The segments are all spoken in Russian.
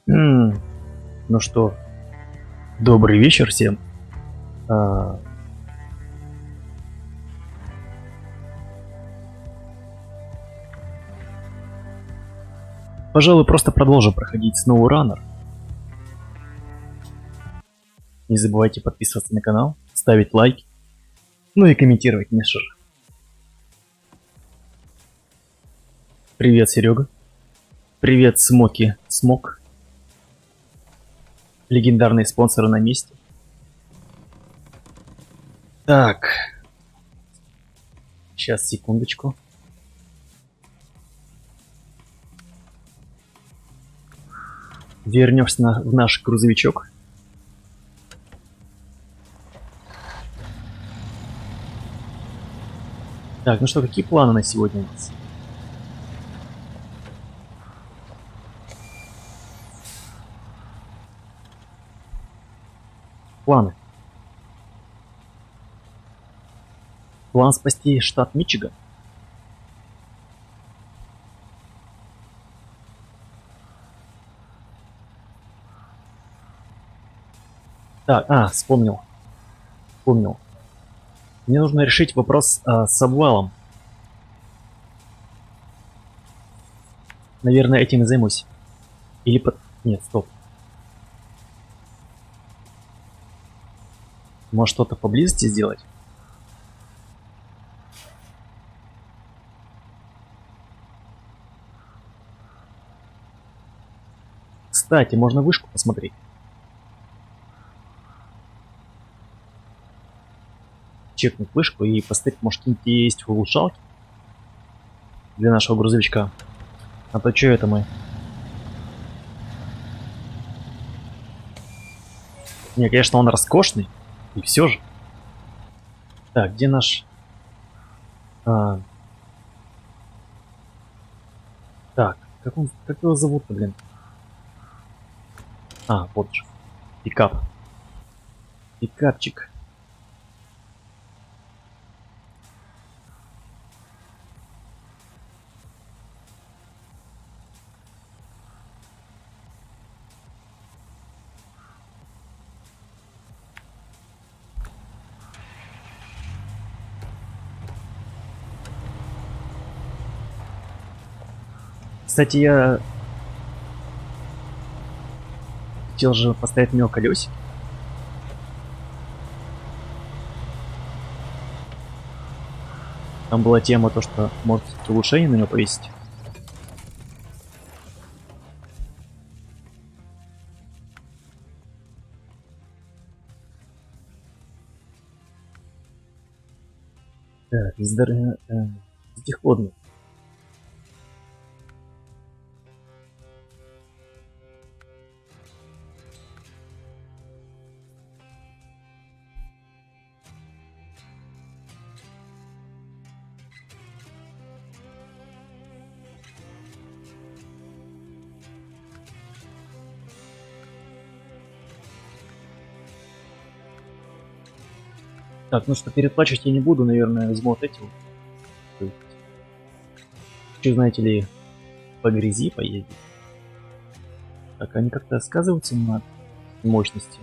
Ну что, добрый вечер всем. А, Пожалуй, просто продолжим проходить SnowRunner. Не забывайте подписываться на канал, ставить лайки, ну и комментировать, конечно же. Привет, Серега. Привет, Смоки Смок. Легендарные спонсоры на месте. Так. Сейчас, секундочку. Вернемся в наш грузовичок. Так, ну что, какие планы на сегодня у нас? Планы. План спасти штат Мичиган. Так, вспомнил. Мне нужно решить вопрос с обвалом. Наверное, этим и займусь. Или под... Нет, стоп. Может, что-то поблизости сделать? Кстати, можно вышку посмотреть. Чекнуть вышку и посмотреть, может, какие-нибудь есть улучшалки для нашего грузовичка. А то что это мы? Не, конечно, он роскошный. И все же. Так, где наш... Так, как его зовут-то, блин? Вот же. Пикап. Пикапчик. Кстати, я хотел же поставить на него колесики. Там была тема то, что может улучшение на него повесить. Так, вездеходный. Так, ну что, переплачивать я не буду, наверное, возьму вот эти вот. Хочу, знаете ли, по грязи поездить. Так, они как-то сказываются на мощности.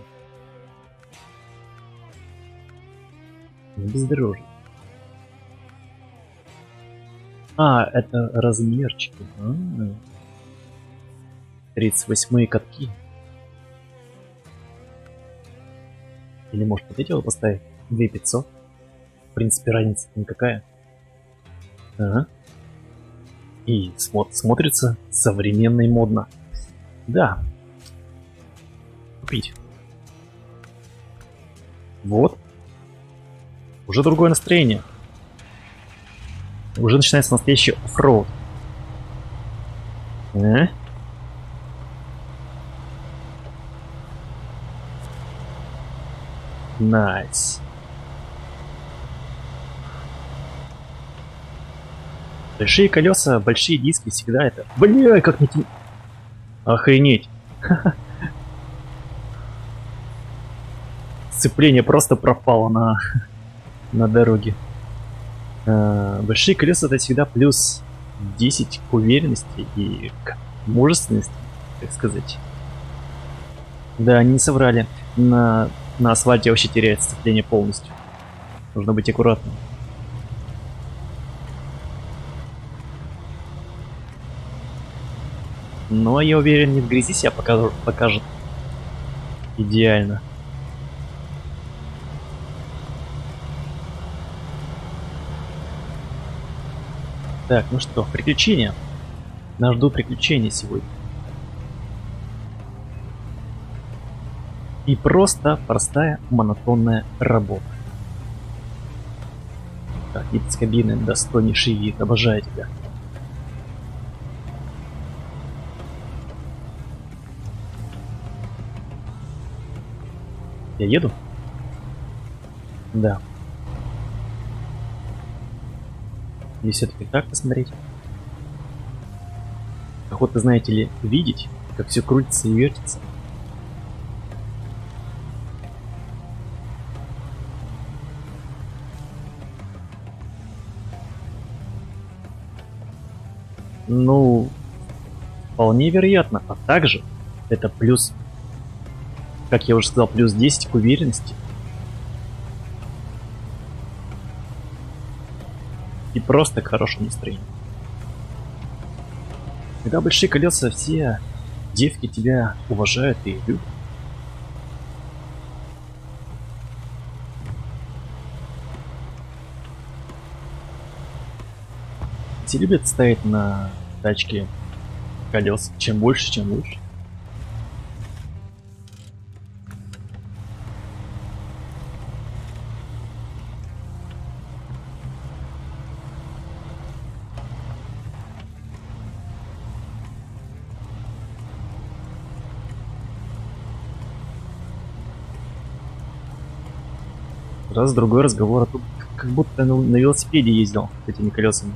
Бездорожье. Это размерчики. 38-е катки. Или может вот эти вот поставить? 2500. В принципе, разница никакая. Ага. И смотрится современно и модно. Да. Купить. Вот. Уже другое настроение. Уже начинается настоящий оффроуд. Найс. Большие колеса, большие диски всегда это... Бля, как не... Охренеть. Сцепление просто пропало на дороге. Большие колеса это всегда плюс 10 к уверенности и к мужественности, так сказать. Да, они не соврали. На асфальте вообще теряется сцепление полностью. Нужно быть аккуратным. Но я уверен, не в грязи себя покажет идеально. Так, ну что, приключения. Нас ждут приключения сегодня. И просто простая монотонная работа. Так, вид из кабины, достойнейший вид, обожаю тебя. Я еду? Да. Или все-таки так посмотреть? Охота, знаете ли, видеть, как все крутится и вертится. Ну, вполне вероятно. А также это плюс, как я уже сказал, плюс 10 к уверенности. И просто к хорошему настроению. Когда большие колеса, все девки тебя уважают и любят. Все любят ставить на тачке колес. Чем больше, чем лучше. Раз другой разговор, а тут как будто на велосипеде ездил с этими колесами.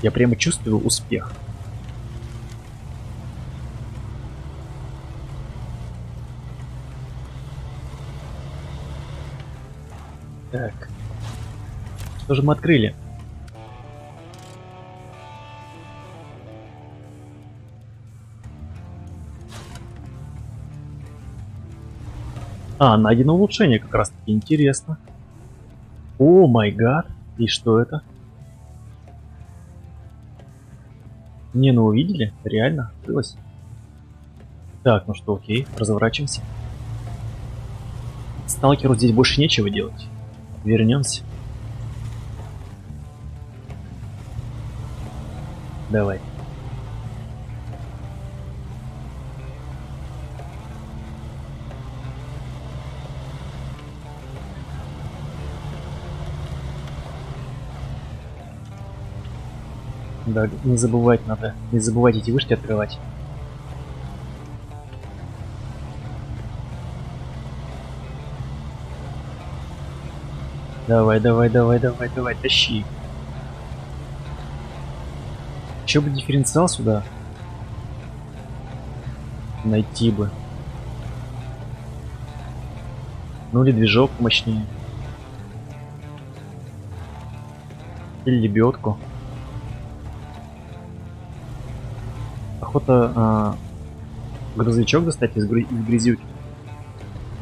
Я прямо чувствую успех. Так. Что же мы открыли? А, найдено улучшение как раз таки. Интересно. О май гад. И что это? Не, ну увидели? Реально? Открылось? Так, ну что, окей. Разворачиваемся. Сталкеру здесь больше нечего делать. Вернемся. Давай. Да, не забывать надо. Не забывать эти вышки открывать. Давай, давай, давай, давай, давай, тащи. Че бы дифференциал сюда найти бы. Ну или движок мощнее. Или лебедку. Охота грузовичок достать из грязюки.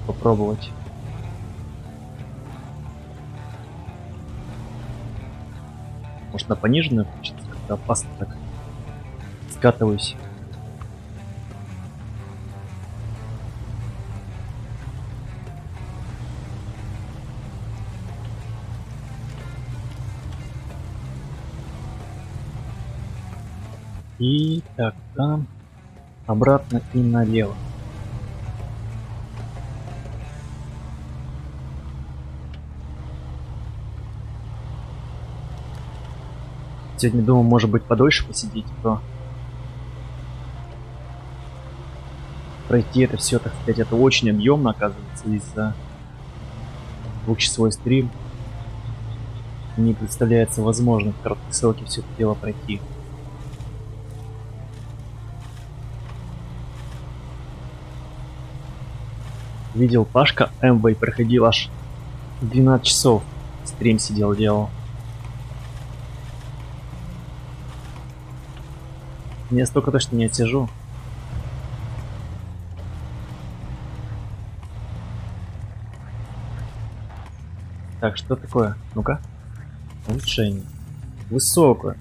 Попробовать. Может на пониженную включиться? Как-то опасно так. Скатываюсь. И так, там обратно и налево. Сегодня, думаю, может быть подольше посидеть, то пройти это все, так сказать, это очень объемно, оказывается, из-за двухчасовой стрим. Не представляется возможным в короткие сроки все это дело пройти. Видел, Пашка Эмвей проходил аж 12 часов. Стрим сидел, делал. Я столько точно не отсижу. Так, что такое? Ну-ка. Улучшение. Высокое.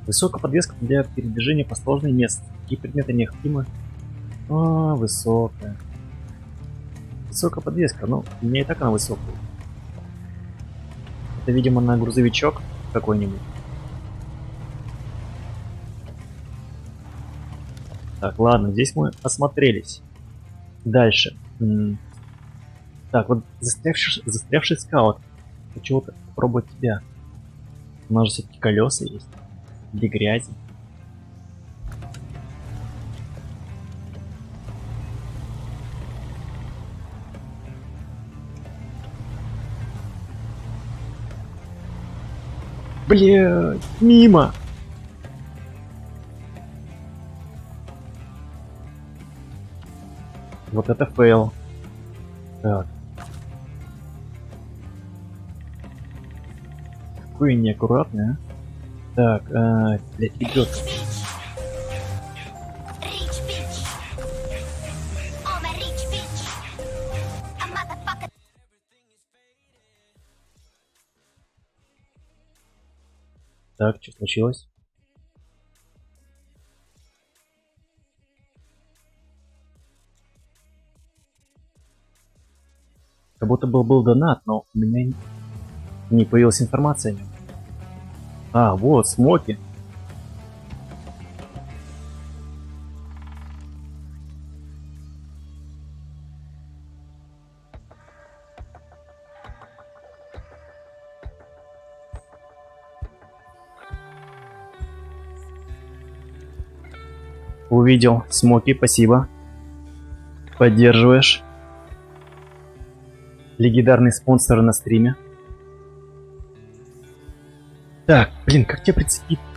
Высокая подвеска для передвижения по сложной местности. Какие предметы необходимы? А, высокая. Высокая подвеска. Ну, у меня и так она высокая. Это, видимо, на грузовичок какой-нибудь. Так, ладно, здесь мы осмотрелись. Дальше. Так, вот застрявший скаут. Хочу вот попробовать тебя. У нас же все-таки колеса есть. Для грязи. Бля, мимо! Вот это фейл. Так. Какой неаккуратный, а? Так, блядь, идет. Так, что случилось? Как будто был донат, но у меня не появилась информация о нем. А, вот, смоки. Увидел. Смоки, спасибо. Поддерживаешь. Легендарный спонсор на стриме. Так, блин, как тебя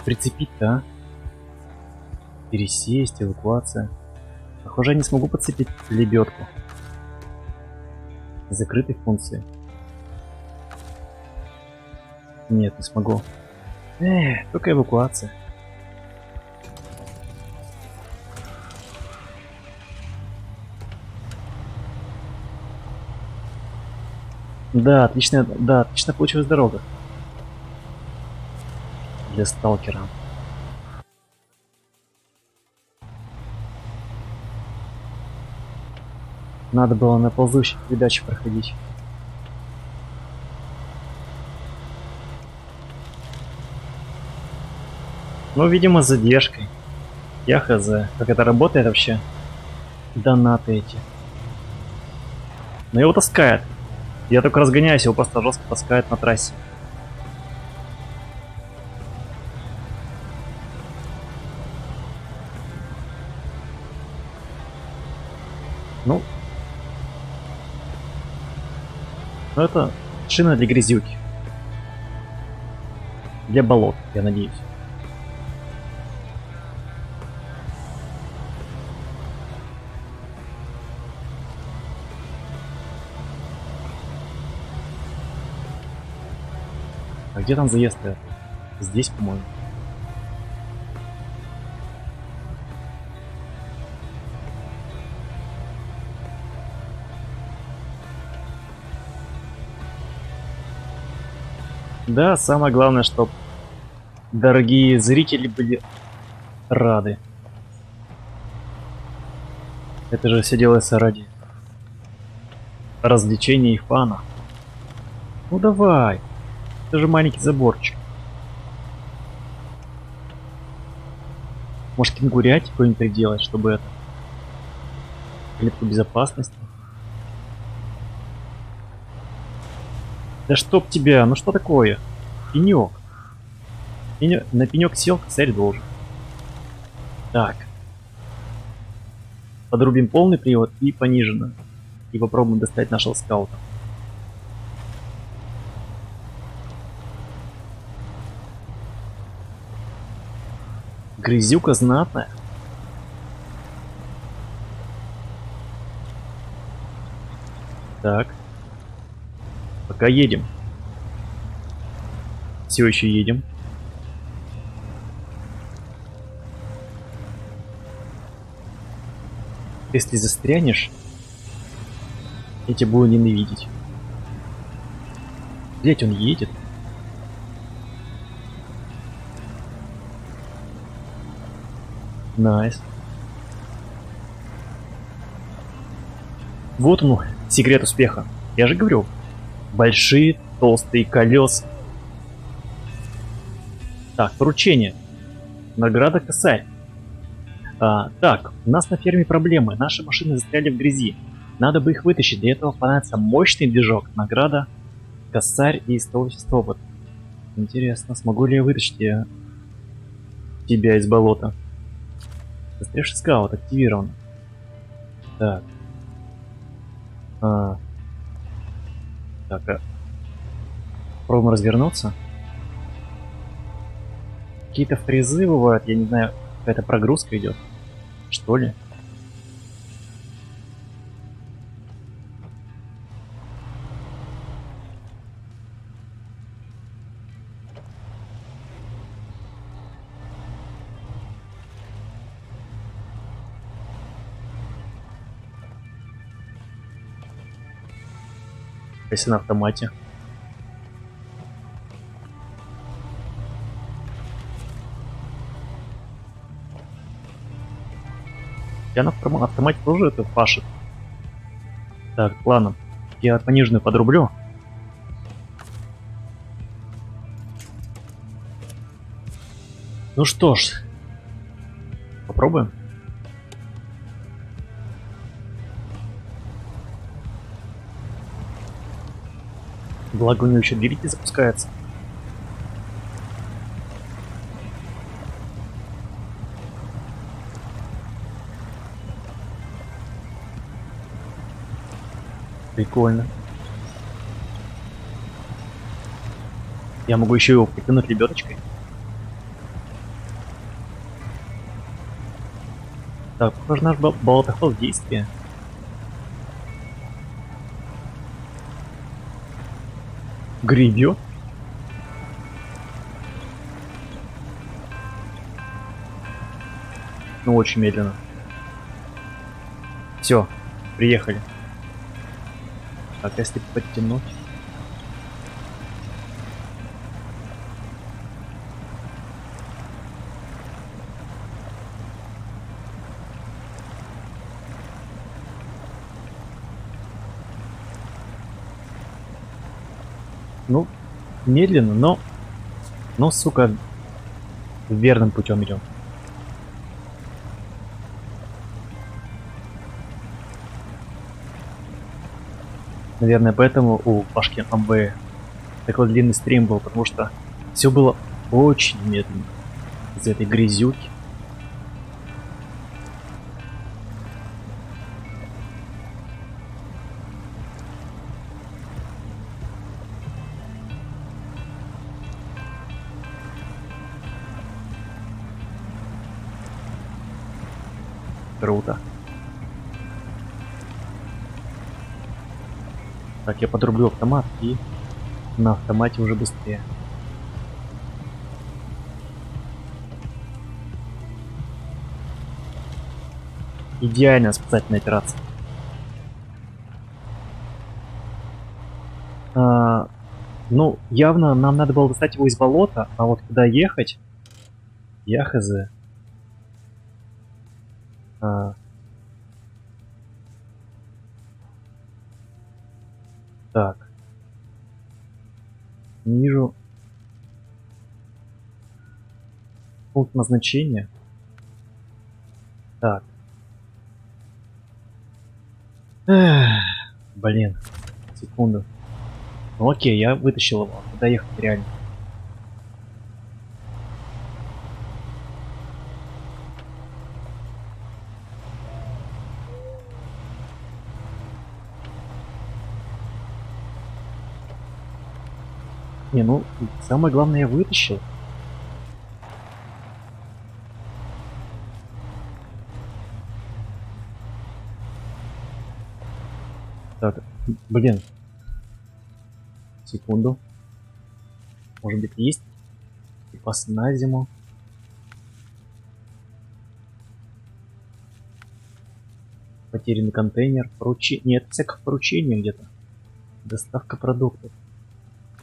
прицепить-то, а? Пересесть, эвакуация. Похоже, я не смогу подцепить лебедку. Закрытой функции. Нет, не смогу. Только эвакуация. Да, отлично получилась дорога. Для сталкера. Надо было на ползущей передаче проходить. Ну, видимо, с задержкой. Я хз. Как это работает вообще? Донаты эти. Но его таскает. Я только разгоняюсь, его просто жестко таскает на трассе. Ну, это шина для грязюки. Для болот, я надеюсь. А где там заезд-то? Здесь, по-моему. Да, самое главное, чтобы дорогие зрители были рады. Это же все делается ради развлечения и фана. Ну давай. Это же маленький заборчик. Может, кенгурятник какой-нибудь приделать, чтобы это... клетку безопасности. Да чтоб тебя, ну что такое? Пенек. На пенек сел, царь должен. Так. Подрубим полный привод и пониженно. И попробуем достать нашего скаута. Грязюка знатная. Так. Пока едем. Все еще едем. Если застрянешь, я тебя буду ненавидеть. Блять, он едет. Найс. Вот он, секрет успеха. Я же говорю, большие толстые колеса. Так, поручение. Награда косарь. Так, у нас на ферме проблемы. Наши машины застряли в грязи. Надо бы их вытащить. Для этого понадобится мощный движок. Награда косарь и 180 опыт. Интересно, смогу ли я вытащить тебя из болота? Застрявший скаут активирован. Так. А, так, пробуем развернуться. Какие-то фрезы бывают, я не знаю, какая-то прогрузка идет. Что ли? Если на автомате. Я на автомате тоже это пашет. Так, ладно. Я пониженную подрублю. Ну что ж. Попробуем. Благо у него еще двигатель запускается. Прикольно. Я могу еще его притянуть лебедочкой. Так, похоже, наш болотоход в действии. Гребет. Ну, очень медленно. Все, приехали. Так, если подтянуть. Ну, медленно, но, сука, верным путем идем. Наверное, поэтому у Пашки АМВ такой длинный стрим был, потому что все было очень медленно из этой грязюки. Круто. Так, я подрублю автомат и на автомате уже быстрее. Идеальная спасательная операция. Ну, явно нам надо было достать его из болота, а вот куда ехать, я хз. Так. Не вижу пункт назначения. Так. Эх, блин. Секунду. Ну окей, я вытащил его. Куда ехать реально? Не, ну, самое главное я вытащил. Так, блин. Секунду. Может быть, есть припасы на зиму? Потерянный контейнер. Нет, всяких поручений где-то. Доставка продуктов.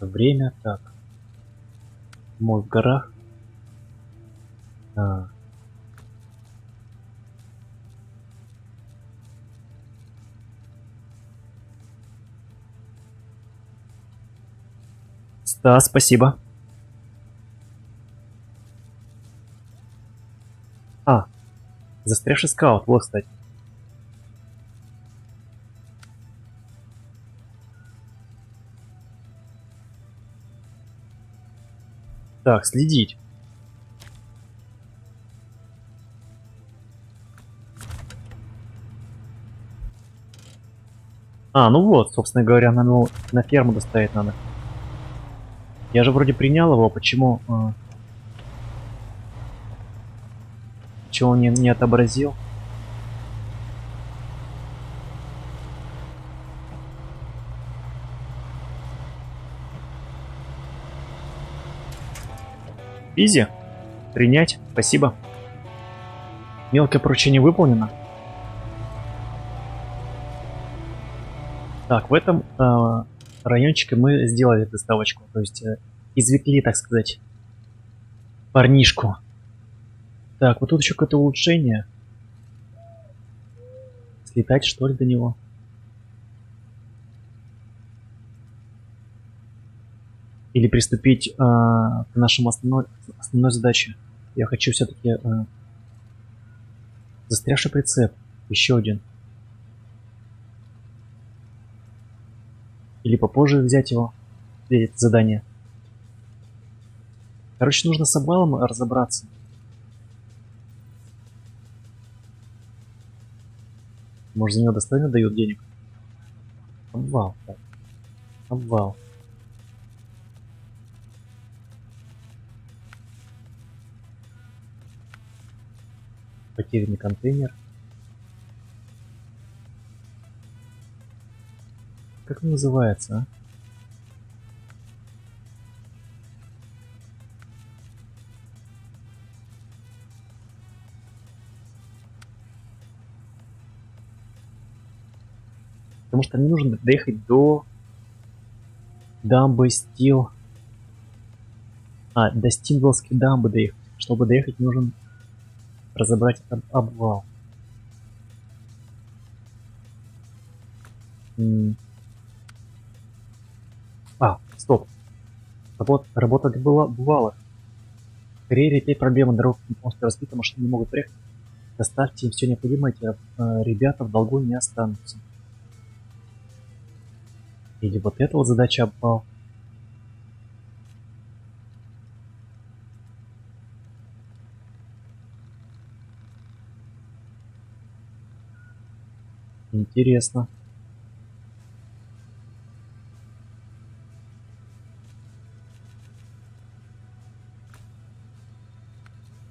Время. Так. Мост в горах. А. Да, спасибо. А, застрявший скаут. Вот, кстати. Так, следить. А, ну вот, собственно говоря, на ферму доставить надо. Я же вроде принял его, почему... Почему он не отобразил? Изи. Принять. Спасибо. Мелкое поручение выполнено. Так, в этом райончике мы сделали доставочку. То есть извлекли, так сказать, парнишку. Так, вот тут еще какое-то улучшение. Слетать, что ли, до него? Или приступить к нашему основной задаче. Я хочу все-таки... застрявший прицеп. Еще один. Или попозже взять его. Это задание. Короче, нужно с обвалом разобраться. Может, за него достойно дают денег? Обвал. Так. Обвал. Потерянный контейнер. Как он называется, а? Потому что мне нужно доехать до дамбы Стил. До Стинглской дамбы доехать. Чтобы доехать, нужен разобрать обвал. Стоп. Работа бывала. В карьере опять проблема дорог не полностью разбита, машины не могут приехать. Доставьте им все необходимое, эти ребята в долгу не останутся. Или вот эта вот задача обвал. Интересно.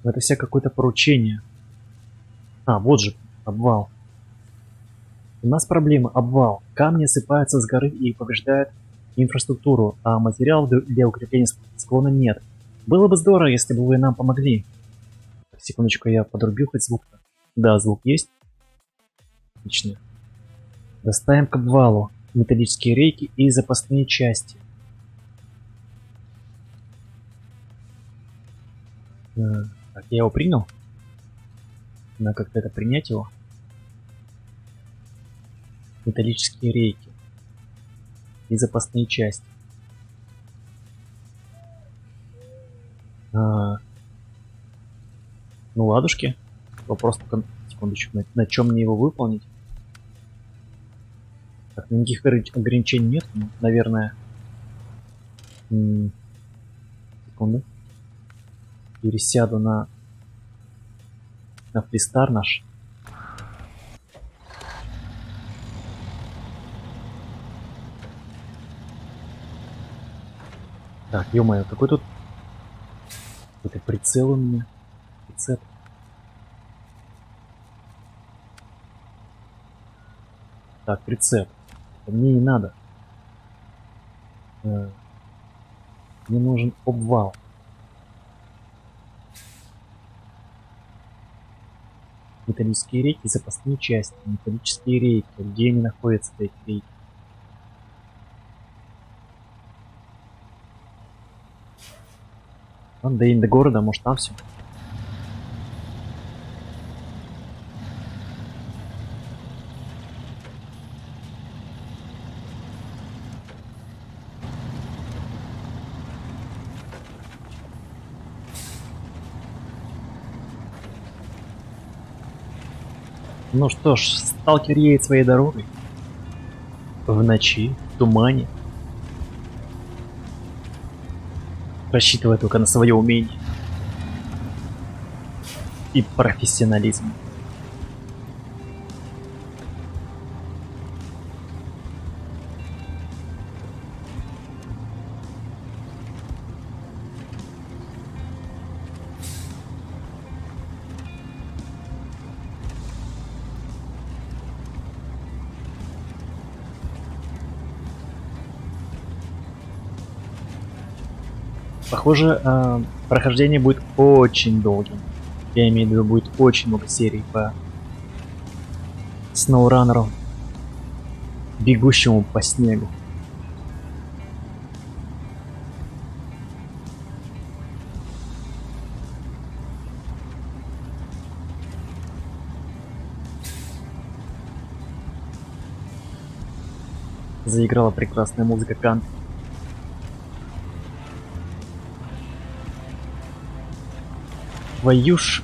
Это все какое-то поручение. Вот же обвал. У нас проблема обвал. Камни осыпаются с горы и повреждают инфраструктуру, а материалов для укрепления склона нет. Было бы здорово, если бы вы нам помогли. Секундочку, я подрубил хоть звук-то. Да, звук есть. Отлично. Доставим к обвалу металлические рейки и запасные части. Так, я его принял. Надо как-то это принять его. Металлические рейки и запасные части. Ну ладушки. Вопрос только, секундочку, на чем мне его выполнить? Так, никаких ограничений нет, наверное. Секунду. Пересяду на фристар наш. Так, ё-моё, какой тут какой-то прицел у меня. Прицеп. Так, прицеп. Мне не надо. Мне нужен обвал. Металлические рейки, запасные части. Металлические рейки. Где они находятся, эти рейки? Ладно, доедем до города, может там все. Ну что ж, сталкер едет своей дорогой. В ночи, в тумане. Рассчитывая только на свое умение. И профессионализм. Похоже, прохождение будет очень долгим. Я имею в виду, будет очень много серий по сноураннеру, бегущему по снегу. Заиграла прекрасная музыка кантри. Твою ж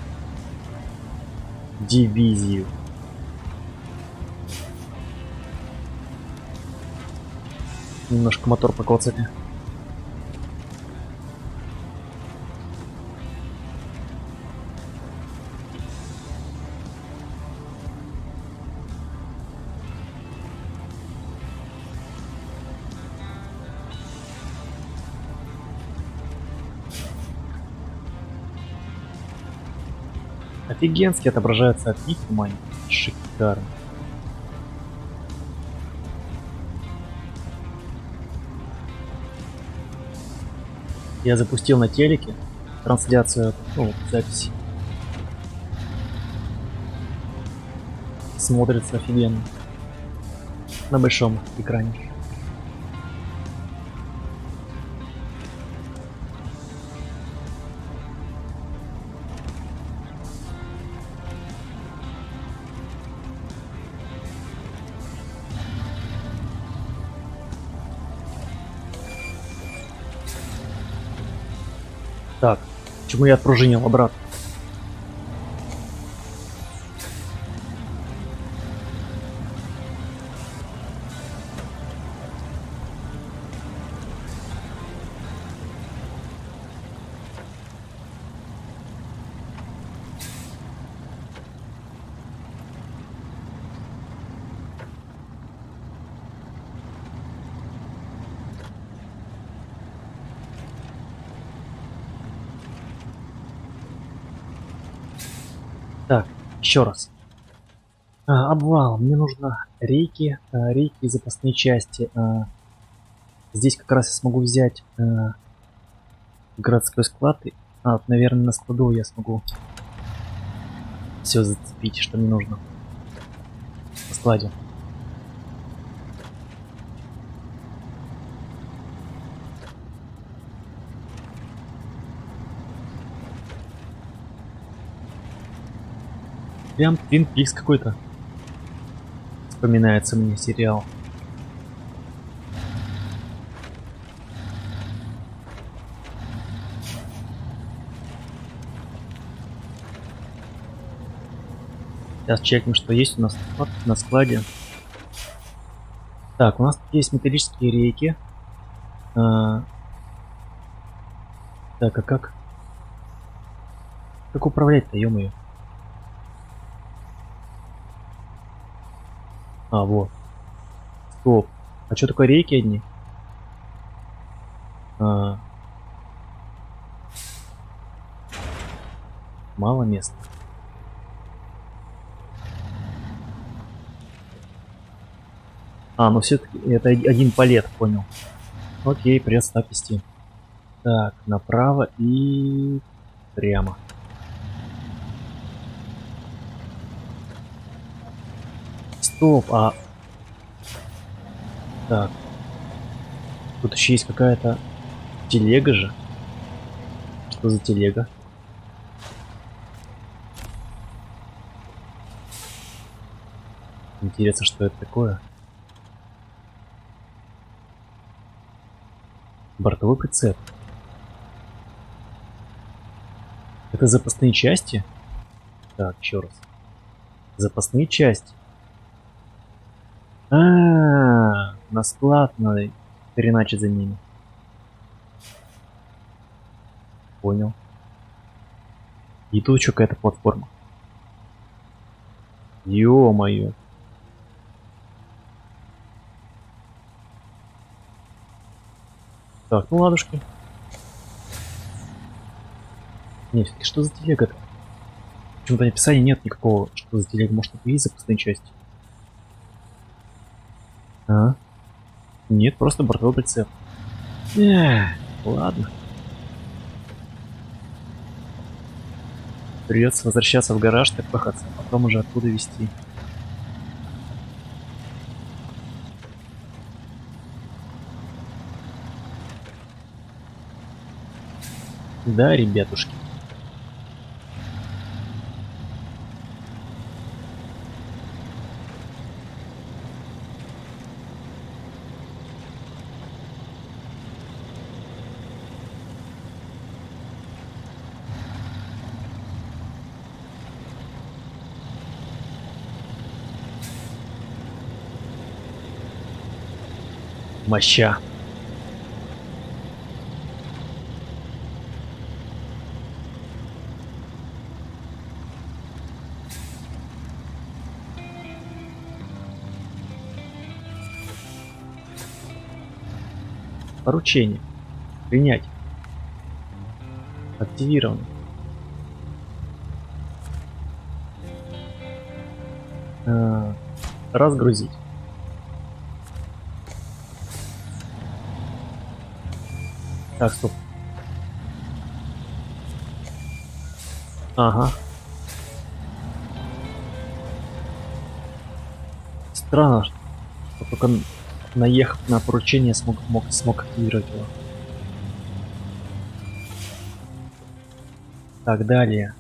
дивизию. Немножко мотор покоцали. Офигенски отображается от них тумане. Шикарно. Я запустил на телеке трансляцию, ну, записи. Смотрится офигенно. На большом экране. Так, почему я отпружинил обратно? Так, еще раз. Обвал. Мне нужно рейки, рейки и запасные части. Здесь как раз я смогу взять городской склад. Наверное, на складу я смогу все зацепить, что мне нужно. На складе. Прям Twin Peaks какой-то. Вспоминается мне сериал. Сейчас чекнем, что есть у нас на складе. Так, у нас тут есть металлические рейки. Так, а как? Как управлять-то, ё-моё? Вот. Стоп. А что такое рейки одни? Мало места. Ну все-таки это один палет, понял. Окей, придется так вести. Так, направо и прямо. Стоп, а... Так. Тут еще есть какая-то телега же. Что за телега? Интересно, что это такое? Бортовой прицеп. Это запасные части? Так, еще раз. Запасные части. На склад надо переначить за ними. Понял. И тут еще какая-то платформа. Ё-моё. Так, ну ладушки. Не, всё-таки что за телега-то? Почему-то описания нет никакого, что за телега. Может, это и есть запасные части? А? Нет, просто бортовой прицеп. Ладно. Придется возвращаться в гараж, так пахаться, а потом уже оттуда везти. Да, ребятушки. Моща. Поручение. Принять. Активировано. Разгрузить. Так, стоп. Ага. Странно, что только наехав на поручение смог активировать его. Так, далее.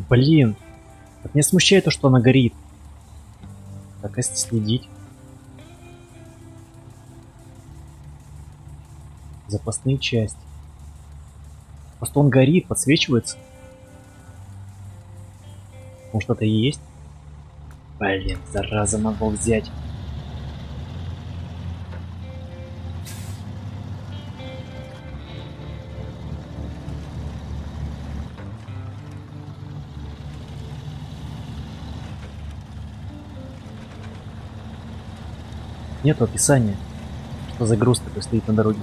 Блин. Так меня смущает то, что она горит. Так, если следить. Запасные части. Просто он горит, подсвечивается. Может, это и есть? Блин, зараза, могу взять. Нету описания, что за груз такой стоит на дороге.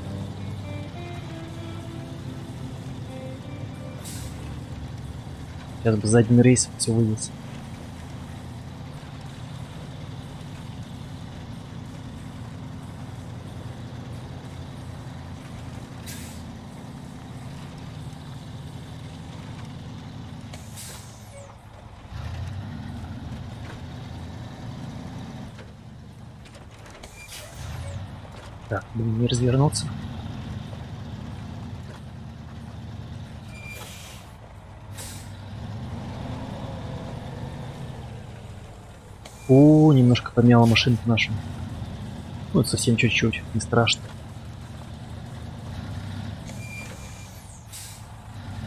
Сейчас бы за один рейс все вывез. Так, блин, не развернуться. О, немножко помяла машинку нашу. Ну, это совсем чуть-чуть, не страшно.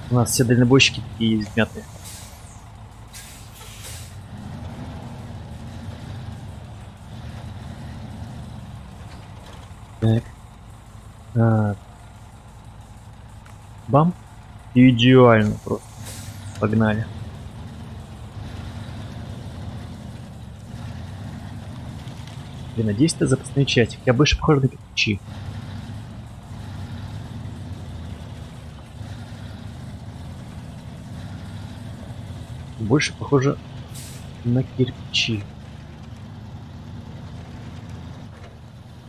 У нас все дальнобойщики такие измятые. Так. Бам. Идеально просто. Погнали. Блин, надеюсь, это запасные части. Я больше похож на кирпичи. Больше похоже на кирпичи.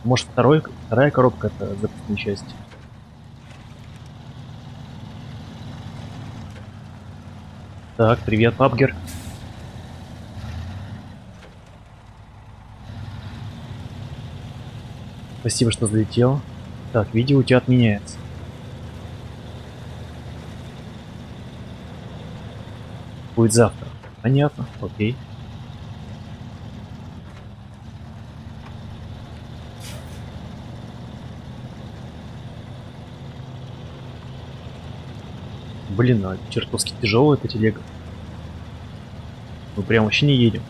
Может, вторая коробка это запасные части. Так, привет, Пабгер. Спасибо, что залетел. Так, видео у тебя отменяется. Будет завтра. Понятно, окей. Блин, а чертовски тяжелая эта телега. Мы прям вообще не едем.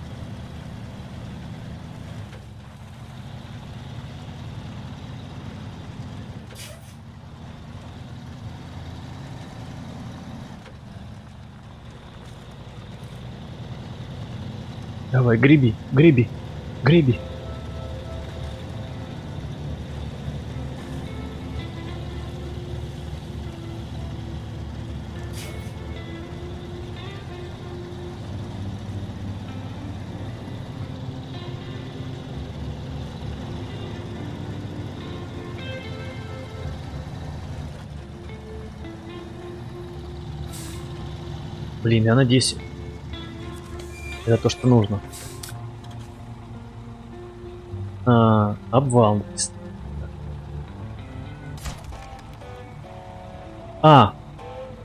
Давай, греби, греби, греби. Блин, я надеюсь, это то, что нужно. Обвал.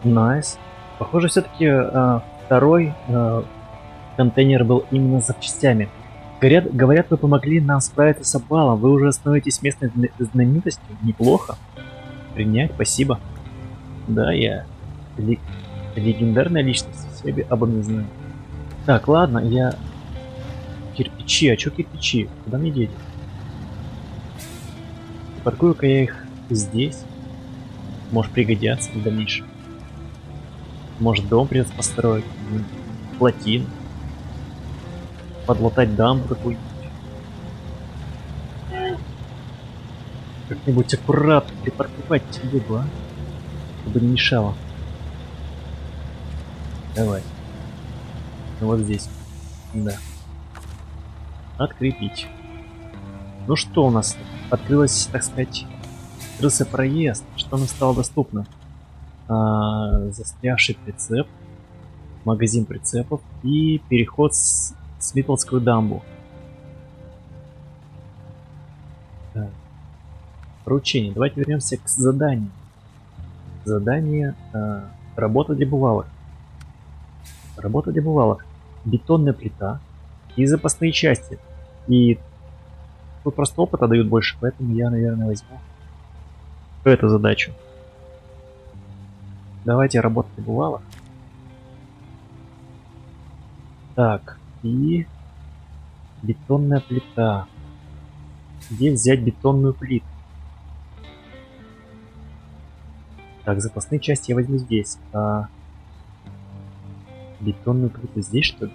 Найс. Похоже, все-таки второй контейнер был именно с запчастями. Говорят, вы помогли нам справиться с обвалом. Вы уже становитесь местной знаменитостью. Неплохо. Принять, спасибо. Да, я легендарная личность. Все обо мне знаю. Так, ладно, я... Кирпичи, а чё кирпичи? Куда мне деть? Паркую-ка я их здесь. Может пригодятся в дальнейшем. Может дом придется построить. Плотину. Подлатать дамбу какую-нибудь. Как-нибудь аккуратно припарковать телегу, а? Чтобы не мешало. Давай. Ну вот здесь. Да. Открепить. Ну что у нас? Открылась, так сказать, открылся проезд. Что нам стало доступно? Застрявший прицеп. Магазин прицепов. И переход с Митлскую дамбу. Так. Поручение. Давайте вернемся к заданию. Задание работа для бывалых. Работа для бывалых. Бетонная плита и запасные части. И тут просто опыта дают больше, поэтому я, наверное, возьму эту задачу. Давайте работать для бывалых. Так, и бетонная плита. Где взять бетонную плиту? Так, запасные части я возьму здесь. Бетонную плиту здесь, что ли?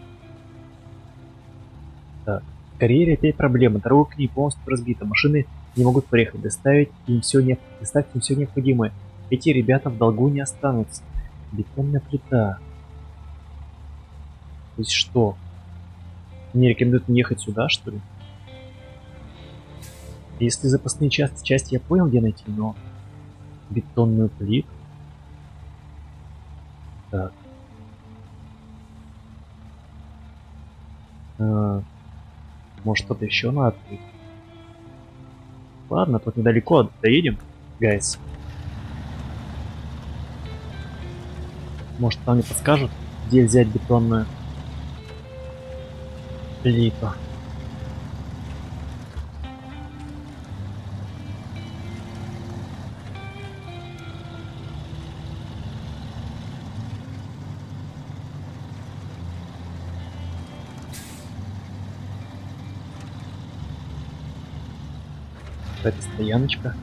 Так, в карьере опять проблема. Дорога к ней полностью разбита. Машины не могут проехать. Доставить им все необходимое. Эти ребята в долгу не останутся. Бетонная плита. То есть что? Мне рекомендуют не ехать сюда, что ли? Если запасные части я понял, где найти, но бетонную плиту. Так. Может, что-то еще надо открыть? Ладно, тут недалеко доедем, гайс. Может, там мне подскажут, где взять бетонную плиту. Это стояночка.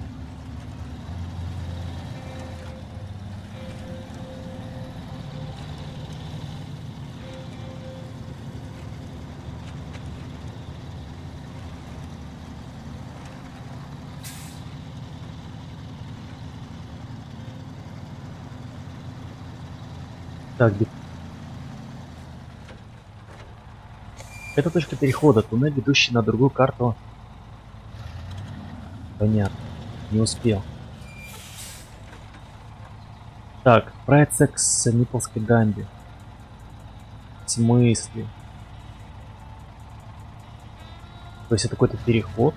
Так, это точка перехода, туннель, ведущий на другую карту. Понятно, не успел. Так, отправиться к Митлской дамбе. В смысле? То есть это какой-то переход?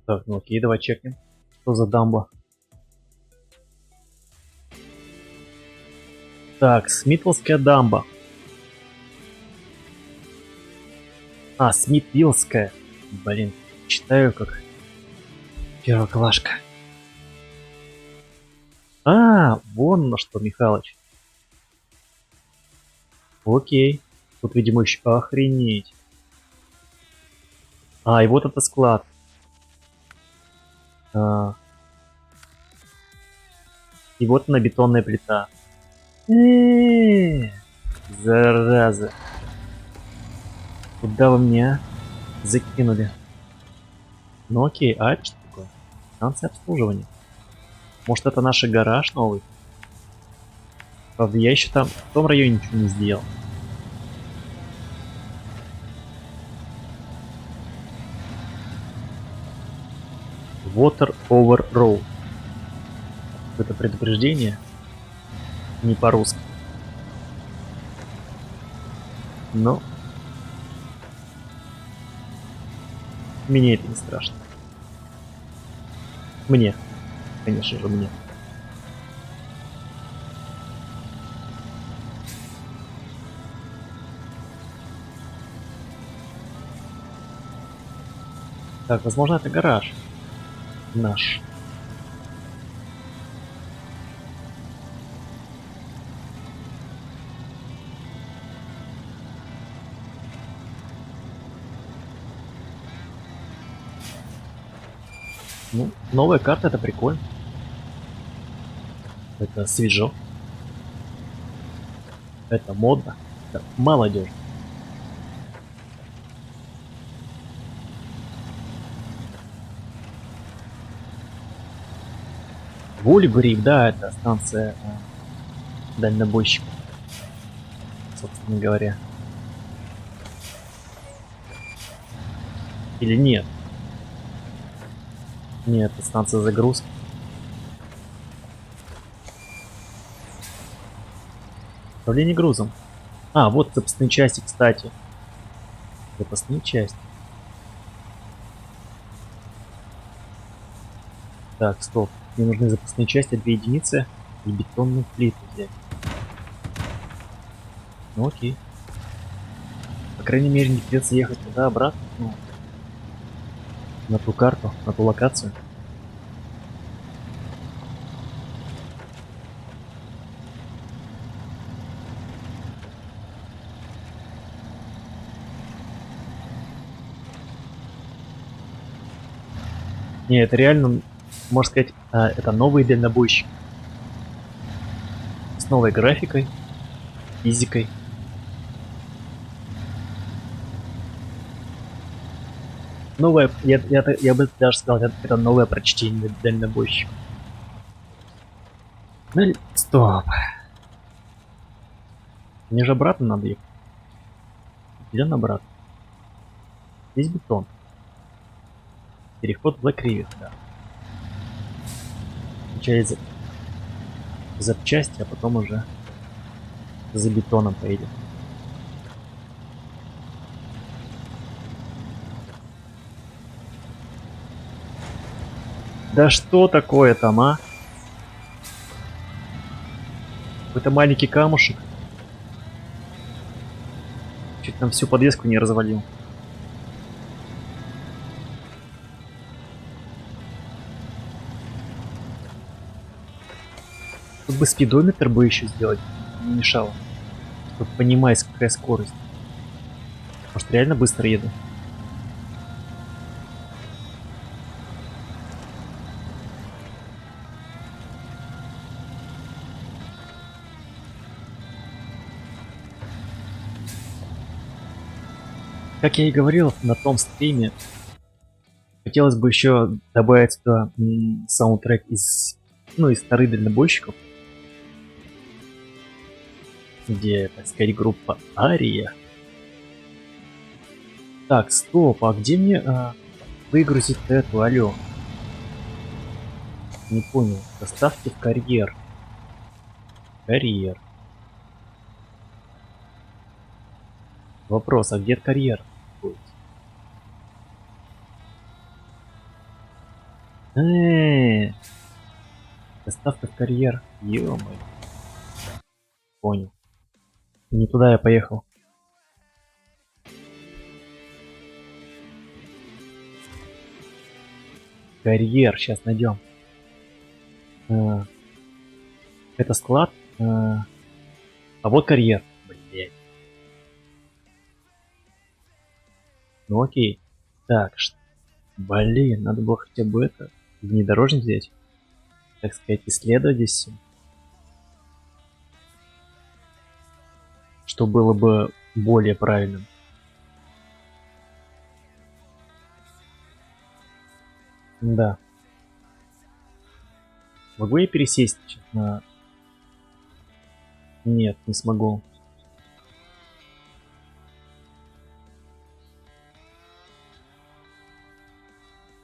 Так, ну окей, давай чекнем. Что за дамба? Так, Смитлская дамба. А, Смитвиллская. Блин, читаю как первоклашка. А, вон на что, Михалыч. Окей. Тут, видимо, еще охренеть. А, и вот это склад. А. И вот она бетонная плита. Зараза. Куда вы меня закинули? Ну окей, а это что такое? Станция обслуживания. Может, это наш гараж новый? Правда, я еще там в том районе ничего не сделал. Water over road. Это предупреждение? Не по-русски. Но мне это не страшно. Мне. Конечно же, мне. Так, возможно, это гараж наш. Ну, новая карта, это прикольно. Это свежо. Это модно. Это молодежь. Вольбрик, да, это станция дальнобойщиков, собственно говоря. Или нет? Нет, это станция загрузки. Управление грузом. А, вот запасные части, кстати. Запасные части. Так, стоп. Мне нужны запасные части, 2 единицы и бетонную плиту взять. Ну окей. По крайней мере, не придется ехать туда-обратно. Ну, на ту карту, на ту локацию. Не, это реально, можно сказать, это новый дальнобойщик. С новой графикой, физикой. Новое, я бы даже сказал, это новое прочтение дальнобойщика. Ну, стоп. Мне же обратно надо ехать. Идем обратно. Здесь бетон. Переход в Black River, да. Вначале запчасти, а потом уже за бетоном поедем. Да что такое там, а? Какой-то маленький камушек. Чуть там всю подвеску не развалил. Тут бы спидометр бы еще сделать, не мешало. Чтобы понимать, какая скорость. Может, реально быстро еду? Как я и говорил на том стриме, хотелось бы еще добавить сюда саундтрек из старых дальнобойщиков, где, так сказать, группа Ария. Так, стоп, а где мне выгрузить эту, алло? Не понял. Доставьте в карьер. Карьер. Вопрос, а где карьер будет? Доставка в карьер. Ё-моё. Понял. Не туда я поехал. Карьер, сейчас найдем. Это склад. А вот карьер. Блять. Ну окей. Так, блин, надо было хотя бы это внедорожник взять. Так сказать, исследовать здесь всё. Что было бы более правильным. Да. Могу я пересесть сейчас на... Нет, не смогу.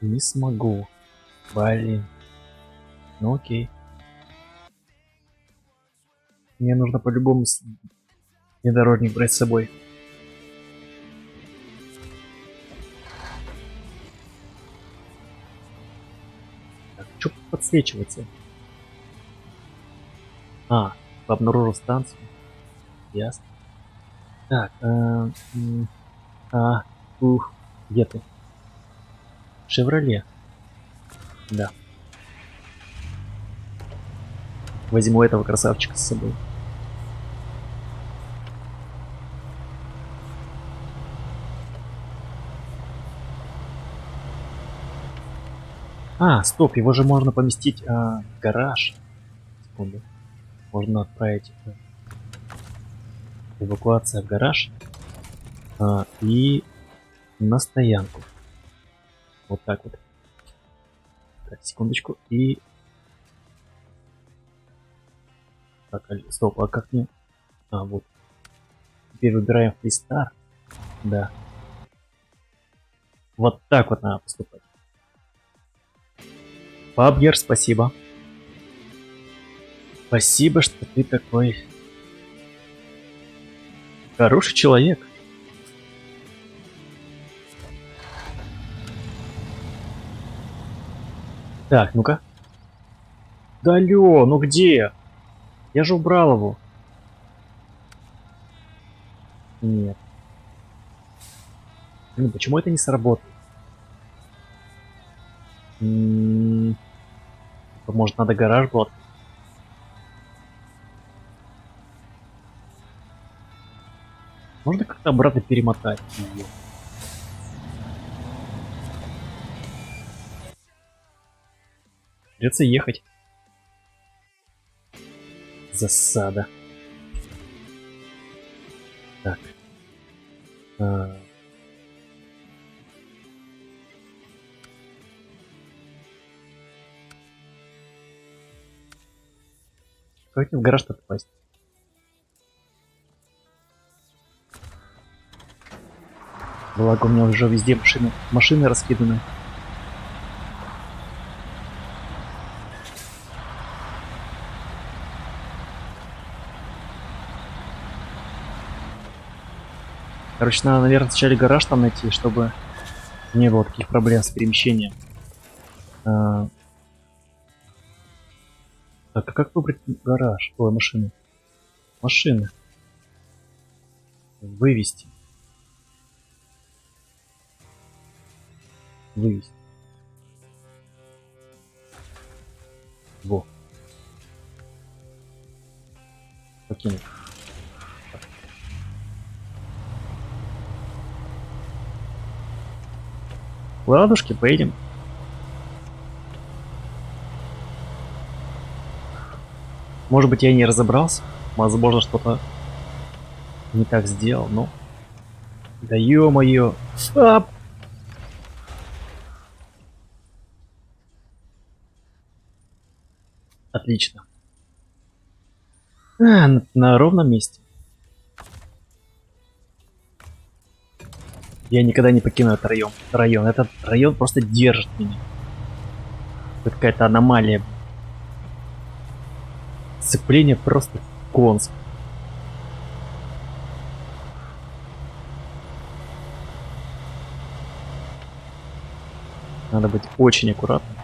Не смогу. Блин. Ну окей. Мне нужно по-любому внедорожник брать с собой. Так, что подсвечивается? Обнаружил станцию. Ясно. Так, где ты? Шевроле. Да. Возьму этого красавчика с собой. Стоп, его же можно поместить в гараж. Секунду. Можно отправить эвакуация в гараж и на стоянку. Вот так вот. Так, секундочку. И... Так, стоп, а как мне... Вот. Теперь выбираем фристар. Да. Вот так вот надо поступать. Пабьер, спасибо. Спасибо, что ты такой хороший человек. Так, ну-ка. Да алё, ну где? Я же убрал его. Нет. Блин, почему это не сработает? Может, надо гараж был? Можно как-то обратно перемотать ее? Придется ехать. Засада. Так. Как в гараж-то попасть? Благо у меня уже везде машины раскиданы. Короче, надо, наверное, сначала гараж там найти, чтобы не было таких проблем с перемещением. Так, а как выбрать гараж? Ой, машину. Машины. Вывести. Вывести. Во. Покинуть. Ладушки, поедем. Может быть, я не разобрался. Возможно, что-то не так сделал, но... Да ё-моё. Отлично. На ровном месте. Я никогда не покину этот район. Этот район просто держит меня. Это какая-то аномалия. Сцепление просто конск. Надо быть очень аккуратным.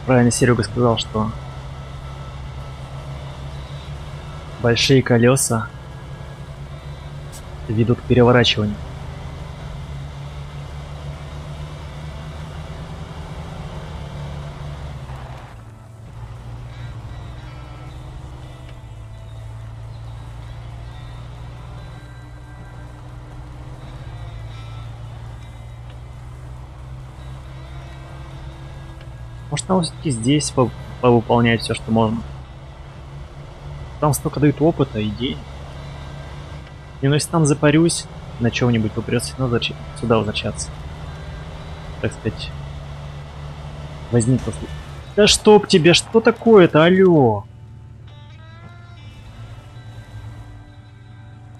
Правильно Серега сказал, что большие колеса ведут к переворачиванию. Может, надо все-таки здесь повыполнять все, что можно. Там столько дают опыта, идей. И ну если там запарюсь на чем-нибудь, то придется сюда возвращаться. Так сказать, возникло. Да чтоб тебе, что такое-то, алло?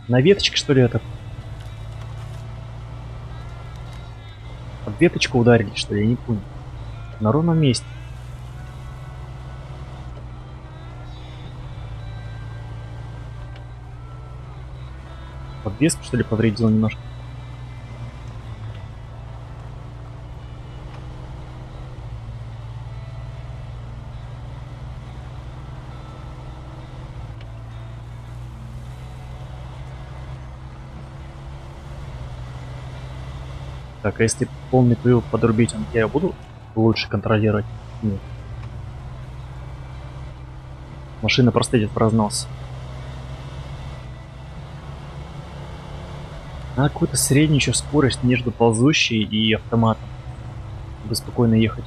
На веточке, что ли, это? Об веточку ударили, что ли, я не понял. На ровном месте. Подвеску, что ли, повредил немножко. Так, а если полный привод подрубить, я буду лучше контролировать? Нет. Машина просто идет в разнос. Надо какую-то среднюю еще скорость между ползущей и автоматом, чтобы спокойно ехать.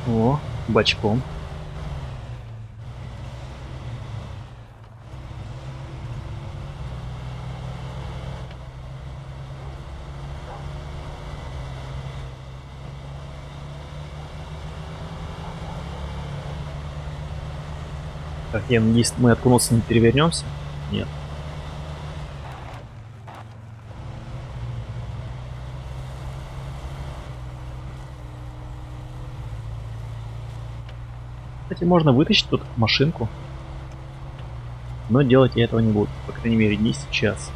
О, бочком. Так, я надеюсь, мы от конуса не перевернемся. Нет. Кстати, можно вытащить тут машинку. Но делать я этого не буду. По крайней мере, не сейчас.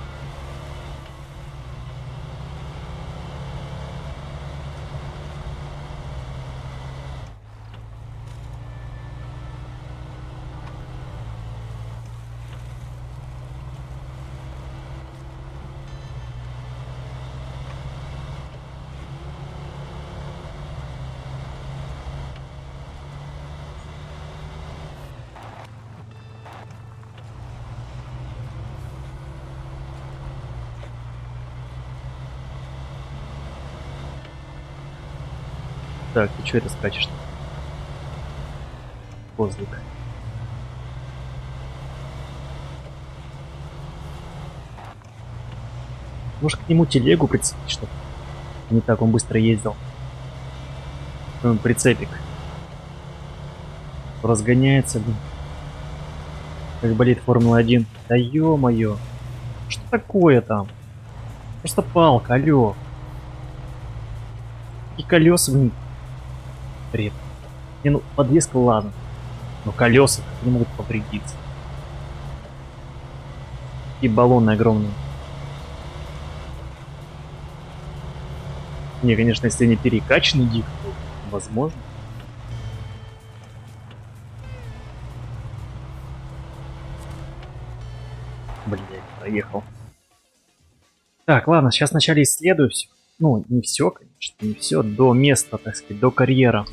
Так, ты что это скачешь? Козлик. Может к нему телегу прицепить, чтобы не так он быстро ездил. Прицепик. Разгоняется, блин. Как болит Формула-1. Да ё-моё. Что такое там? Просто палка, алё. И колеса в них. Бред. Не, ну подвеска ладно. Но колеса не могут повредиться. И баллоны огромные. Не, конечно, если они перекачаны дико, то возможно. Блин, я проехал. Так, ладно, сейчас вначале исследую все. Ну, не все, конечно, не все. До места, так сказать, до карьера.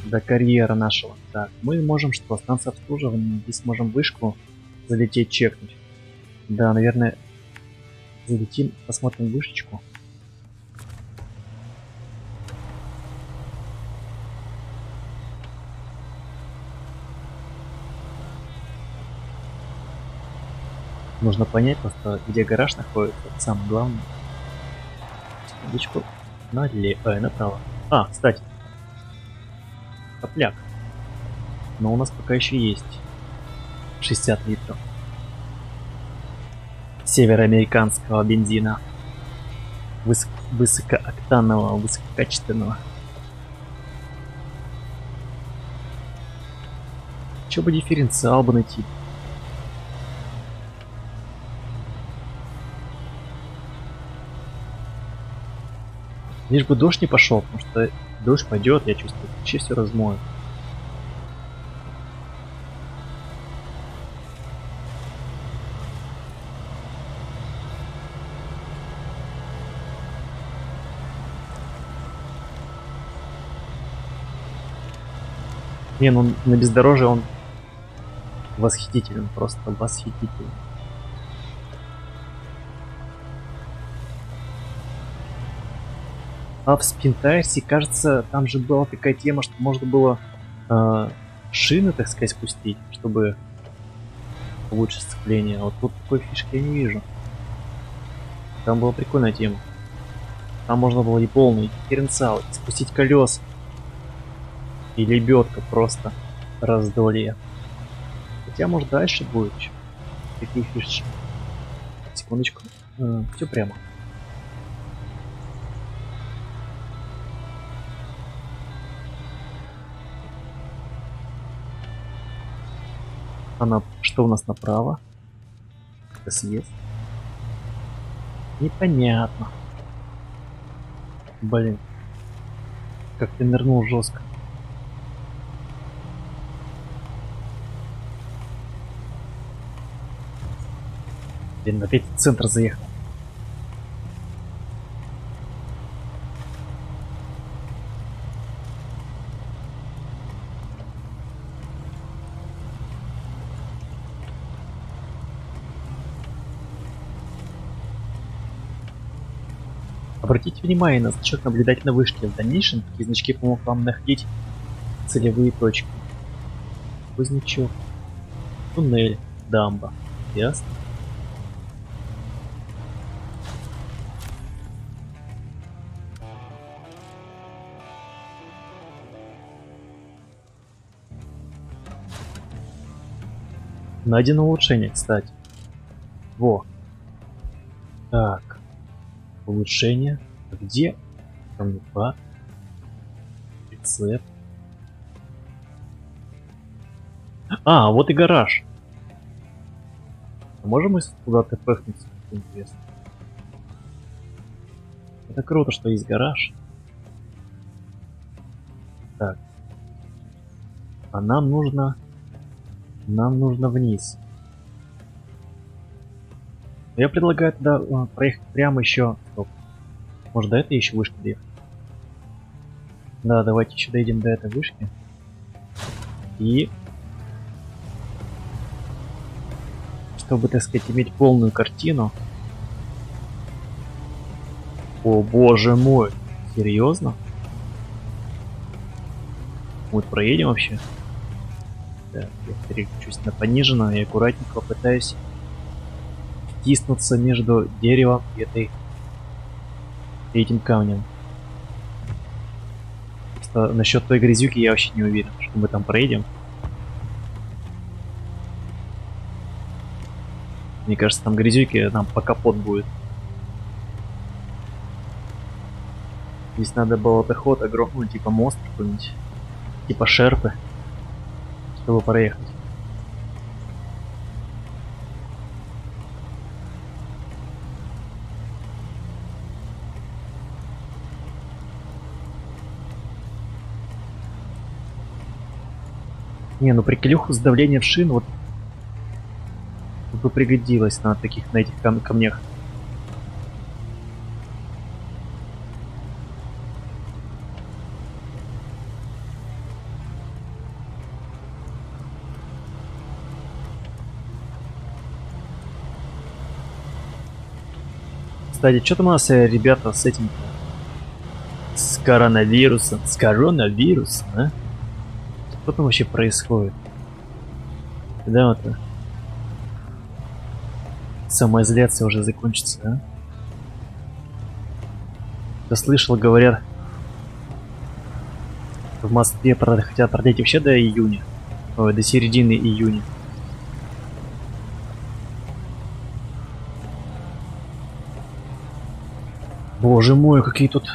До карьера нашего. Так, мы можем что? Станция обслуживания. Здесь можем вышку залететь, чекнуть. Да, наверное, залетим, посмотрим вышечку. Нужно понять просто, где гараж находится. Это самое главное. Секундочку. Налево, направо. А, кстати. Топляк. Но у нас пока еще есть 60 литров североамериканского бензина. Высокооктанового, высококачественного. Че бы дифференциал бы найти? Лишь бы дождь не пошел, потому что дождь пойдет, я чувствую, вообще все размоет. Не, ну на бездорожье он восхитителен, просто восхитителен. А в Спинтайрсе, кажется, там же была такая тема, что можно было шины, так сказать, спустить, чтобы улучшить сцепление. А вот тут такой фишки я не вижу. Там была прикольная тема. Там можно было и полный дифференциал, и спустить колеса. И лебедка просто раздолье. Хотя, может, дальше будет еще. Какие фишечки. Секундочку. Все прямо. Она, что у нас направо? Это съезд. Непонятно. Блин. Как ты нырнул жестко. Блин, опять в центр заехал. Обратите внимание на значок наблюдать на вышке. В дальнейшем такие значки помогут вам находить целевые точки. Кузнечок. Туннель. Дамба. Ясно? Найдено улучшение, кстати. Во. Так. Улучшение. Где? Там 2. Прицеп. А, вот и гараж. А можем мы куда-то пэхнуться? Интересно. Это круто, что есть гараж. Так. А нам нужно... Нам нужно вниз. Я предлагаю туда проехать прямо еще. Стоп. Может, до этой еще вышки доехать? Да, давайте еще доедем до этой вышки. И... чтобы, так сказать, иметь полную картину. О, боже мой. Серьезно? Вот проедем вообще? Так, я переключусь на пониженно и аккуратненько попытаюсь втиснуться между деревом и этим камнем. Просто насчет той грязюки я вообще не уверен, что мы там проедем. Мне кажется, там грязюки нам по капот будет. Здесь надо болотоход огромный, типа мост какой-нибудь. Типа шерпы. Чтобы проехать. Не, ну приколюху с давлением шин вот тут бы пригодилось на таких, на этих камнях. Кстати, что там у нас, ребята, с этим, с коронавирусом, а? Что там вообще происходит? Когда вот самоизоляция уже закончится, а? Я слышал, говорят, в Москве хотят продлить вообще до июня. Ой, до середины июня. Боже мой, какие тут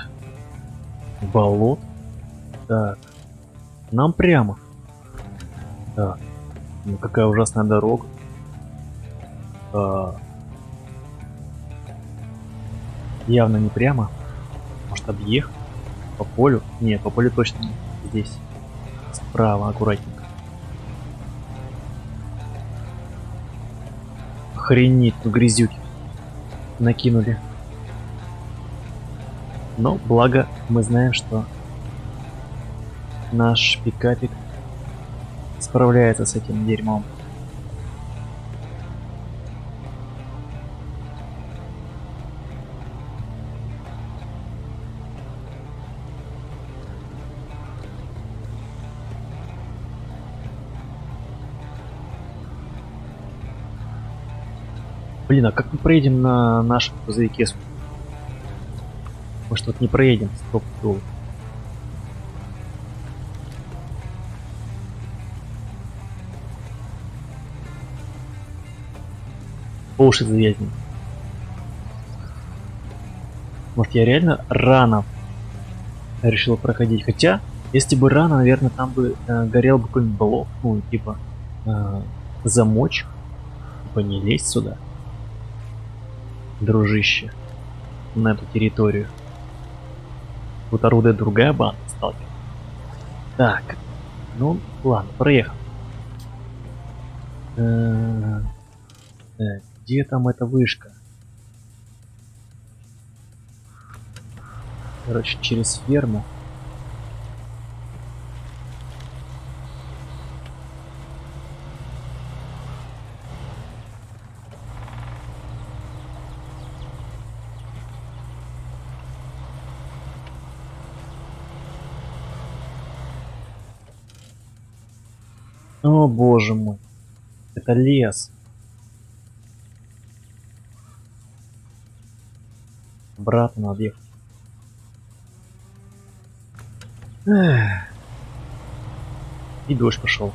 болот. Так. Нам прямо. Так. Ну какая ужасная дорога. Явно не прямо. Может объехать? По полю? Не, по полю точно не. Здесь. Справа, аккуратненько. Охренеть, ну грязюки накинули. Но благо мы знаем, что наш пикапик справляется с этим дерьмом. Блин, а как мы проедем на нашем грузовике? Может, вот не проедем, стоп, долго. По уши завязнем. Может, я реально рано решил проходить. Хотя, если бы рано, наверное, там бы горел бы какой-нибудь блок, ну, типа замочек. Типа не лезь сюда, дружище, на эту территорию. Тут орудует другая банда, сталкер. Так, ну ладно, проехал. Так, где там эта вышка? Короче, через ферму. О боже мой, это лес. Обратно надо ехать. И дождь пошел.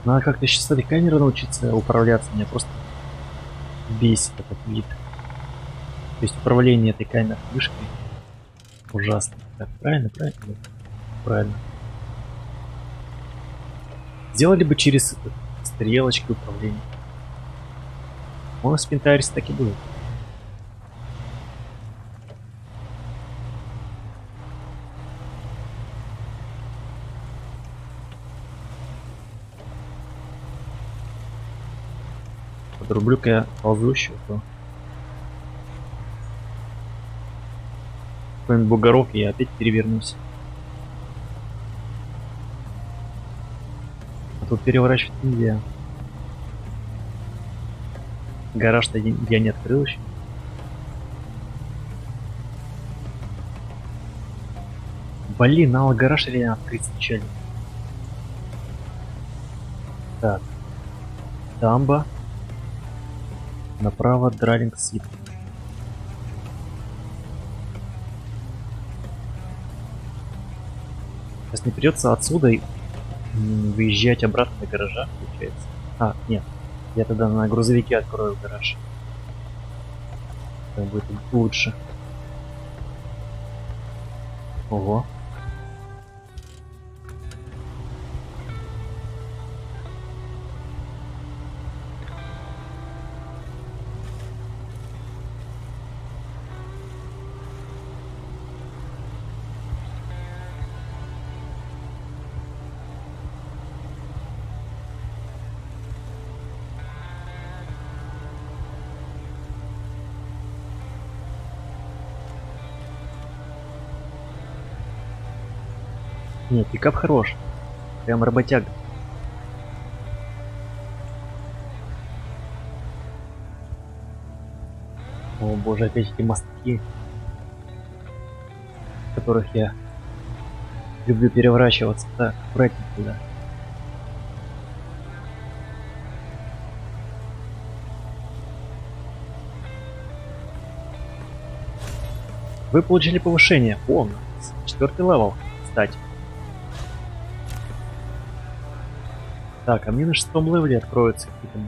Надо как-то сейчас с этой камерой научиться управляться. Меня просто бесит этот вид. То есть управление этой камерой вышкой ужасно. Так, правильно, правильно, правильно. Сделали бы через стрелочки управления. У нас в Пентарисе так и было. Подрублю-ка я ползущую, то какой-нибудь бугорок, и я опять перевернусь. А тут переворачивать нельзя. Гараж-то я не открыл еще. Блин, надо гараж реально открыть сначала. Так. Дамба. Направо Дралинг Сит. Сейчас не придется отсюда выезжать обратно до гаража, получается. А, нет. Я тогда на грузовике открою гараж. Это будет лучше. Ого. Нет, пикап хорош. Прям работяга. О боже, опять эти мостки, в которых я люблю переворачиваться. Так, аккуратнее туда. Вы получили повышение. О, 4-й левел, кстати. Так, а мне на 6-м левеле откроются какие-то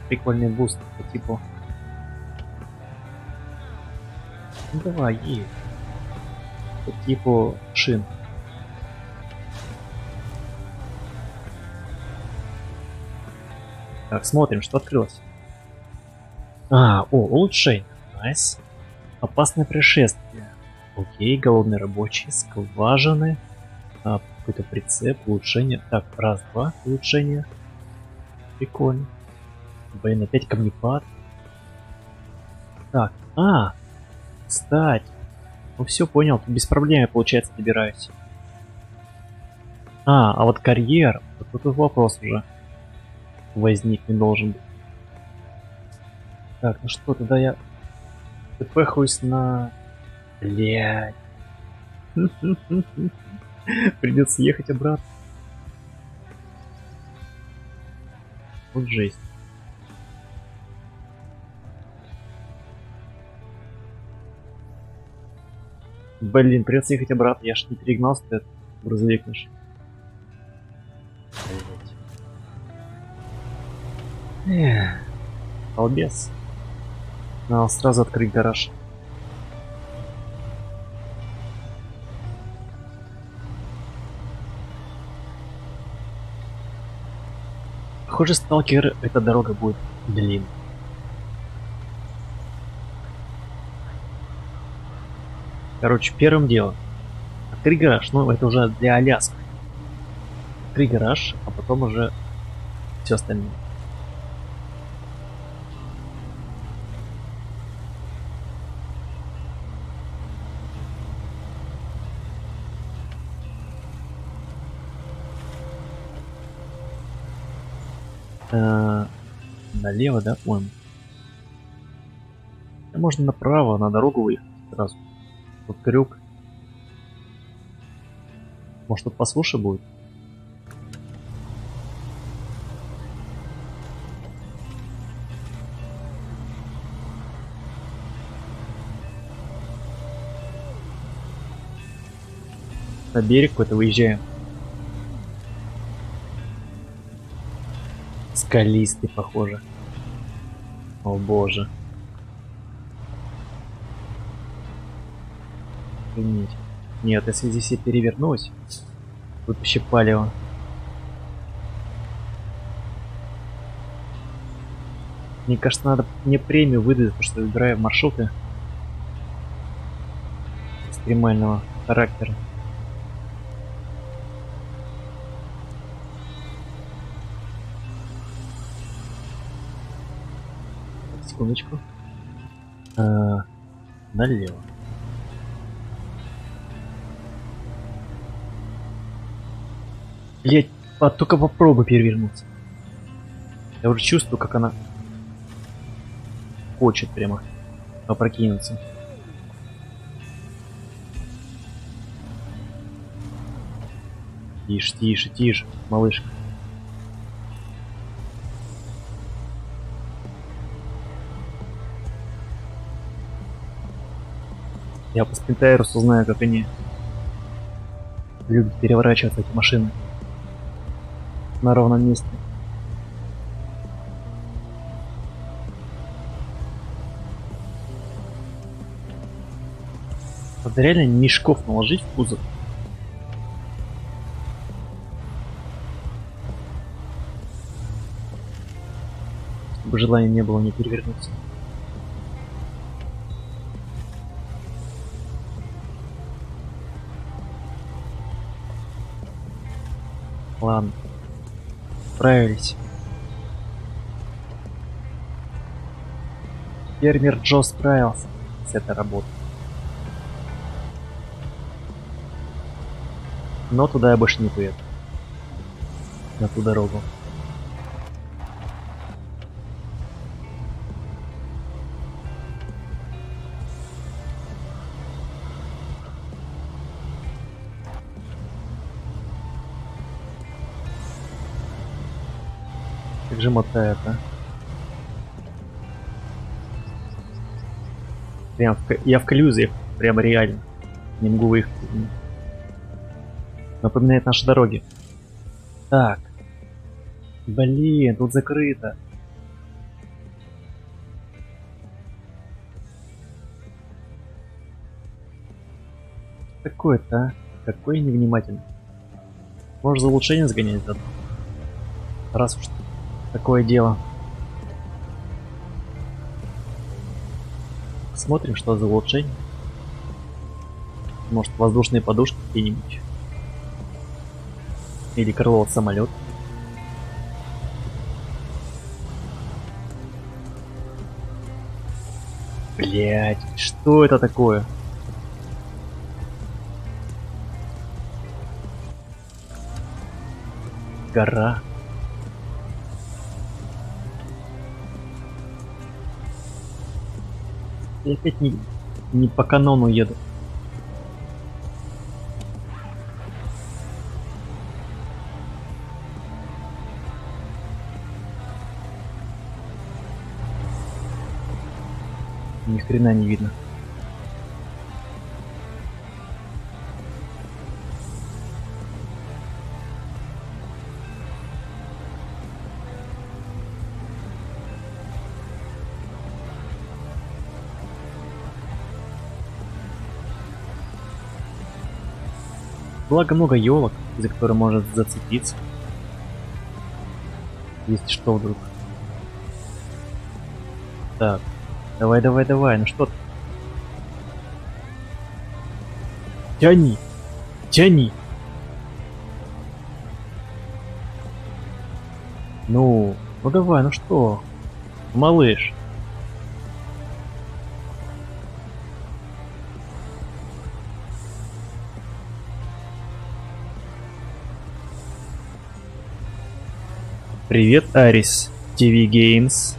прикольные бусты по типу. Ну давай, есть. По типу шин. Так, смотрим, что открылось. Улучшение. Найс. Опасное происшествие. Окей, голодные рабочие, скважины. Какой-то прицеп, улучшение. Так, раз, два, улучшение. Прикольно. Блин, опять камнепад. Так, кстати. Ну все, понял, тут без проблем я, получается, добираюсь. А вот карьер. Вот тут вопрос уже возник, не должен быть. Так, ну что, тогда я пехаюсь на... Блядь. Придется ехать обратно. Вот жесть. Блин, придется ехать обратно. Я ж не перегнался, этот грузовик наш. Эх, балбес. Надо сразу открыть гараж. Похоже, сталкер, эта дорога будет длинной. Короче, первым делом. Открыть гараж, ну это уже для Аляски. Открыть гараж, а потом уже все остальное. Налево, да, по-моему? Можно направо, на дорогу выехать сразу. Тут крюк. Может тут посуше будет? На берег какой-то выезжаем. Скалистый, похоже. О боже. Охренеть. Нет, если здесь я перевернусь, тут вообще палево. Мне кажется, надо мне премию выдать, потому что выбираю маршруты экстремального характера. Секундочку. Налево. Блять, только попробуй перевернуться. Я уже чувствую, как она хочет прямо опрокинуться. Тише, тише, тише, малышка. Я по спинтайрусу знаю, как они любят переворачиваться, эти машины, на ровном месте. Вот реально мешков наложить в кузов. Чтобы желания не было не перевернуться. Ладно. Справились. Фермер Джо справился с этой работой. Но туда я больше не поеду. На ту дорогу. Как же мотает, а? Прям я в коллюзиях, прямо реально. Не могу выехать. Напоминает наши дороги. Так. Блин, тут закрыто. Какой-то, а? Какой невнимательный. Может, за улучшение сгонять заодно? Раз уж такое дело. Смотрим, что за улучшение. Может, воздушные подушки какие-нибудь. Или крыло от самолета. Блять, что это такое? Гора. Я опять не по канону еду. Ни хрена не видно. Благо много елок, за которые может зацепиться. Если что вдруг. Так. Давай, давай, давай, ну что ты? Тяни! Тяни! Ну давай, ну что? Малыш. Привет, Арис. TV Games.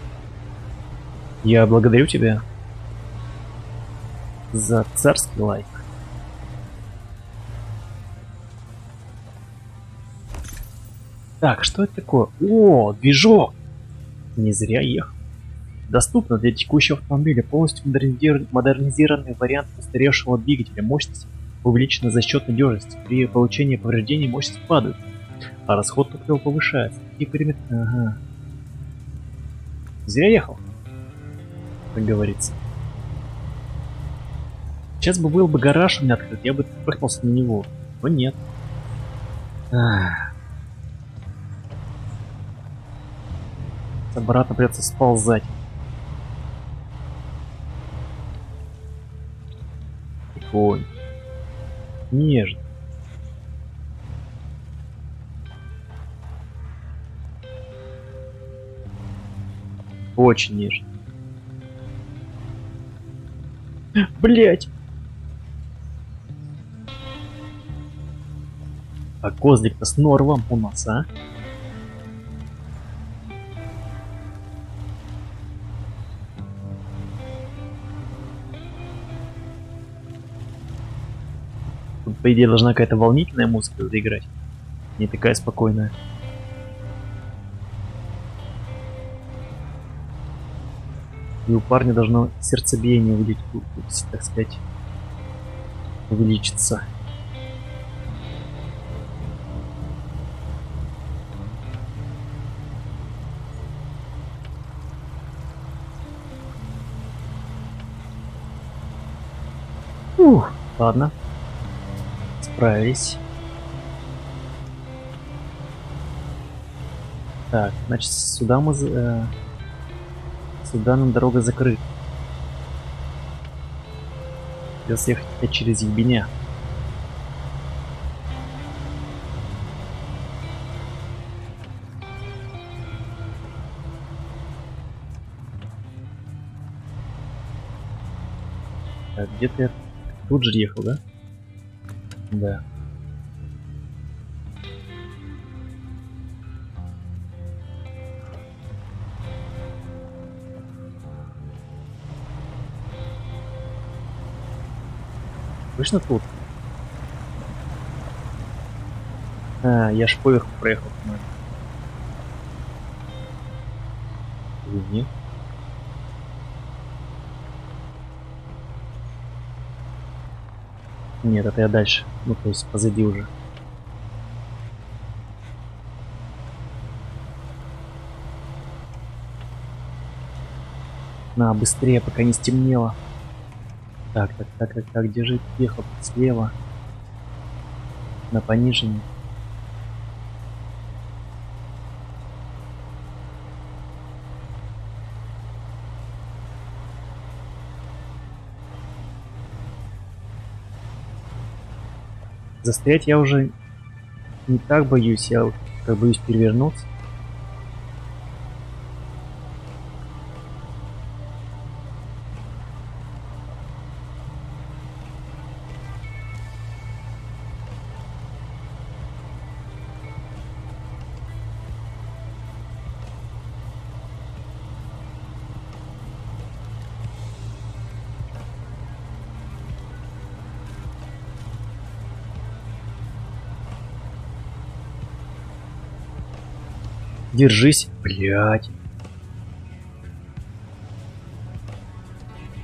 Я благодарю тебя за царский лайк. Так, что это такое? О, движок! Не зря ехал. Доступно для текущего автомобиля полностью модернизированный вариант устаревшего двигателя. Мощность увеличена за счет надежности. При получении повреждений мощность падает, а расход топлива повышается. И периметр... Ага. Зря ехал, как говорится. Сейчас бы был бы гараж у меня открыт, я бы прыгнулся на него. Но нет. Обратно придется сползать. Тихонько. Нежно. Очень нежно. Блять! А козлик-то с норвом у нас, а? Тут, по идее, должна какая-то волнительная музыка заиграть. Не такая спокойная. И у парня должно сердцебиение увидеть, так сказать, увеличится. Ух, ладно. Справились. Так, значит, сюда мы... сюда нам дорога закрыта. Придется ехать через ебеня. Так, где-то я тут же ехал, да? Да. Точно тут? А, я ж поверху проехал. Извини. Нет, это я дальше. Ну, то есть позади уже. На, быстрее, пока не стемнело. Так, где же ехал? Слева. На понижении. Застрять я уже не так боюсь, я как боюсь перевернуться. Держись, блядь.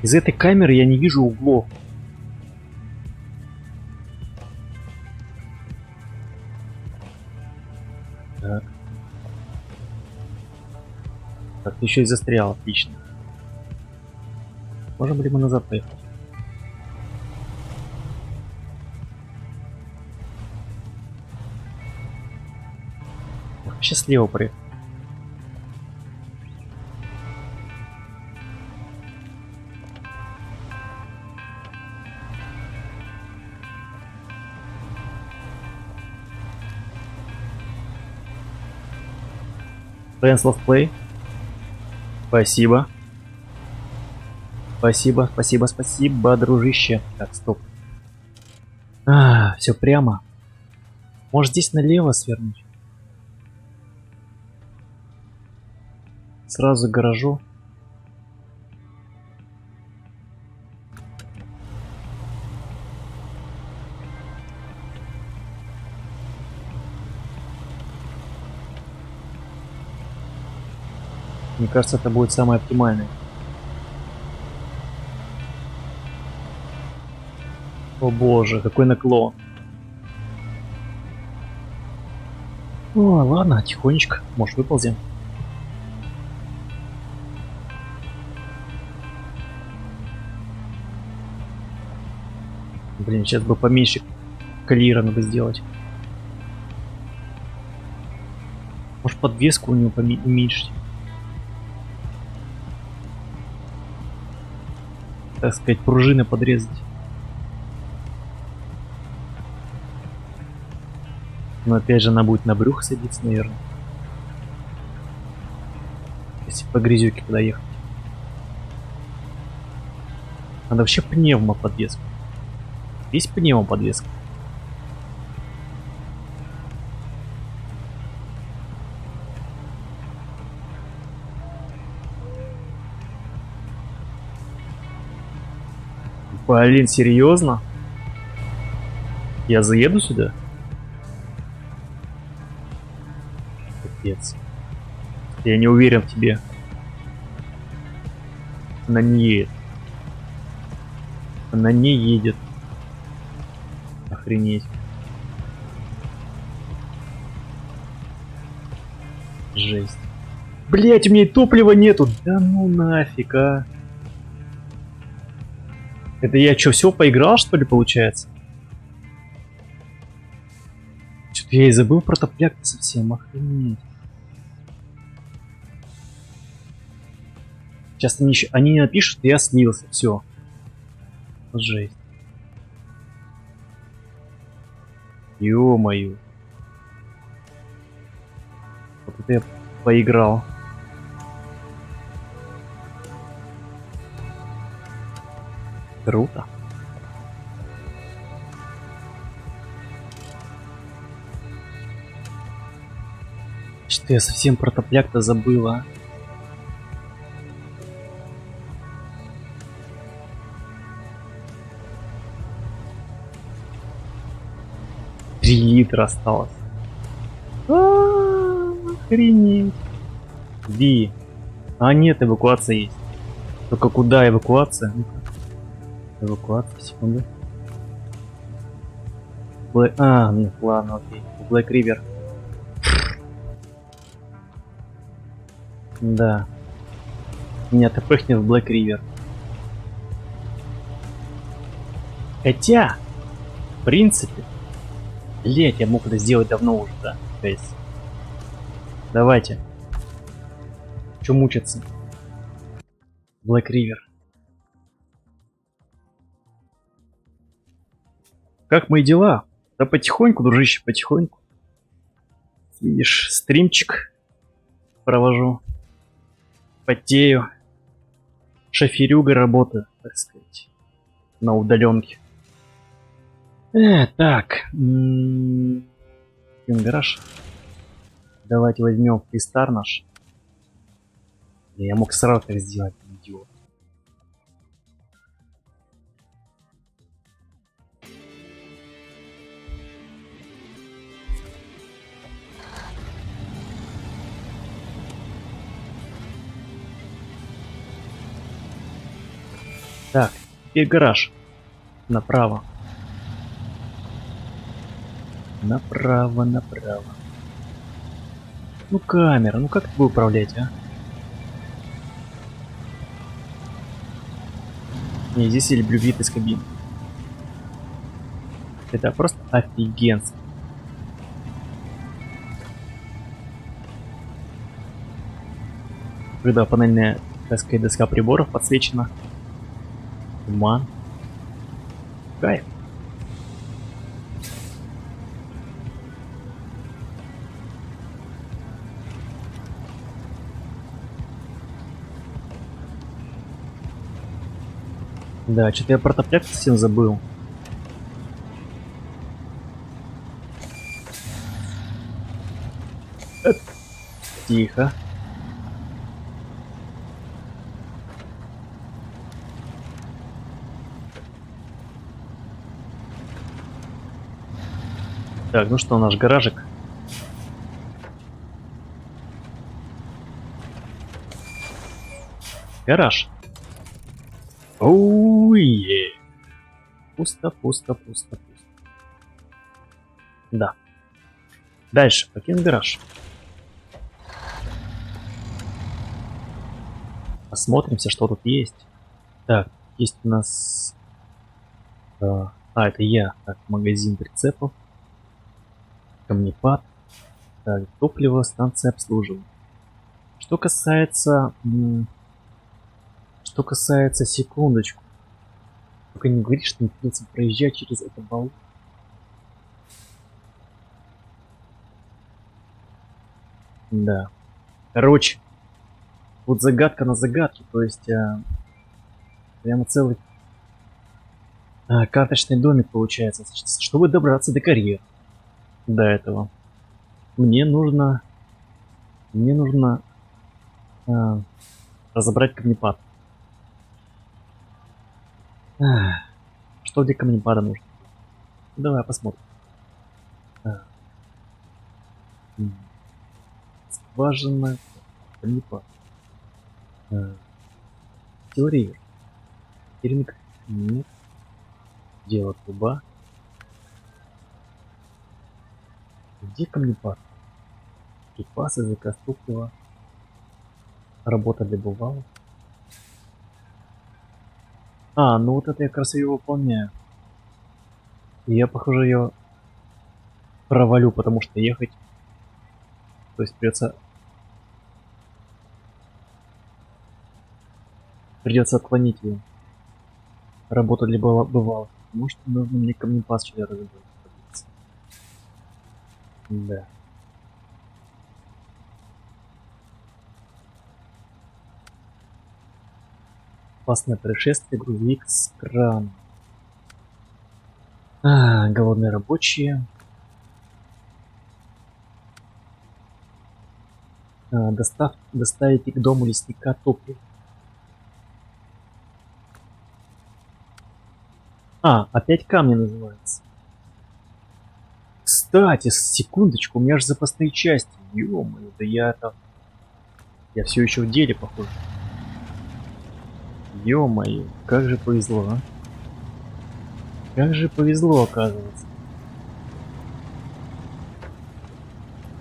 Из этой камеры я не вижу углов. Так. Так, ты еще и застрял, отлично. Можем ли мы назад поехать? Сейчас слева проехать. Friends Love Play. Спасибо. Спасибо, дружище. Так, стоп. Все прямо. Может здесь налево свернуть? Сразу к гаражу. Мне кажется, это будет самое оптимальное. О боже, какой наклон. О, ладно, тихонечко. Может, выползем. Блин, сейчас бы поменьше калира надо сделать. Может, подвеску у него уменьшить. Так сказать, пружины подрезать. Но опять же она будет на брюхо садиться, наверное. Если по грязюке туда ехать. Надо вообще пневмо подвеску. Есть пневмо подвеска? Блин, серьезно? Я заеду сюда? Капец. Я не уверен в тебе. Она не едет. Она не едет. Охренеть. Жесть. Блять, у меня и топлива нету. Да ну нафиг, а. Это я что, все поиграл, что ли, получается? Что-то я и забыл про топляк совсем, охренеть. Сейчас они напишут, я слился, все. Жесть. Ё-моё. Вот это я поиграл. Круто. Что я совсем про топляк-то забыла. 3 литра осталось. Охренеть. Ви. А нет, эвакуация есть. Только куда эвакуация? Эвакуация, секунду. Нет, ладно, окей. Black River. Да. Меня тпхнет в Black River. Хотя, в принципе, блять, я мог это сделать давно уже, да? То есть, давайте. Че мучиться? Black River. Как мои дела? Да потихоньку, дружище, потихоньку. Видишь, стримчик провожу. Потею. Шоферюга работаю, так сказать. На удаленке. Так. Гараж. Давайте возьмем фристар наш. Я мог сразу так сделать, идиот. Так, теперь гараж. Направо. Направо, направо. Ну камера, ну как это управлять, а? Не, здесь я люблю вид из кабины. Это просто офигенски. Когда панельная, так сказать, доска приборов подсвечена. Туман. Кайф. Да, что-то я про топляк совсем забыл. Тихо. Так, ну что, наш гаражик. Гараж. Оуе. Пусто, пусто, пусто, пусто. Да. Дальше, покинь гараж. Посмотримся, что тут есть. Так, есть у нас... это я. Так, магазин прицепов. Камнепад. Так, топливо, станция обслуживания. Что касается... Что касается, секундочку. Только не говори, что не придется проезжать через это болото. Да. Короче. Вот загадка на загадке. То есть... прямо целый... карточный домик получается. Значит, чтобы добраться до карьеры. До этого. Мне нужно... разобрать камнепад. Что для камнепада нужно? Давай посмотрим. Скважина. Камнепад. Теория. Термик. Нет. Дело труба. Где камнепад? Припасы, заказ топлива. Работа для бывалых. А, ну вот это я как раз ее выполняю. И я, похоже, ее провалю, потому что ехать. То есть придется отклонить ее. Работа для бывалых. Потому что нужно мне камнепад сюда разобрать. Да. Опасное происшествие, грузовик с краном. Голодные рабочие. Доставите к дому лесника топливо. Опять камни называется. Кстати, секундочку, у меня же запасные части. Ё-моё, да я все еще в деле, похоже. Ё-моё, как же повезло, а? Как же повезло, оказывается.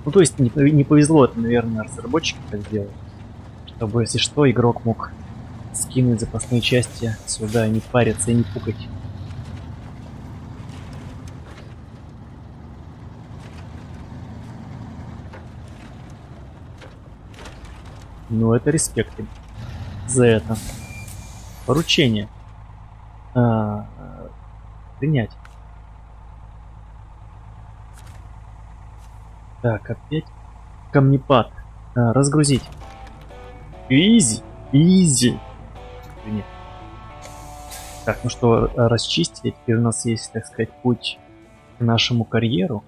Ну, то есть не повезло, это, наверное, разработчики так сделали. Чтобы, если что, игрок мог скинуть запасные части сюда и не париться, и не пукать. Ну, это респект им за это. Поручение. Принять. Так, опять камнепад. Разгрузить. Изи. Изи. Нет. Так, ну что, расчистили. Теперь у нас есть, так сказать, путь к нашему карьеру.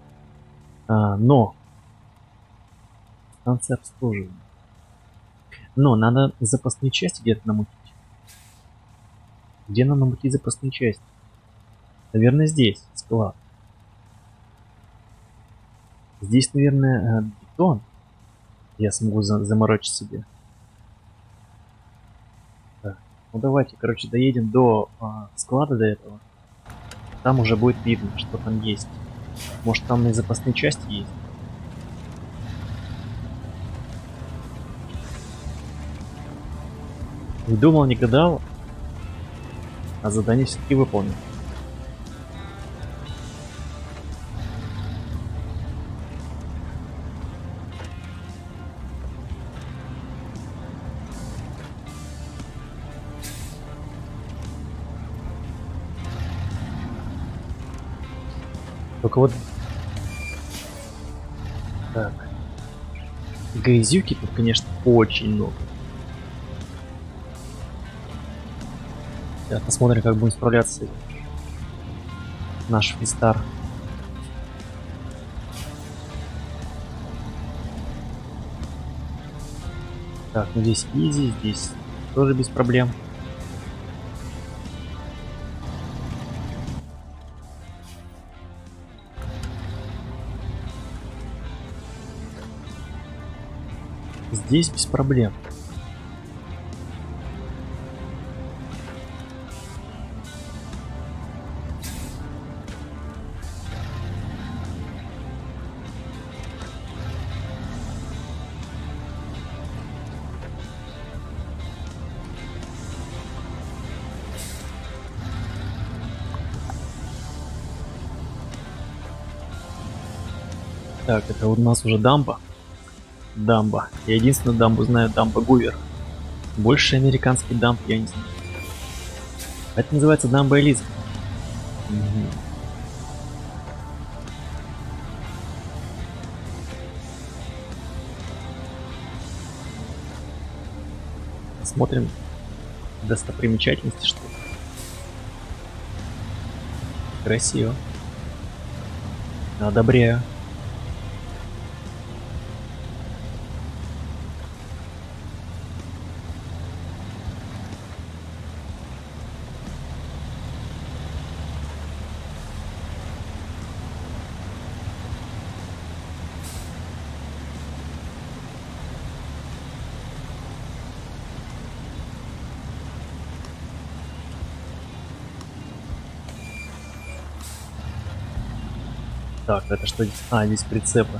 Но станция обслуживания. Но надо запасные части где-то намутить. Где нам намутить запасные части? Наверное, здесь склад. Здесь, наверное, бетон. Я смогу заморочить себе. Так. Ну давайте, короче, доедем до склада до этого. Там уже будет видно, что там есть. Может, там и запасные части есть. Не думал, не гадал. А задание все-таки выполнил. Только вот... Так. Грязюки тут, конечно, очень много. Сейчас посмотрим, как будем справляться с этим. Наш фристар. Так, ну здесь изи, здесь тоже без проблем. Здесь без проблем. Так, это у нас уже дамба. Дамба. Я единственную дамбу знаю, дамба Гувер. Больше американский дамб я не знаю. Это называется дамба Элиза. Угу. Смотрим достопримечательности, что ли. Красиво. Одобряю. Так, это что здесь? А, здесь прицепы.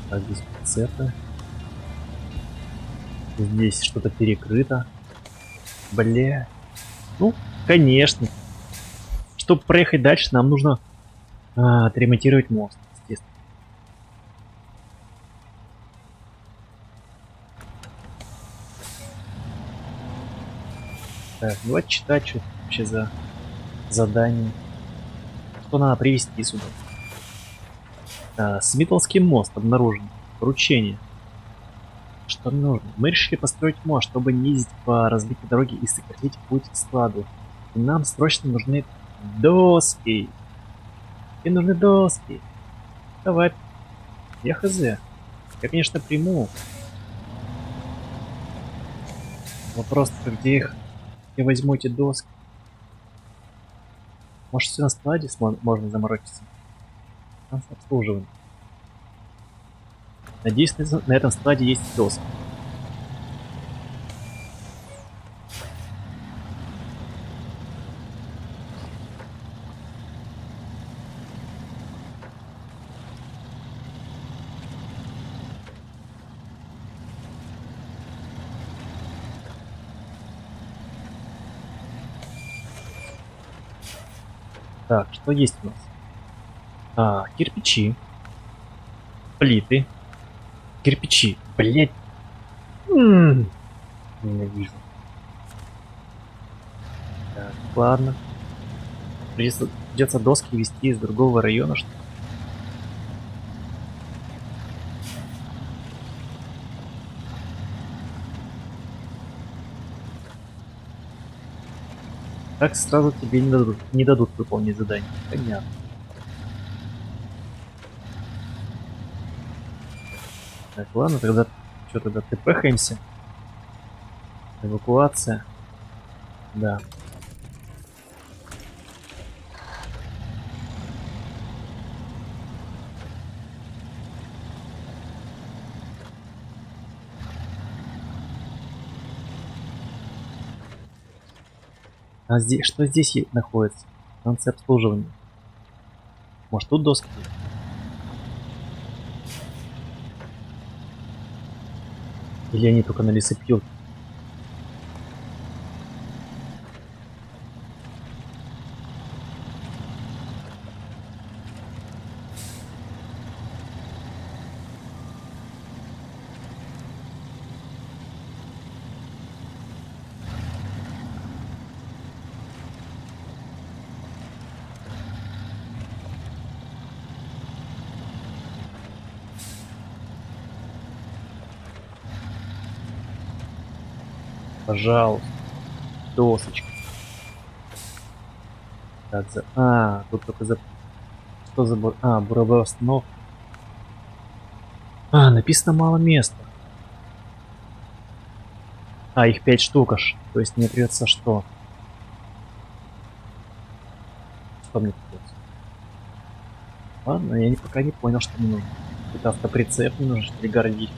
Так, здесь прицепы. Здесь что-то перекрыто. Бля. Ну, конечно. Чтобы проехать дальше, нам нужно отремонтировать мост, естественно. Так, давайте читать, что это вообще за задание. Что надо привезти сюда? Смитлский мост обнаружен. Поручение. Что нужно? Мы решили построить мост, чтобы не ездить по разбитой дороге и сократить путь к складу. И нам срочно нужны доски. И нужны доски. Давай. Я хз. Я, конечно, приму. Вопрос, где их? Я возьму эти доски. Может, все на складе можно заморочиться? Обслуживание. Надеюсь, на этом складе есть доски. Так, что есть у нас? Кирпичи. Плиты. Кирпичи. Блять. Ненавижу. Так, ладно. Придется доски везти из другого района, что ли? Так сразу тебе не дадут выполнить задание. Понятно. Так, ладно, тогда что тогда тпхаемся. Эвакуация. Да. А здесь что здесь находится? Станция обслуживания. Может тут доски? Или они только на лесопилке? Пожалуйста. Досочка. Так, тут только за... Что за... буровая установка. Написано мало места. Их 5 штук аж. То есть мне придется что? Что мне придется? Ладно, я пока не понял, что мне нужно. Это автоприцеп мне нужно, что ли, гордить.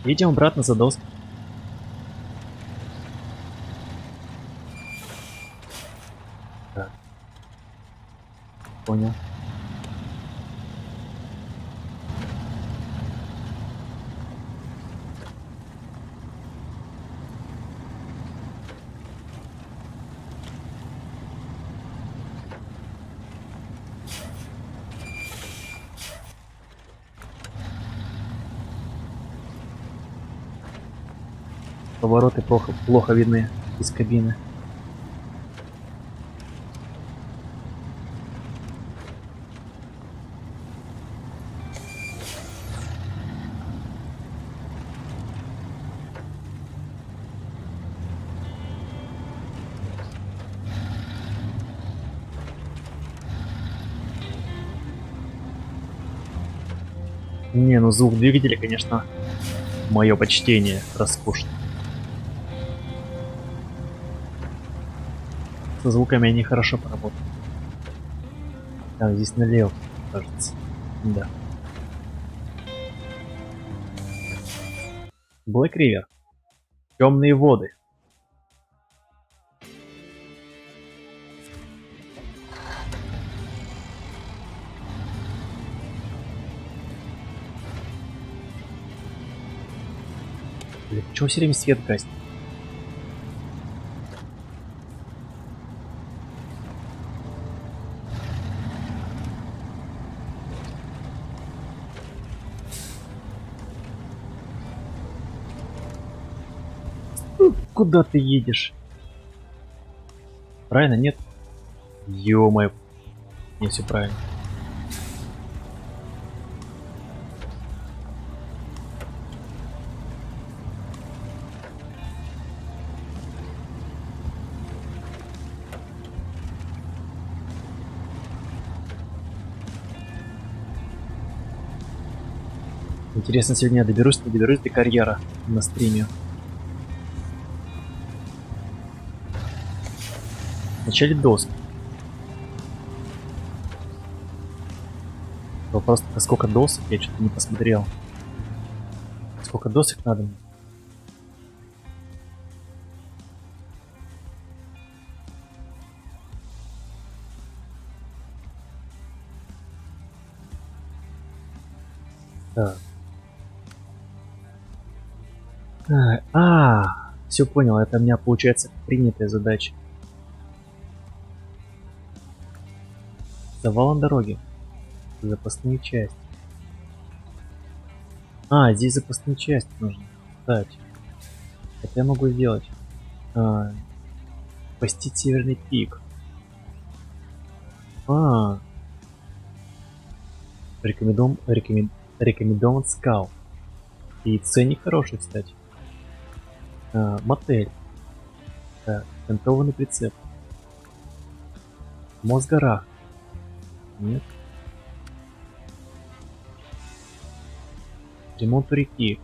Едем обратно за доской. Так. Понял. Повороты плохо видны из кабины. Не, ну звук двигателя, конечно, мое почтение, роскошно. Со звуками они хорошо поработали. Так, здесь налево, кажется. Да. Блэк Ривер. Темные воды. Блин, чего все время свет гаснет? Куда ты едешь? Правильно, нет? Ё-моё. Не, все правильно. Интересно, сегодня я доберусь, не доберусь до карьера на стриме. Вначале доски. Вопрос, а сколько досок? Я что-то не посмотрел. Сколько досок надо мне? Так. Все понял, это у меня получается принятая задача. Завал на дороге. Запасные части. Здесь запасные части нужны. Кстати. Это я могу сделать. Спасти Северный пик. Рекомендован скал. И ценник хороший, кстати. Мотель. Так, тентованный прицеп. Мост в горах. Нет. Ремонт у реки.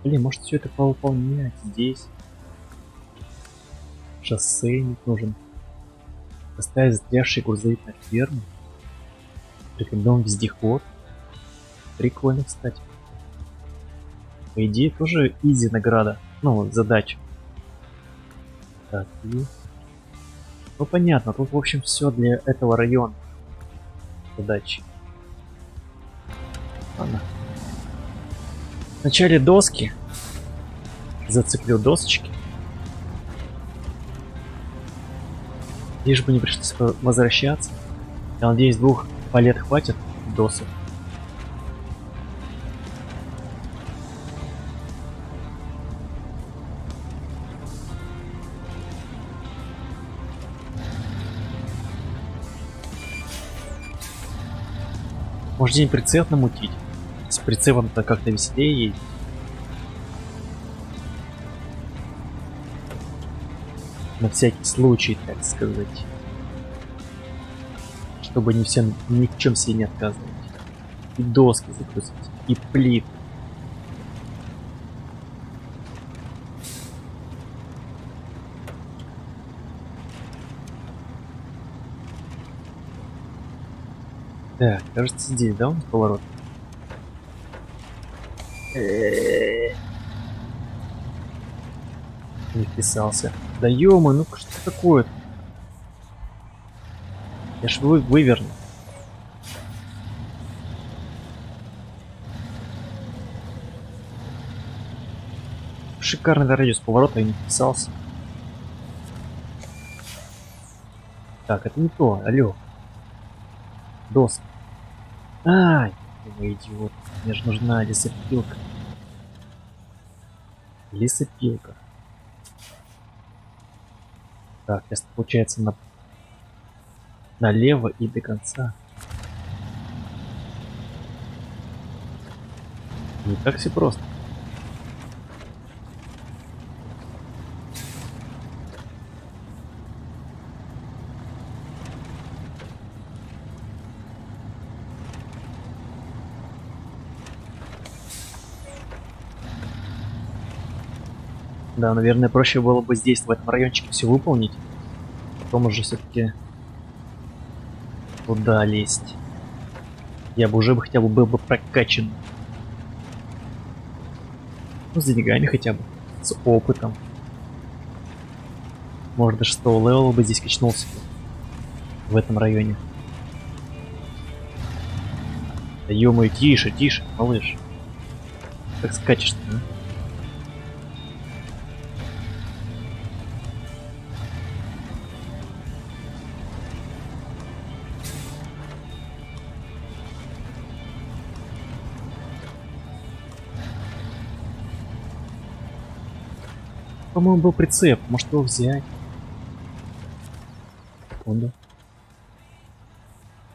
Блин, может все это повыполнять здесь. Шоссейник нужен. Поставить застрявший грузовик на ферму. Рекомендован вездеход. Прикольно, кстати. По идее, тоже изи награда. Ну, задача. Так, и... Ну, понятно, тут, в общем, все для этого района. Задачи. Ладно. Вначале доски. Зацеплю досочки. Лишь бы не пришлось возвращаться. Я надеюсь, 2 палет хватит досок. Может, день прицеп намутить? С прицепом-то как-то веселее ездить. На всякий случай, так сказать. Чтобы ни в чем себе не отказывать. И доски загрузить, и плит. Так, кажется, здесь, да, у нас поворот? Не вписался. Да ё-моё, ну что такое? Я ж выверну. Шикарный радиус поворота, я не вписался. Так, это не то, алло. Доска. Ай, вы идиот. Мне же нужна лесопилка. Лесопилка. Так, сейчас получается налево и до конца. Не так все просто. Да, наверное, проще было бы здесь, в этом райончике, все выполнить. Потом уже все-таки туда лезть. Я бы уже хотя бы был бы прокачан. Ну, с деньгами хотя бы. С опытом. Может, до 6-го левела бы здесь качнулся бы. В этом районе. Да ё-моё, тише, тише, малыш. Как скачешь-то, а? По-моему, был прицеп. Может, его взять? Секунду.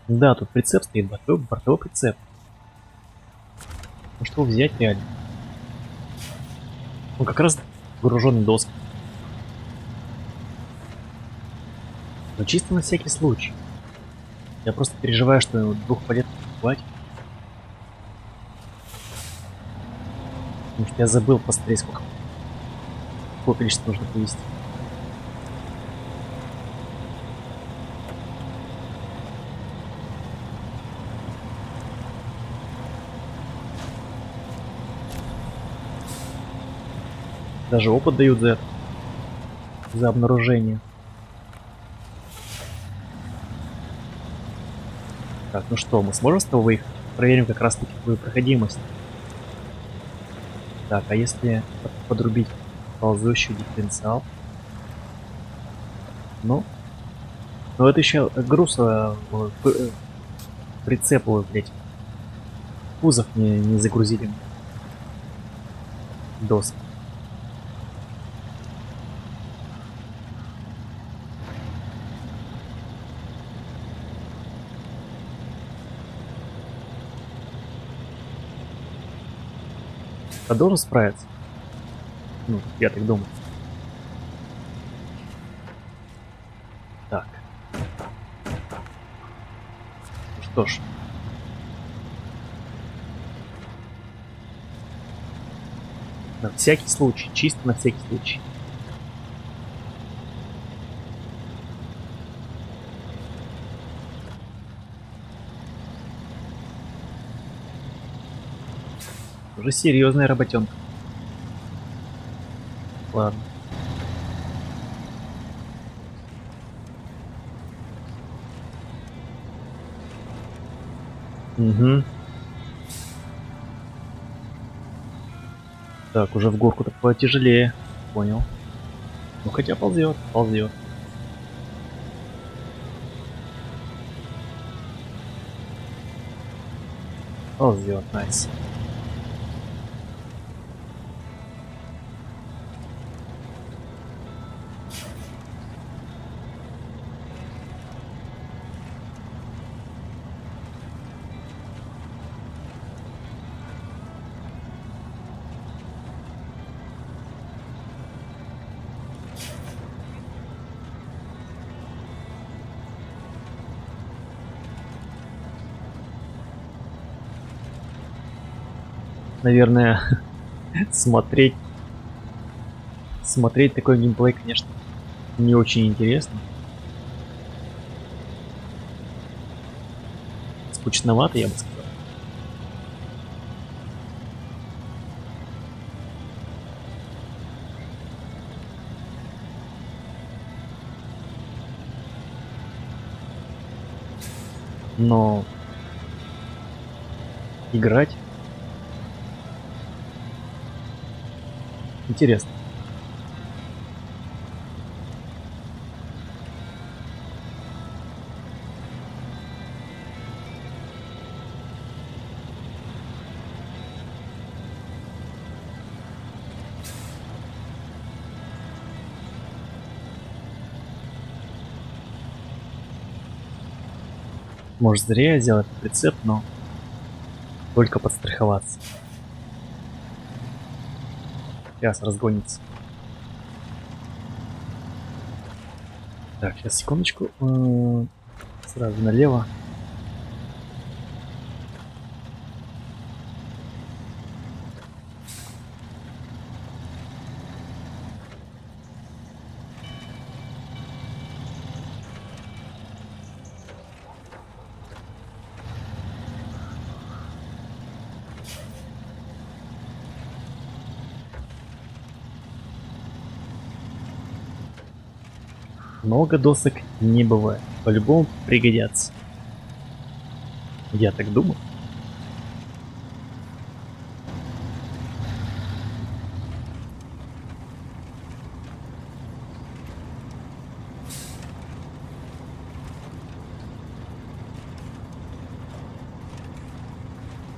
Да, тут прицеп стоит, бортовой прицеп. Может, его взять реально? Он как раз груженный доской. Но чисто на всякий случай. Я просто переживаю, что 2 палет не хватит. Потому что я забыл посмотреть, какое количество нужно повезти. Даже опыт дают за это. За обнаружение. Так, ну что, мы сможем с тобой выехать? Проверим как раз таки твою проходимость. Так, а если подрубить ползущий дифференциал? Ну, ну это еще груз прицеповый, блять. Кузов не загрузили. Доски. А должен справиться? Ну, я так думаю. Так. Ну что ж. На всякий случай, чисто на всякий случай. Уже серьезная работенка. Ладно. Угу. Так, уже в горку-то потяжелее. Понял. Ну хотя ползет, ползет. Ползет, найс. Наверное, смотреть такой геймплей, конечно, не очень интересно. Скучновато, я бы сказал. Но играть интересно. Может, зря я сделал этот прицеп, но только подстраховаться. Сейчас разгонится. Так, сейчас секундочку. Сразу налево. Много досок не бывает. По-любому пригодятся. Я так думаю.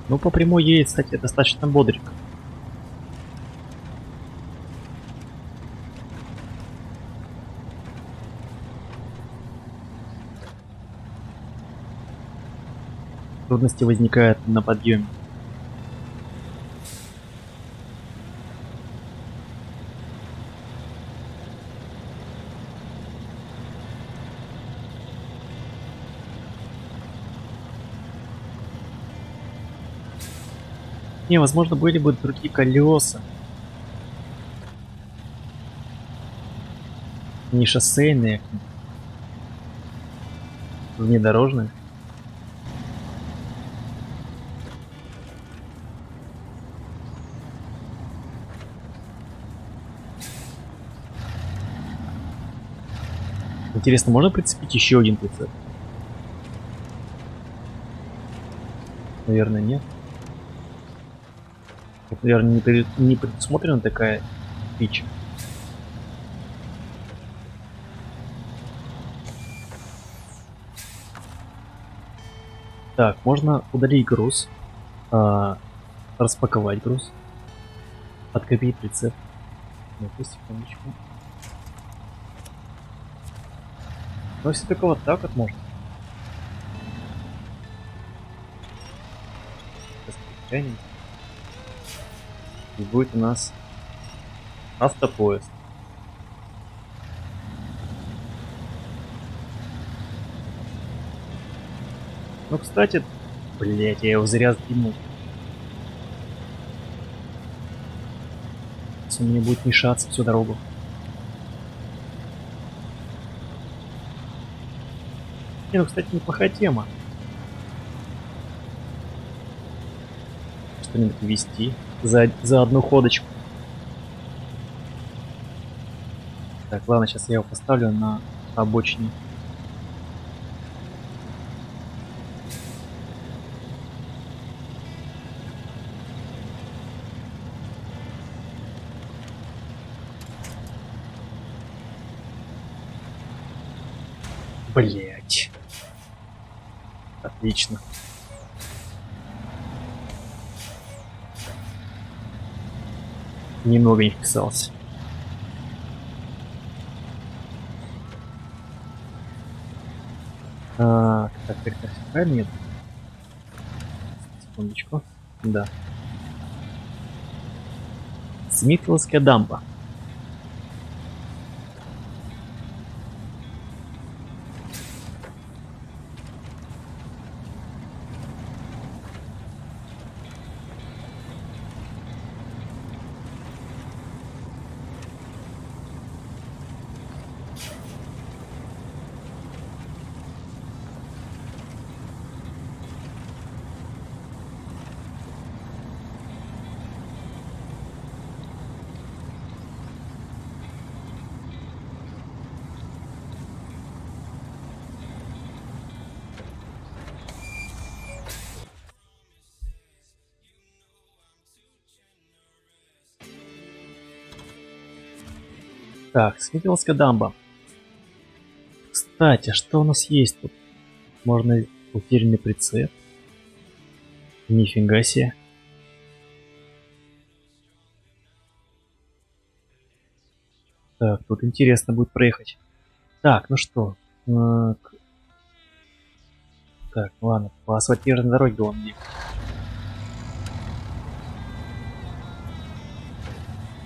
Ну, по прямой едет, кстати, достаточно бодренько. Трудности возникают на подъеме. Не, возможно, были бы другие колеса. Не шоссейные, а внедорожные. Интересно, можно прицепить еще один прицеп? Наверное, нет. Вот, наверное, не предусмотрена такая фича. Так, можно удалить груз, распаковать груз, откопить прицеп. Ну-ка, секундочку. Ну, если только вот так вот можно. И будет у нас автопоезд. Ну, кстати, блять, я его зря сдвинул. Он мне будет мешаться всю дорогу. Не, ну, кстати, неплохая тема. Что-нибудь вести за одну ходочку. Так, ладно, сейчас я его поставлю на обочине. Блять. Отлично. Немного не вписался. Так, правильно нет? Секундочку. Да. Смитвиллская дамба. Так, Смитвиллская дамба. Кстати, что у нас есть тут? Можно утерянный прицеп. Нифига себе. Так, тут интересно будет проехать. Так, ну что? Так, ладно, по асфальтированной дороге он мне.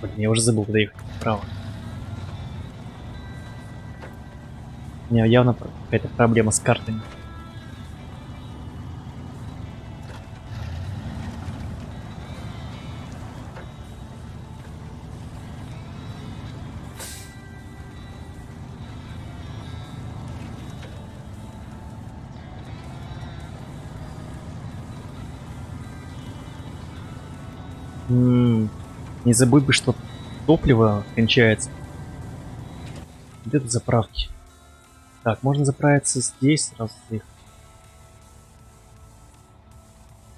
Блин, я уже забыл, куда ехать вправо. У меня явно какая-то проблема с картами. Не забудь бы, что топливо кончается. Где тут заправки? Так, можно заправиться здесь сразу заехать.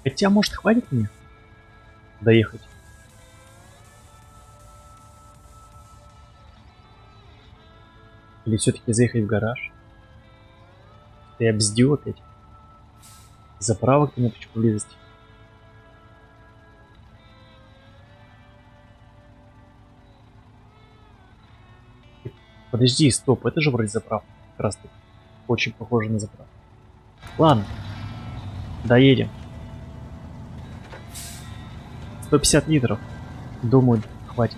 Хотя, может, хватит мне доехать? Или все-таки заехать в гараж? Я бздю опять. Заправок нет еще поблизости. Подожди, стоп, это же вроде заправка. Как раз таки. Очень похоже на заправку. Ладно, доедем. 150 литров. Думаю, хватит.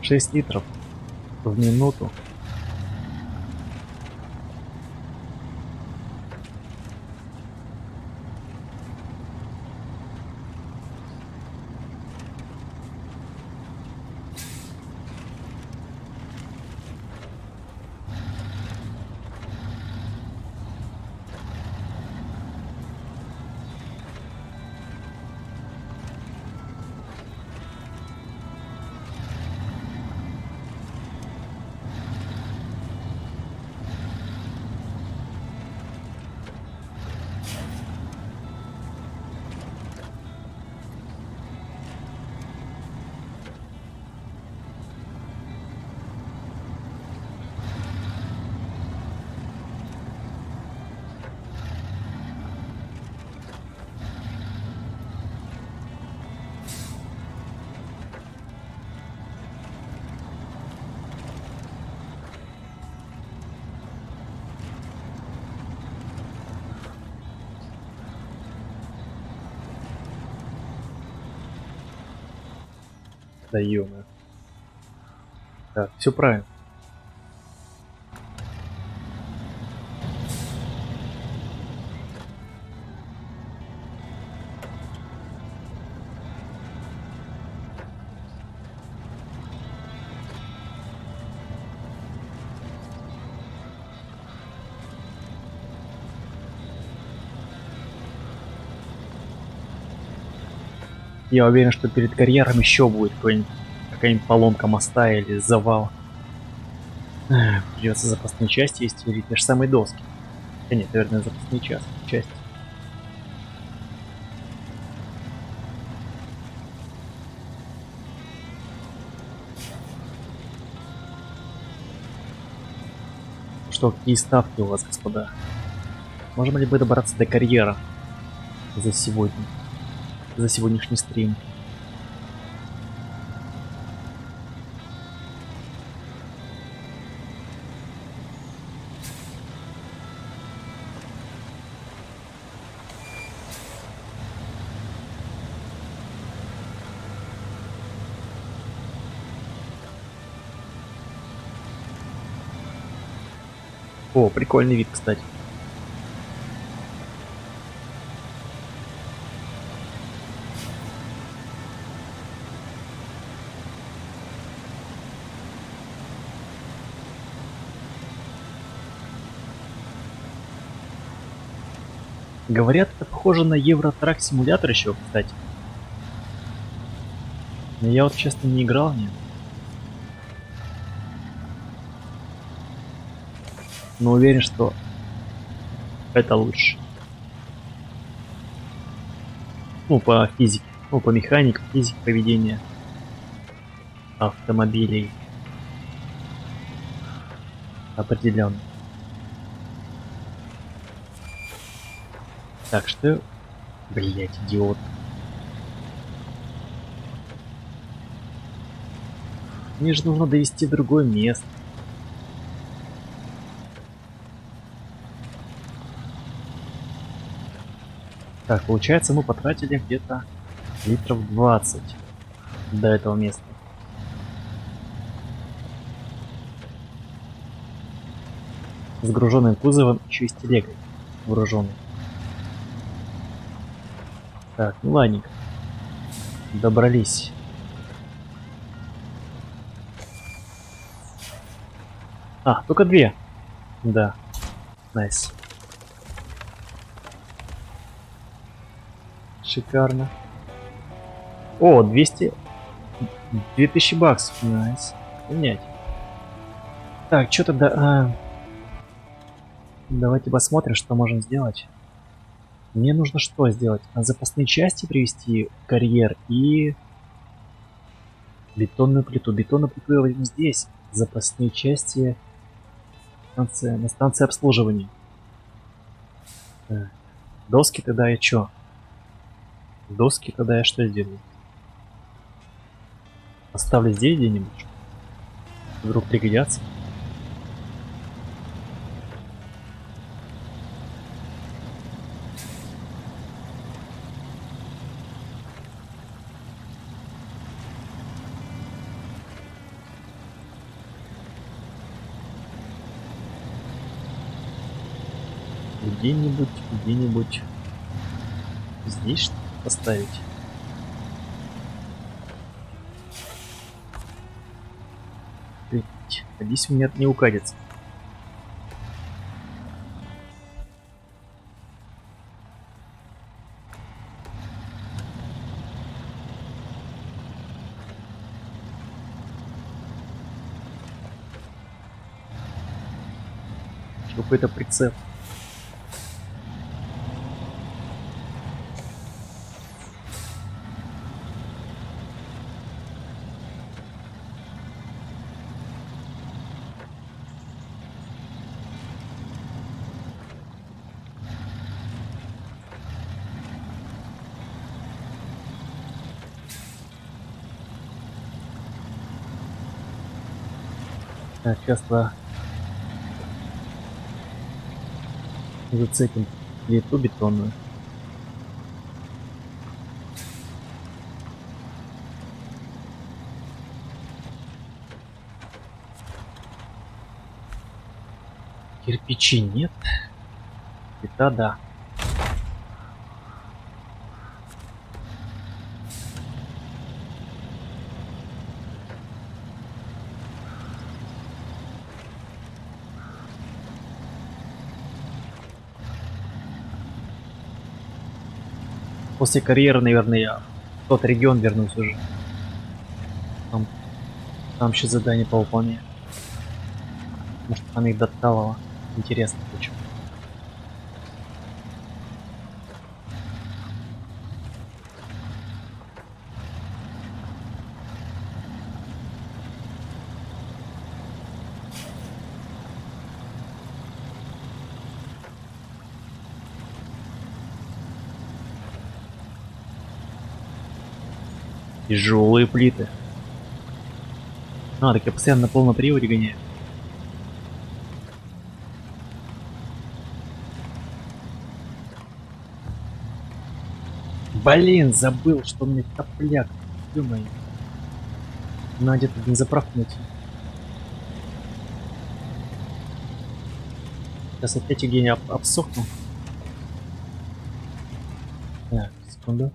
Шесть литров в минуту. Да ё-моё. Так, все правильно. Я уверен, что перед карьером еще будет какая-нибудь поломка моста или завал. Придется запасные части есть или те же самые доски. Да нет, наверное, запасные части. Что, какие ставки у вас, господа? Можем ли мы добраться до карьера за сегодня? За сегодняшний стрим? О, прикольный вид, кстати. Говорят, это похоже на Евротрак симулятор еще, кстати. Но я вот честно не играл в него. Но уверен, что это лучше. Ну, по физике, ну, по механике, физике поведения автомобилей. Определенно. Так что... Блять, идиот. Мне же нужно довести в другое место. Так, получается, мы потратили где-то литров 20 до этого места. С груженным кузовом, еще и с телегой вооруженной. Так, ну ладненько. Добрались. А, только две. Да. Найс. Шикарно. О, 200... 2000 баксов. Найс. Менять. Так, что тогда... Давайте посмотрим, что можем сделать. Мне нужно что сделать? Запасные части привезти в карьер и... Бетонную плиту. Бетонную плиту я возьму здесь. Запасные части на станции обслуживания. Так. Доски тогда я чё? Доски тогда я что сделаю? Оставлю здесь где-нибудь. Вдруг пригодятся. Где-нибудь здесь что поставить. Надеюсь, у меня не укатится. Какой-то прицеп. Так, сейчас зацепим плиту бетонную. Кирпичи нет. Плита, да. После карьеры, наверное, я в тот регион вернусь уже. Там еще задание по выполнению. Может, там их доткалово. Интересно, почему. Тяжелые плиты. Так я постоянно на полном приводе гоняю. Блин, забыл, что у меня топляк. Ё-моё. Надо где-то бензоправку найти. Сейчас опять где-нибудь обсохну. Так, секунду.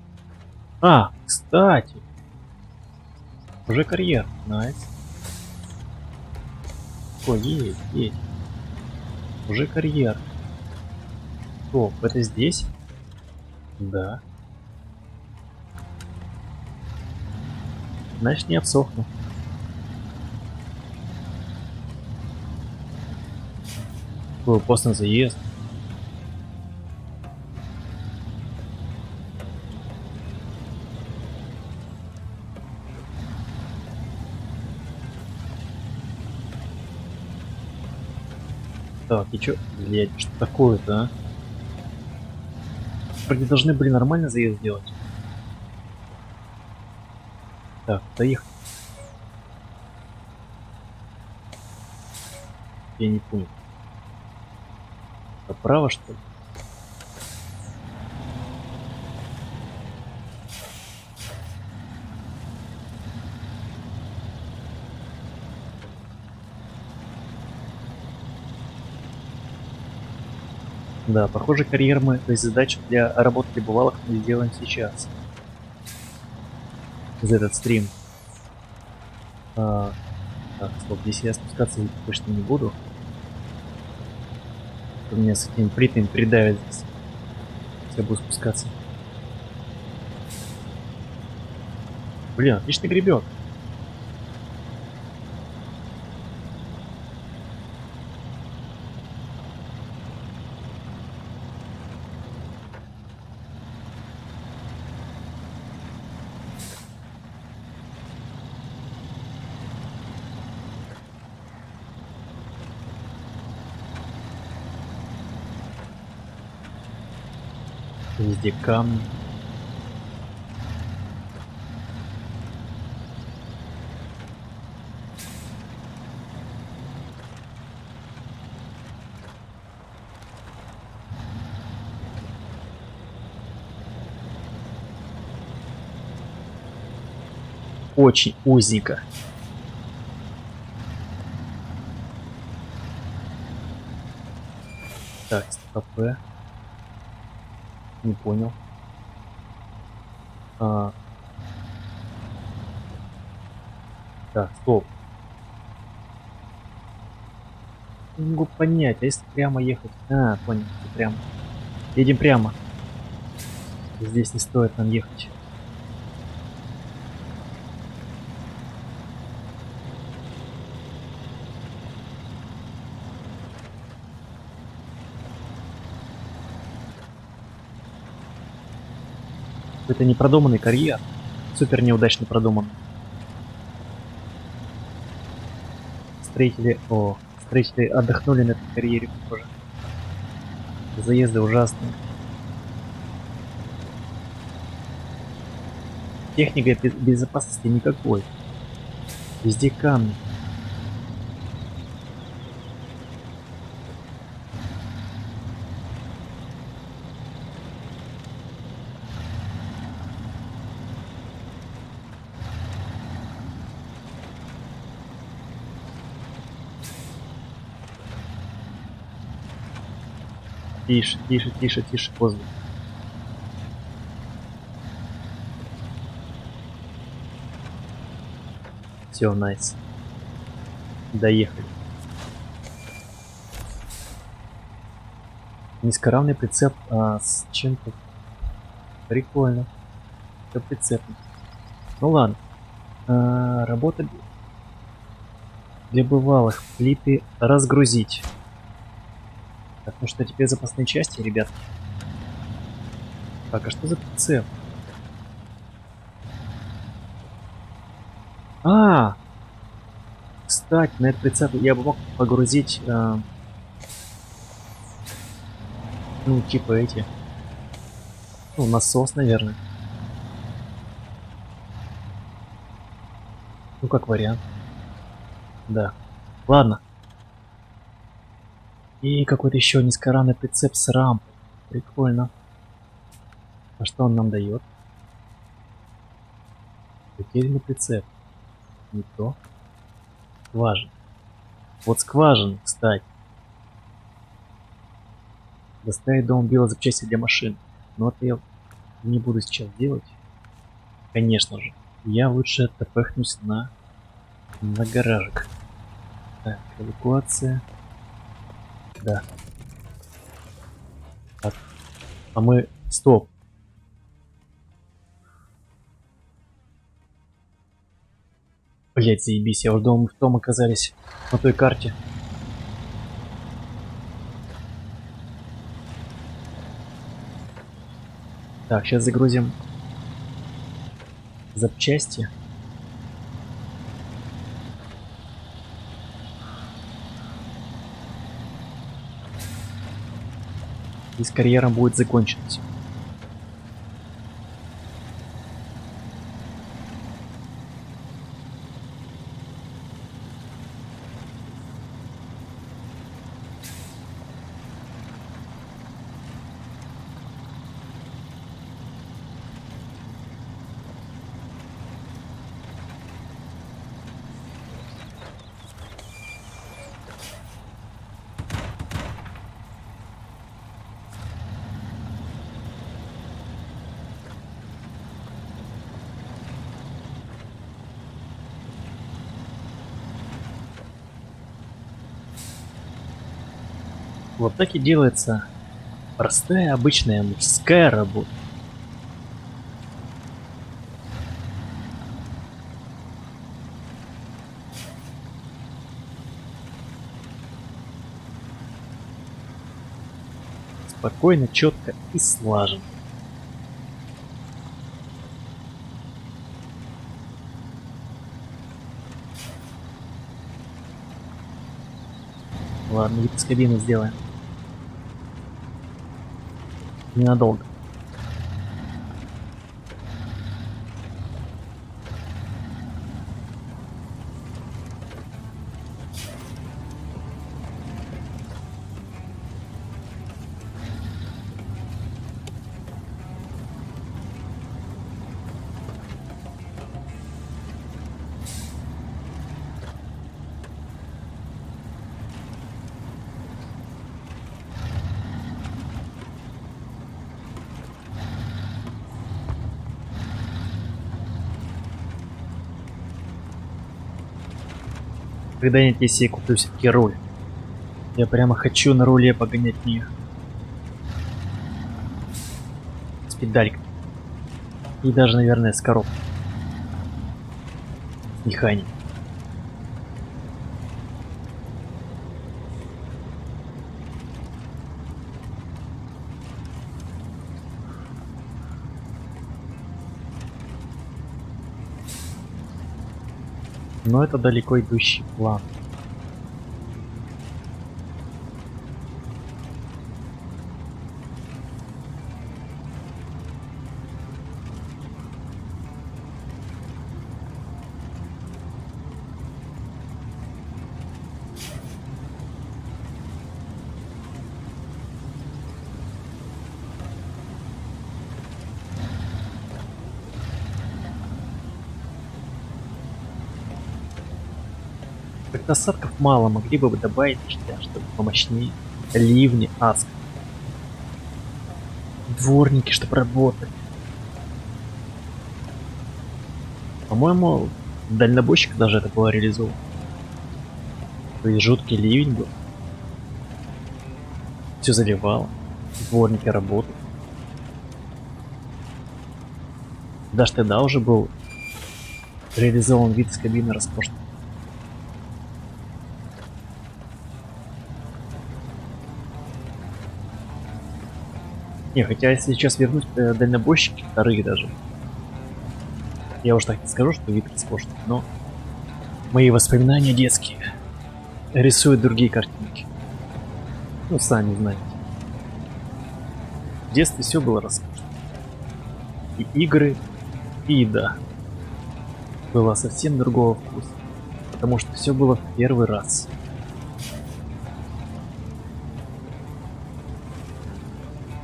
А, кстати. Уже карьер. Найс. О, есть. Уже карьер. О, это здесь? Да. Значит, не обсохну. Какой постный заезд. Так, и чё? Блять, что такое-то, а? Вроде должны были нормально заезд сделать. Так, доехали. Я не понял. Направо, что ли? Да, похоже, карьер мы, то есть задачу для работы бывалых мы сделаем сейчас. За этот стрим. Так, стоп, здесь я спускаться точно не буду. У меня с этим плитами придавит здесь. Я буду спускаться. Блин, отличный гребет. Везде камни. Очень узенько. Так, СТП. Не понял. Так, стоп. Не могу понять, а если прямо ехать? Понял, что прямо. Едем прямо. Здесь не стоит нам ехать. Это непродуманный карьер. Супер неудачно продуман. Строители отдохнули на этой карьере, похоже. Заезды ужасные. Техника безопасности никакой. Везде камни. Тише, тише, тише, тише, воздух. Все, найс. Доехали. Низкоравный прицеп с чем-то. Прикольно. Все прицепно. Ну ладно. Работа для бывалых. Плиты разгрузить. Так, ну что, теперь запасные части, ребят. Так, а что за прицеп? Кстати, на этот прицеп я бы мог погрузить, ну, типа эти. Ну, насос, наверное. Ну, как вариант. Да. Ладно. И какой-то еще низкоравный прицеп с рампой. Прикольно. А что он нам дает? Потерянный прицеп. Не то. Скважина. Вот скважина, кстати. Доставить до мобила запчасти для машин. Но это я не буду сейчас делать. Конечно же. Я лучше тпхнусь на гаражик. Так, эвакуация. Да. Так. А мы... Стоп. Блять, заебись, я уже думал, мы в том оказались. На той карте. Так, сейчас загрузим запчасти. И с карьером будет закончено. Вот так и делается простая, обычная мужская работа. Спокойно, четко и слаженно. Ладно, вид из кабины сделаем. Ненадолго. Когда-нибудь, если я куплю все-таки руль, я прямо хочу на руле погонять мир. С педалькой. И даже, наверное, с коробкой. С механикой. Но это далеко идущий план. Как осадков мало, могли бы добавить дождя, чтобы помощнее. Ливни, аск. Дворники, чтобы работали. По-моему, дальнобойщик даже это было реализовано. То есть жуткий ливень был. Все заливало. Дворники работали. Даже тогда уже был реализован вид из кабины роскошный. Не, хотя если сейчас вернуть дальнобойщики, вторые даже, я уж так не скажу, что вид роскошный, но мои воспоминания детские рисуют другие картинки. Ну, сами знаете. В детстве все было роскошно. И игры, и еда. Было совсем другого вкуса. Потому что все было в первый раз.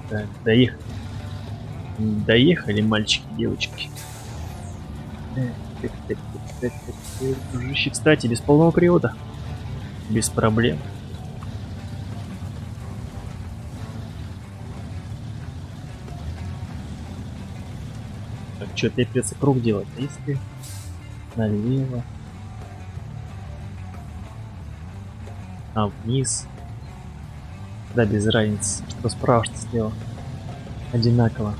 Так, доехали мальчики, девочки. Дружище, кстати, без полного привода. Без проблем. Так, что, опять придется круг делать? А если налево? А вниз? Да, без разницы. Что справа, что слева. Одинаково.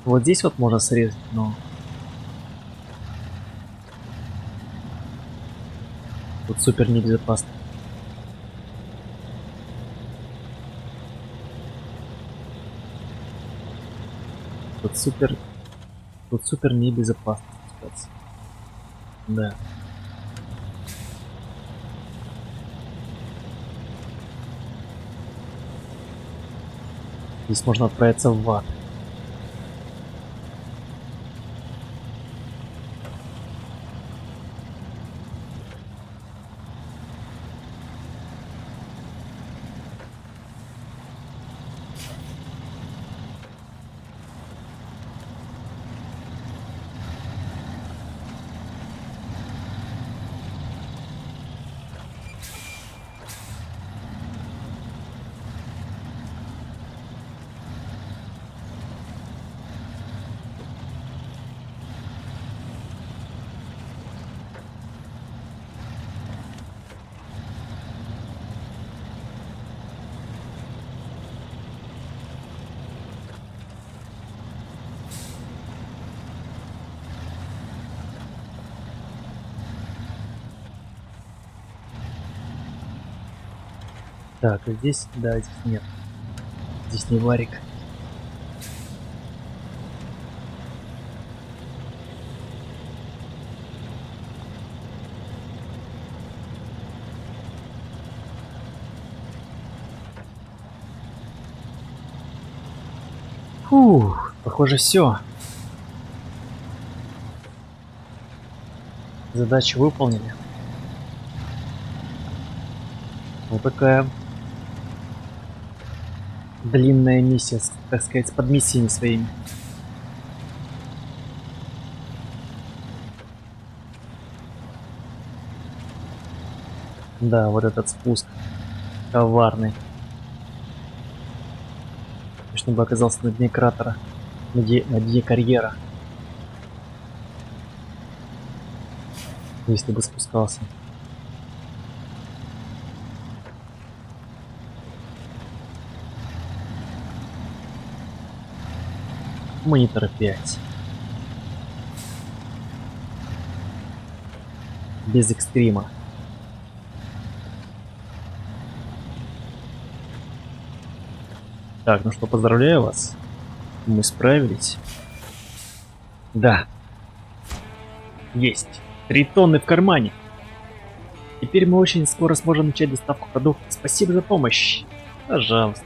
Вот здесь вот можно срезать, но... Тут супер небезопасно. Тут супер небезопасно спускаться. Да. Здесь можно отправиться в ад. Так, а здесь, да, здесь нет. Здесь не варик. Фух, похоже, все. Задачу выполнили. Вот такая длинная миссия, так сказать, с подмиссиями своими. Да, вот этот спуск коварный. Точно бы оказался на дне кратера, на дне карьера, если бы спускался. Монитор 5. Без экстрима. Так, ну что, поздравляю вас. Мы справились. Да. Есть. 3 тонны в кармане. Теперь мы очень скоро сможем начать доставку продуктов. Спасибо за помощь. Пожалуйста.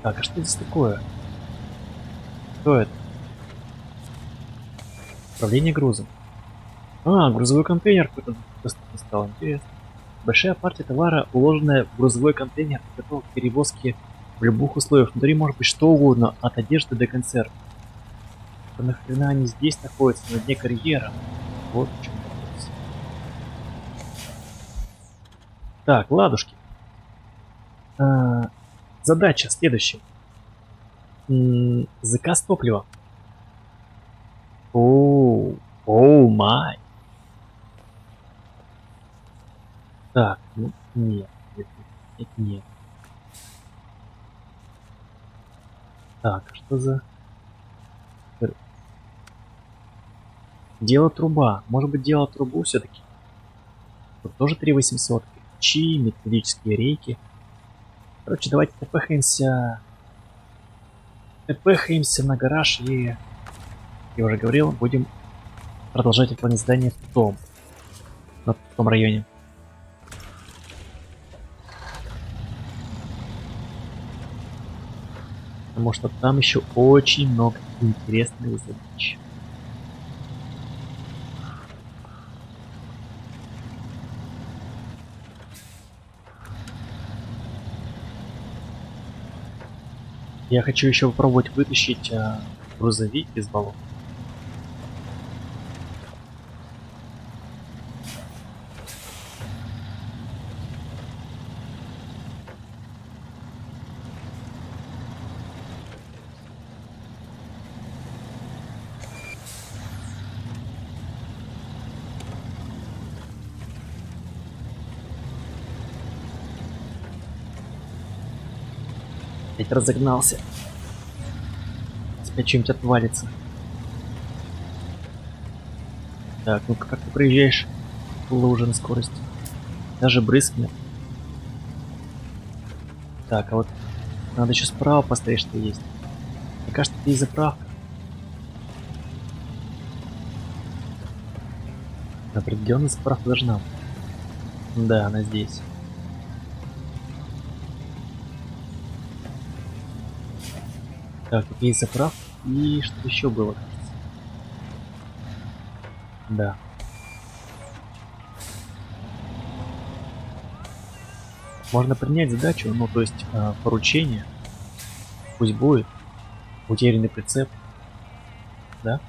Так, а что здесь такое? Что это? Управление грузом. А, грузовой контейнер какой-то доступно стал. Интересно. Большая партия товара, уложенная в грузовой контейнер, готова к перевозке в любых условиях. Внутри может быть что угодно, от одежды до консервов. Да нахрена они здесь находятся, на дне карьера? Вот в чем вопрос. Так, ладушки. А, задача следующая. Заказ топлива. Оу, оу май. Так, ну нет, нет. Так, что за... Дело труба. Может быть, дело трубу все-таки? Тут тоже 3800. Чи, металлические рейки. Короче, давайте тпхаемся на гараж и, я уже говорил, будем продолжать выполнять здание в том районе. Потому что там еще очень много интересных задач. Я хочу еще попробовать вытащить грузовик из болот. Опять разогнался. Опять что-нибудь отвалится. Так, ну как ты проезжаешь лужи на скорости? Даже брызг нет. Так, а вот надо еще справа посмотреть, что есть. Мне кажется, это и заправка. Определенно заправка должна быть. Да, она здесь. Так, тут есть заправка. И что еще было, кажется. Да. Можно принять задачу, ну то есть поручение. Пусть будет. Утерянный прицеп. Да?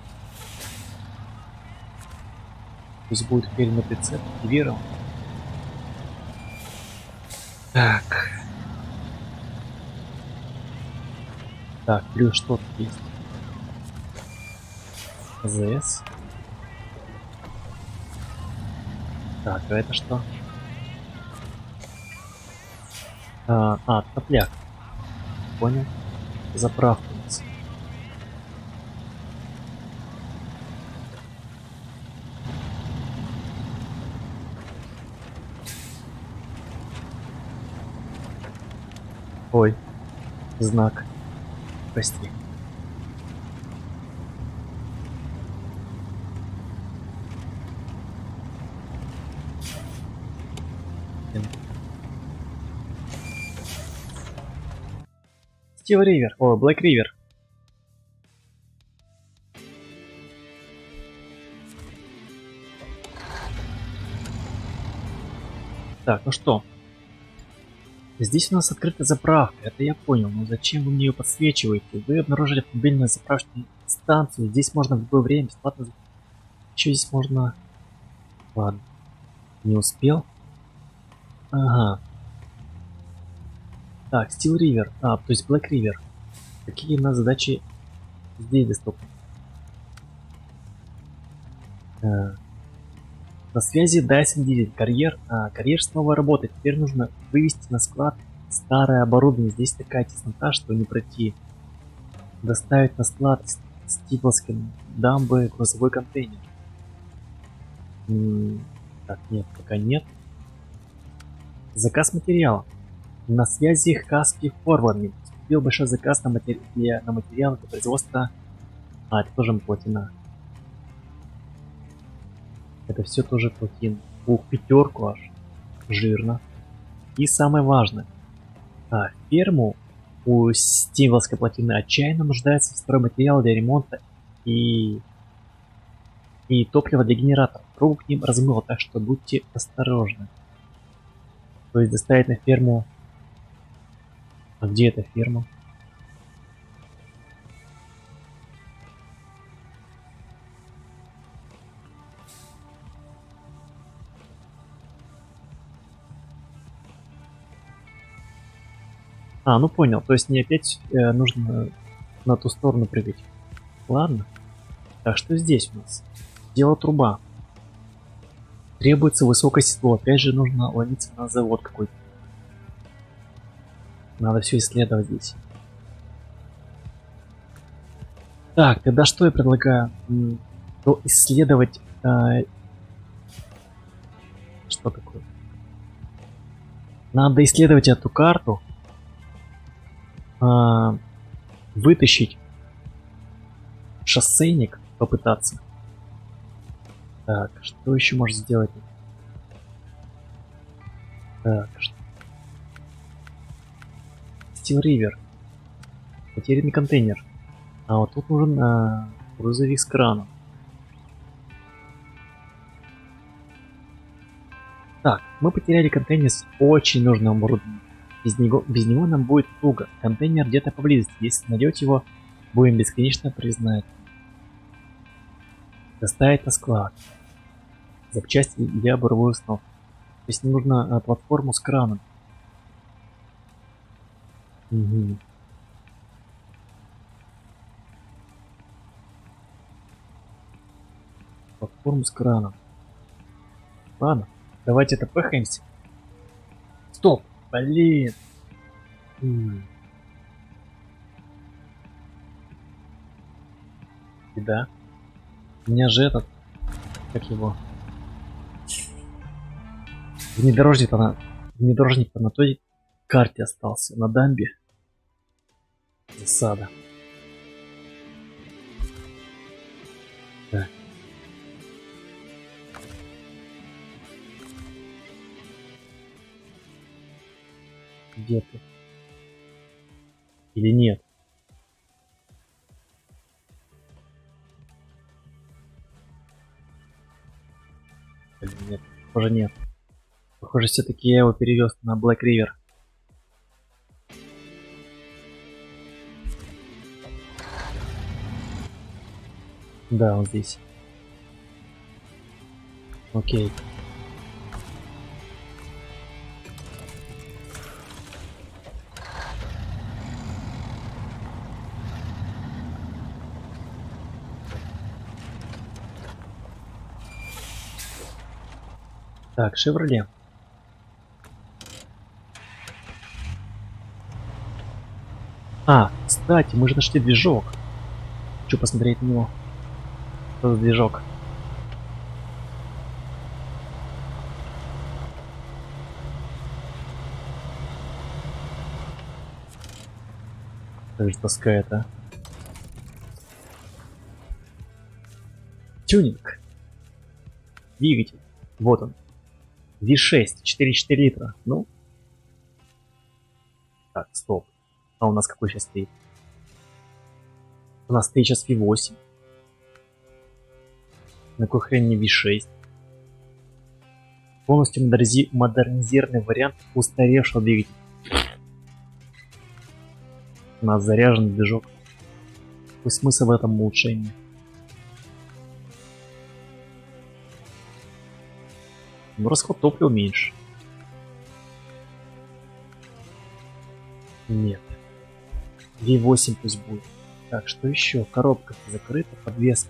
Пусть будет утерянный прицеп. Активирован. Так. Так, плюс что тут есть? АЗС. Так, а это что? Топляк. Понял. Заправка у нас. Ой, знак. Прости. Стил Ривер. О, Блэк Ривер. Так, ну что? Здесь у нас открыта заправка, это я понял, но зачем вы мне ее подсвечиваете? Вы обнаружили автомобильную заправочную станцию, здесь можно в любое время бесплатно... Что здесь можно... Ладно, не успел. Ага. Так, Steel River, то есть Black River. Какие у нас задачи здесь доступны? На связи Dyson Diesel. Карьер снова работает. Теперь нужно вывести на склад старое оборудование. Здесь такая теснота, что не пройти. Доставить на склад Стиплской дамбы грузовой контейнер. Так, нет, пока нет. Заказ материала. На связи Хаски Форвардинг. Поступил большой заказ на материалы для производства. Это тоже плотина. Это все тоже плотина. Ух, 5 аж. Жирно. И самое важное. Ферму у Стиволской плотины отчаянно нуждается в стройматериал для ремонта и топливо для генераторов. Дорогу к ним размыло, так что будьте осторожны. То есть доставить на ферму... А где эта ферма? Ну понял. То есть мне опять нужно на ту сторону прыгать. Ладно. Так, что здесь у нас? Дело труба. Требуется высокое седло. Опять же нужно ловиться на завод какой-то. Надо все исследовать здесь. Так, тогда что я предлагаю? Исследовать... что такое? Надо исследовать эту карту. Вытащить шоссейник, попытаться. Так, что еще можно сделать? Так, Steel River. Потерянный контейнер. Вот тут нужен грузовик с краном. Так, мы потеряли контейнер с очень нужным оборудованием. Без него нам будет туго. Контейнер где-то поблизости. Если найдете его, будем бесконечно признать. Доставить на склад. Запчасти для буровой установки. То есть нужно платформу с краном. Угу. Платформу с краном. Ладно, давайте это пыхаемся. Стоп! Блин! Да. У меня же этот... Как его? Внедорожник-то на той карте остался. На дамбе. Засада. Так. Где ты? Или нет? Или нет? Похоже, нет. Похоже, все-таки я его перевез на Black River. Да, он здесь. Окей. Так, Шевроле. Кстати, мы же нашли движок. Хочу посмотреть на него. Что за движок? Как же таскает, а? Тюнинг. Двигатель. Вот он. V6, 4,4 литра. Ну. Так, стоп. А у нас какой сейчас стоит? У нас стоит сейчас V8. На какой хрен не V6? Полностью модернизированный вариант устаревшего двигателя. У нас заряжен движок. Какой смысл в этом улучшении? Ну, расход топлива меньше. Нет. V8 пусть будет. Так, что еще? Коробка закрыта, подвеска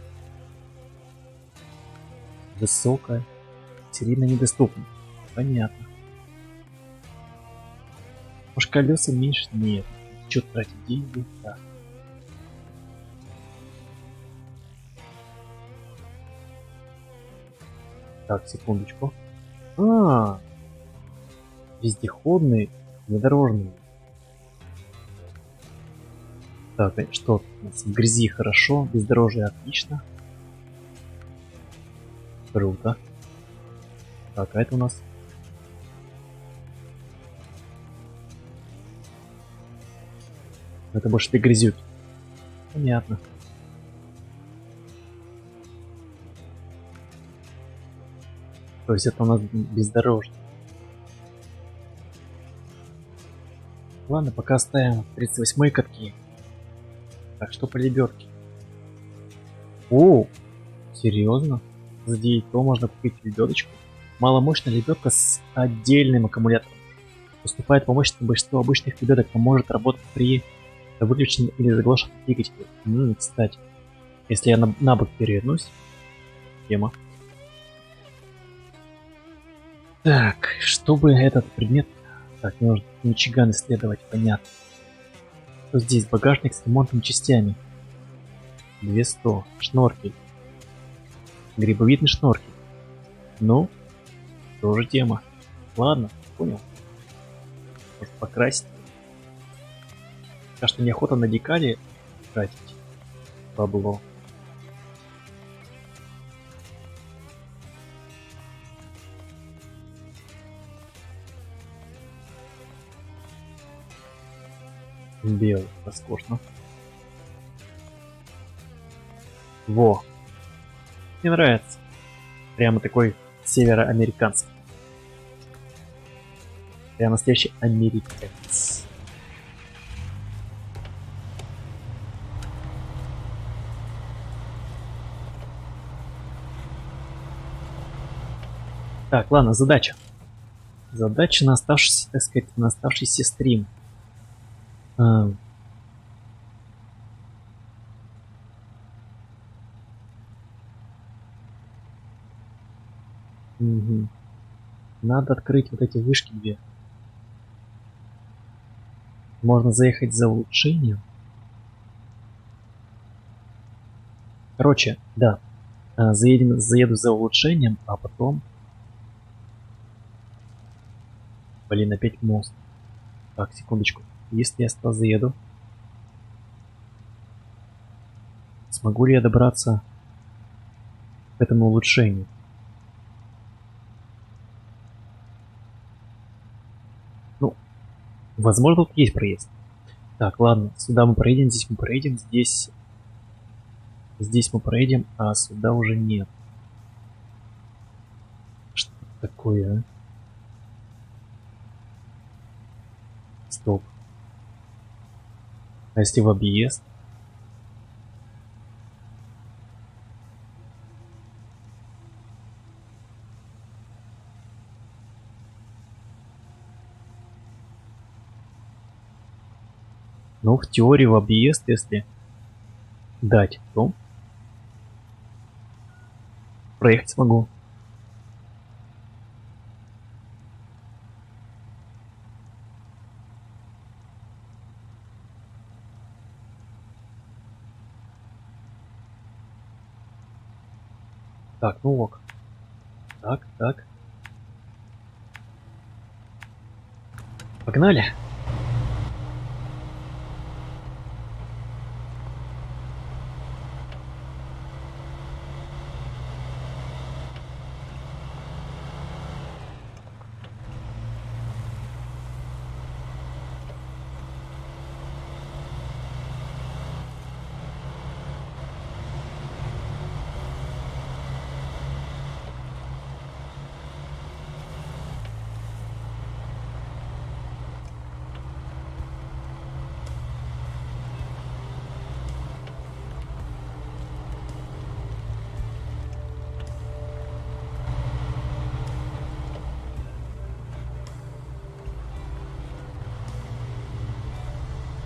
высокая, серийно недоступна. Понятно. Может, колеса меньше? Нет. Что тратить деньги? Так. Так, секундочку. Вездеходный, внедорожный. Так, что у нас в грязи хорошо, бездорожье отлично. Круто. Так, а это у нас... Это больше ты грязюки. Понятно. То есть это у нас бездорожье. Ладно, пока оставим 38-й катки. Так, что по лебедке? О, серьезно? За 9 то можно купить лебедочку. Маломощная лебедка с отдельным аккумулятором. Уступает по мощности большинству обычных лебедок, но может работать при выключении или заглушенном двигателе. Кстати, если я на бок перевернусь, тема. Так, чтобы этот предмет... Так, мне нужно Мичиган исследовать, понятно. Что здесь? Багажник с ремонтными частями. 200. Шноркель. Грибовидный шноркель. Ну, тоже тема. Ладно, понял. Может покрасить. Пока что неохота на декали тратить. Бабло. Белый, роскошно. Во. Мне нравится. Прямо такой североамериканский. Прямо настоящий американец. Так, ладно, задача. Задача на оставшийся, так сказать, на оставшийся стрим. Угу. Надо открыть вот эти вышки две. Можно заехать за улучшением. Короче, да. Заеду за улучшением, а потом... Блин, опять мост. Так, секундочку. Если я сюда заеду, смогу ли я добраться к этому улучшению? Ну, возможно, тут есть проезд. Так, ладно, сюда мы проедем, здесь мы проедем, здесь мы проедем, а сюда уже нет. Что такое, а? Стоп. А если в объезд? Ну, в теории в объезд, если дать, то проехать смогу. Так, ну ок. Так, так. Погнали.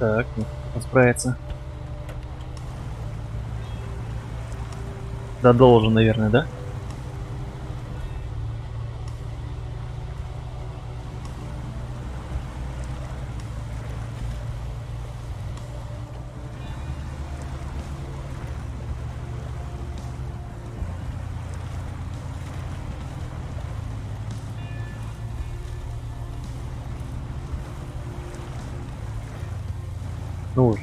Так, ну, он справится. Да, должен, наверное, да? Ну уже.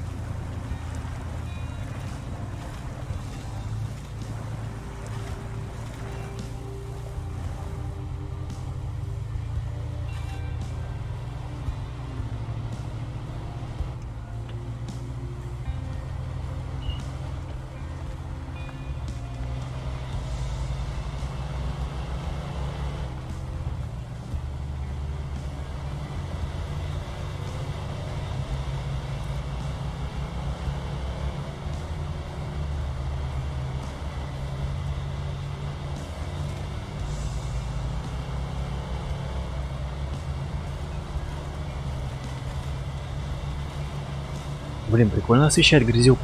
Блин, прикольно освещать грязюку.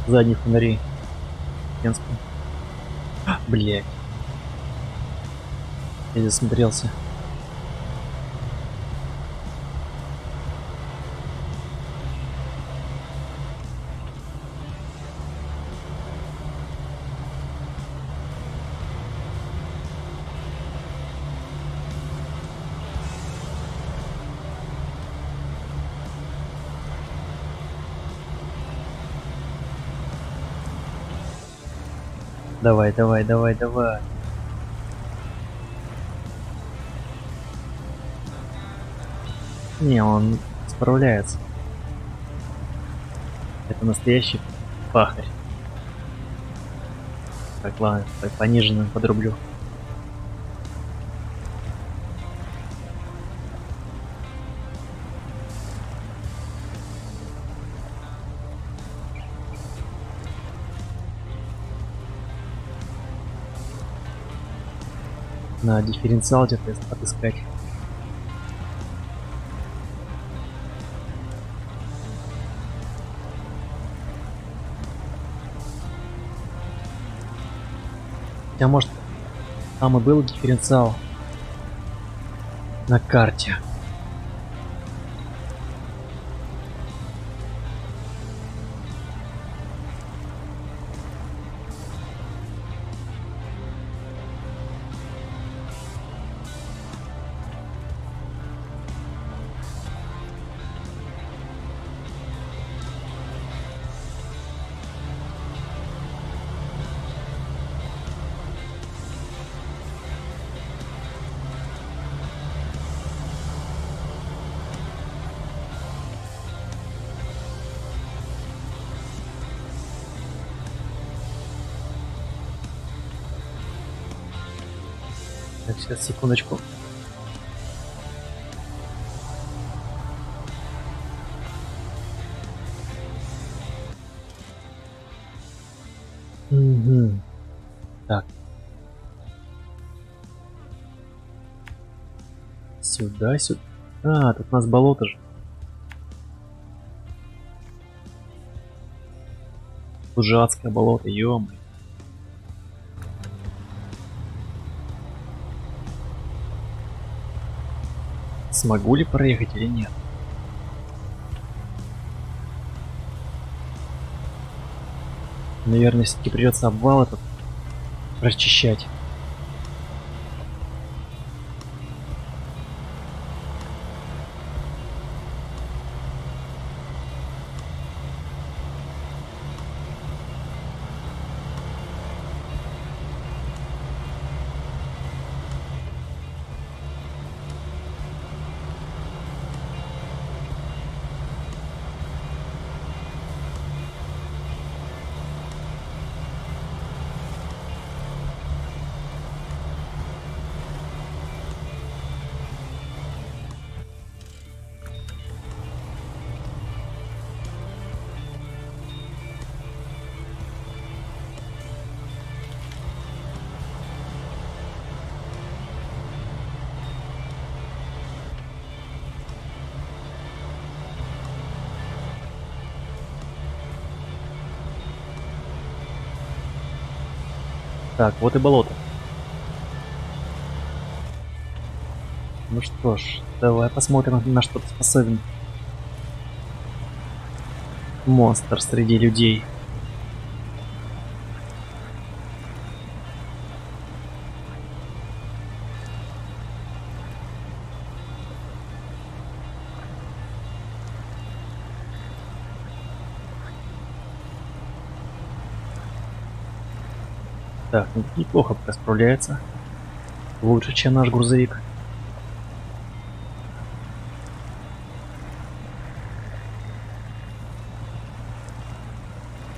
Задних фонарей. Венском. Блять. Я засмотрелся. Давай, давай, давай, давай. Не, он справляется. Это настоящий пахарь. Так, ладно, пониженно подрублю. На дифференциал где-то отыскать. Хотя может там и был дифференциал на карте. Так, сейчас, секундочку. Угу. Так. Сюда, сюда. А, тут у нас болото же. Тут же адское болото, ё-моё. Смогу ли проехать или нет? Наверное, все-таки придется обвал этот расчищать. Так, вот и болото. Ну что ж, давай посмотрим, на что ты способен. Монстр среди людей. Так, ну неплохо пока справляется. Лучше, чем наш грузовик.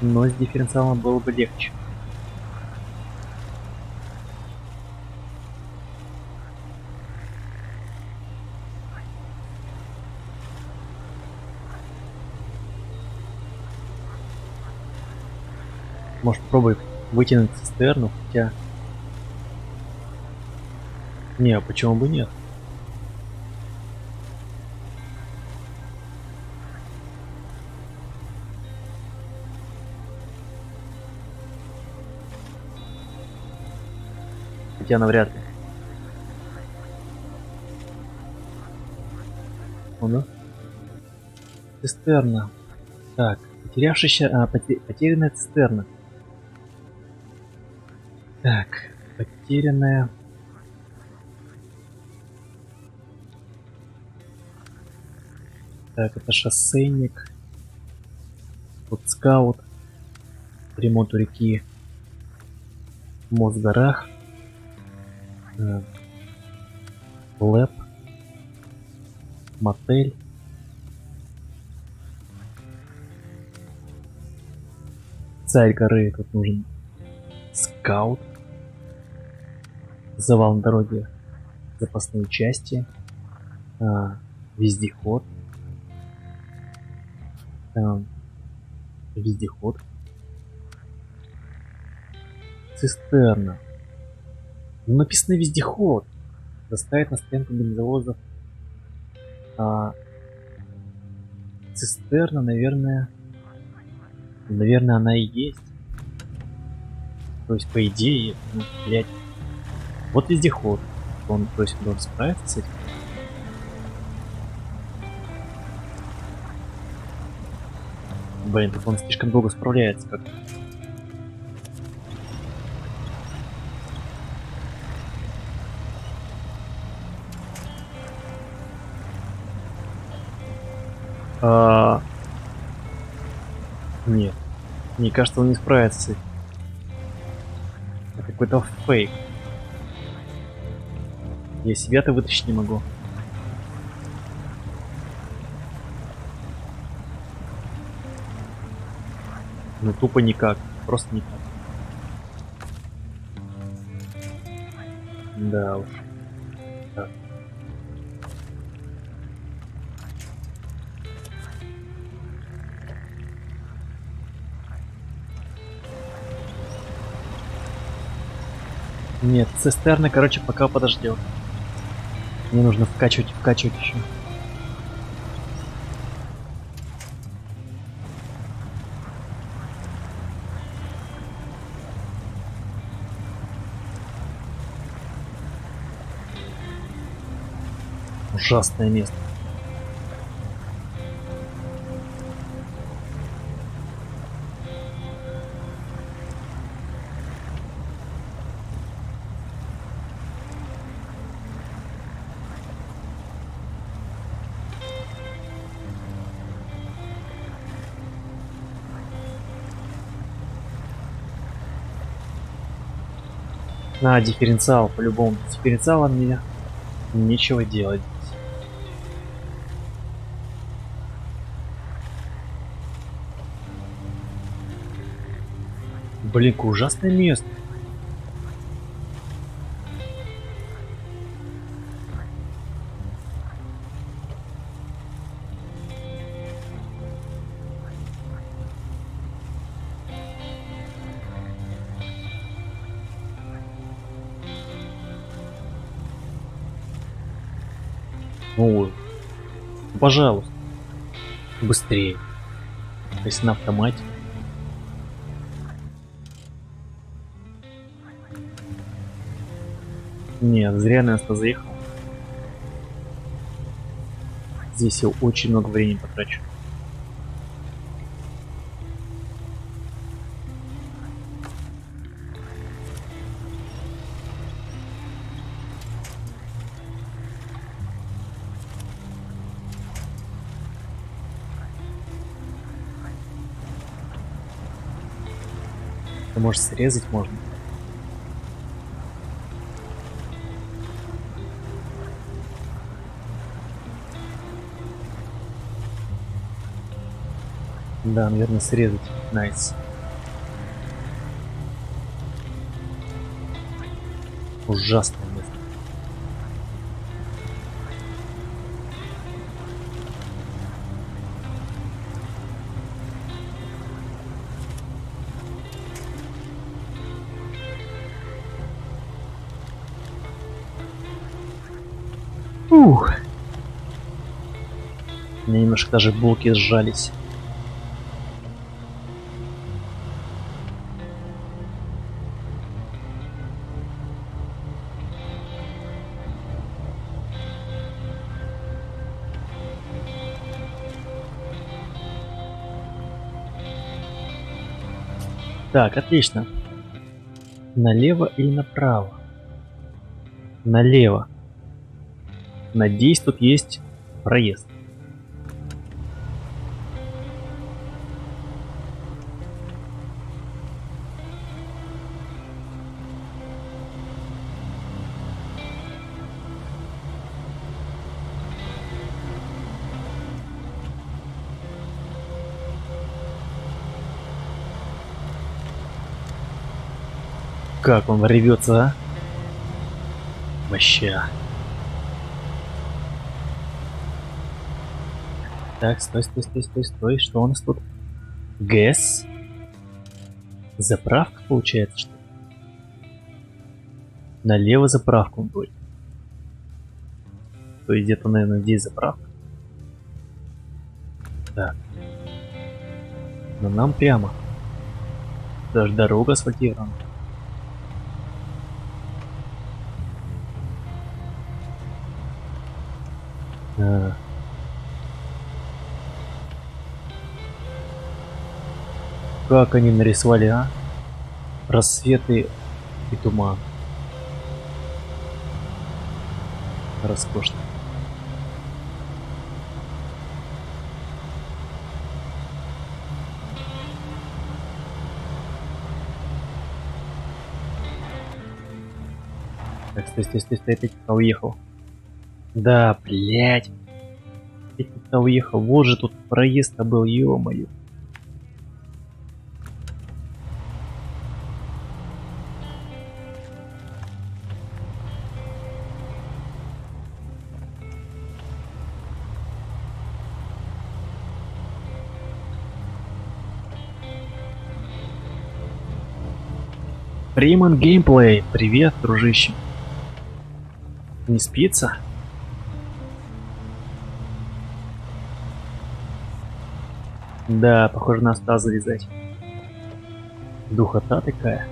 Но с дифференциалом было бы легче. Может, пробуй вытянуть цистерну, хотя... Не, а почему бы нет? Хотя навряд ли. Ну, цистерна. Так, потерянная цистерна. Так, потерянная. Так, это шоссейник. Тут скаут. Ремонт у реки. Мост в горах. Лэп. Мотель. Царь горы тут нужен. Скаут. Завал на дороге. Запасные части. Вездеход. Вездеход. Цистерна. Ну, написано вездеход. Доставить на стоянку бензовозов. Цистерна, наверное, она и есть. То есть, по идее, ну, блядь. Вот вездеход. Он, то есть, должен справиться с этим. Блин, так он слишком долго справляется как-то. Нет. Мне кажется, он не справится с этим. Это какой-то фейк. Я себя-то вытащить не могу. Ну тупо никак. Просто никак. Да уж. Так. Нет, цистерна, короче, пока подождет. Мне нужно вкачивать еще. Ужасное место. На, дифференциал, по-любому. С дифференциалом мне нечего делать. Блин, какое ужасное место. Ну, пожалуйста, быстрее. Если на автомате. Нет, зря я сюда заехал. Здесь я очень много времени потрачу. Может, срезать можно? Да, наверное, срезать. Найс. Ужасное место. Ух. У меня немножко даже булки сжались. Так, отлично. Налево или направо? Налево. Надеюсь, тут есть проезд. Как он ревется, а? Вообще. Так, стой, стой, стой, стой, стой. Что у нас тут? ГЭС? Заправка получается, что ли? Налево заправку будет. То есть где-то, наверное, здесь заправка. Так. Но нам прямо. Даже дорога асфальтирована. Как они нарисовали, а? Рассветы и туман. Роскошно. Так, стой, стой, стой, стой, опять кто уехал. Да, блять. Опять кто уехал. Вот же тут проезд-то был, ё-моё. Freeman Gameplay, привет, дружище. Не спится? Да, похоже, на стаз завязать. Духота такая.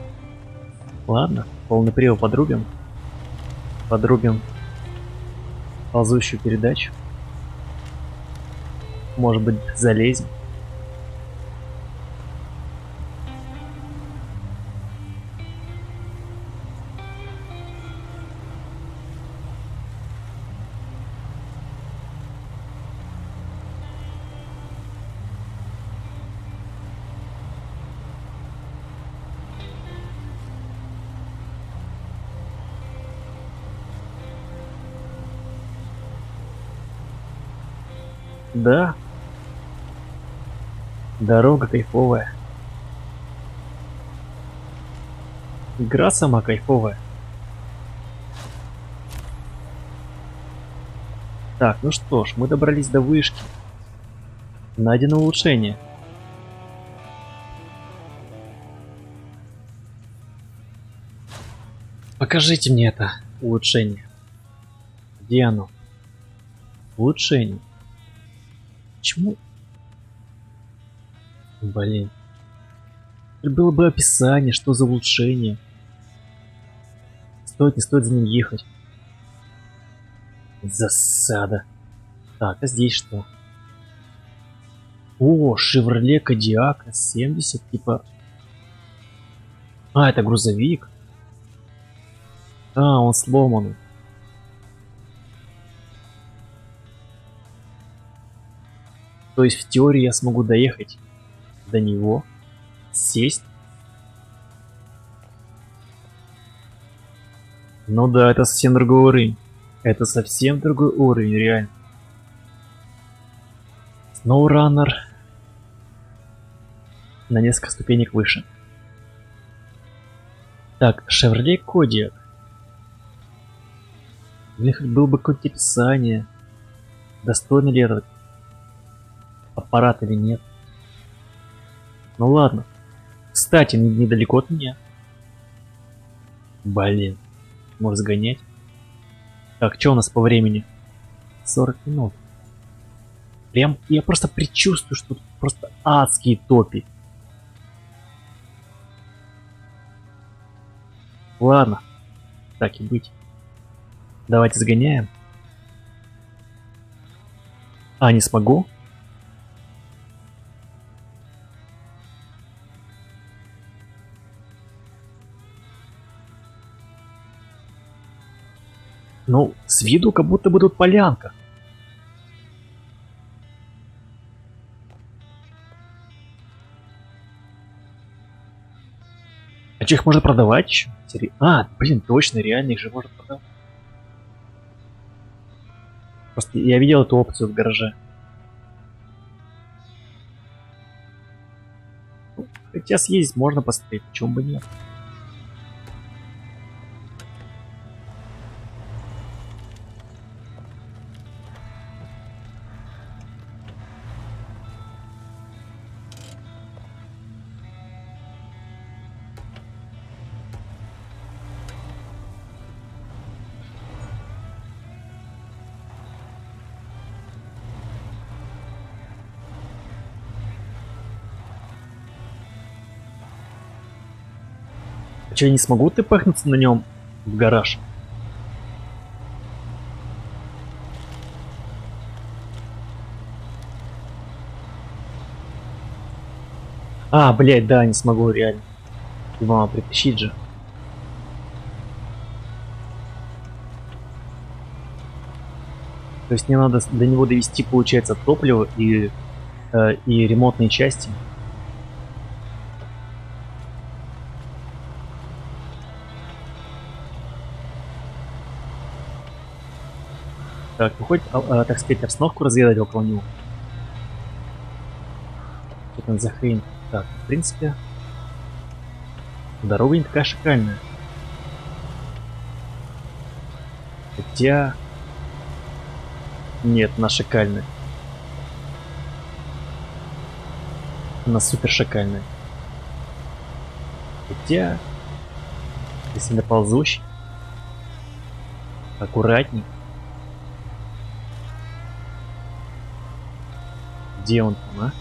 Ладно, полный привод подрубим. Подрубим ползущую передачу. Может быть, залезем. Да. Дорога кайфовая. Игра сама кайфовая. Так, ну что ж, мы добрались до вышки. Найдено улучшение. Покажите мне это улучшение. Где оно? Улучшение. Почему? Блин. Было бы описание, что за улучшение. не стоит за ним ехать. Засада. Так, а здесь что? О, Chevrolet Kodiaq 70, типа... А, это грузовик. А, он сломанный. То есть в теории я смогу доехать до него, сесть. Ну да, это совсем другой уровень. Это совсем другой уровень, реально. SnowRunner на несколько ступенек выше. Так, Chevrolet Kodiaq. Блин, хоть было бы какое-то описание. Достойный ли этот аппарат или нет. Ну ладно. Кстати, недалеко от меня. Блин. Может сгонять. Так, что у нас по времени? 40 минут. Прям я просто предчувствую, что тут просто адские топи. Ладно. Так и быть. Давайте сгоняем. А, не смогу? Ну, с виду как будто бы тут полянка. А что, их можно продавать еще? А, блин, точно, реально их же можно продавать. Просто я видел эту опцию в гараже. Ну, хотя съездить можно посмотреть, почему бы нет. А что, я не смогу тпхнуться на нем в гараж? А, блядь, да, не смогу, реально. Его надо притащить же. То есть мне надо до него довести, получается, топливо и ремонтные части. Так, выходит, так сказать, обстановку разведать около него. Что там за хрень? Так, в принципе, дорога не такая шикарная. Хотя... Нет, она шикарная. Она супер шикарная. Хотя... Если на ползущий... Аккуратней. Где он там, а?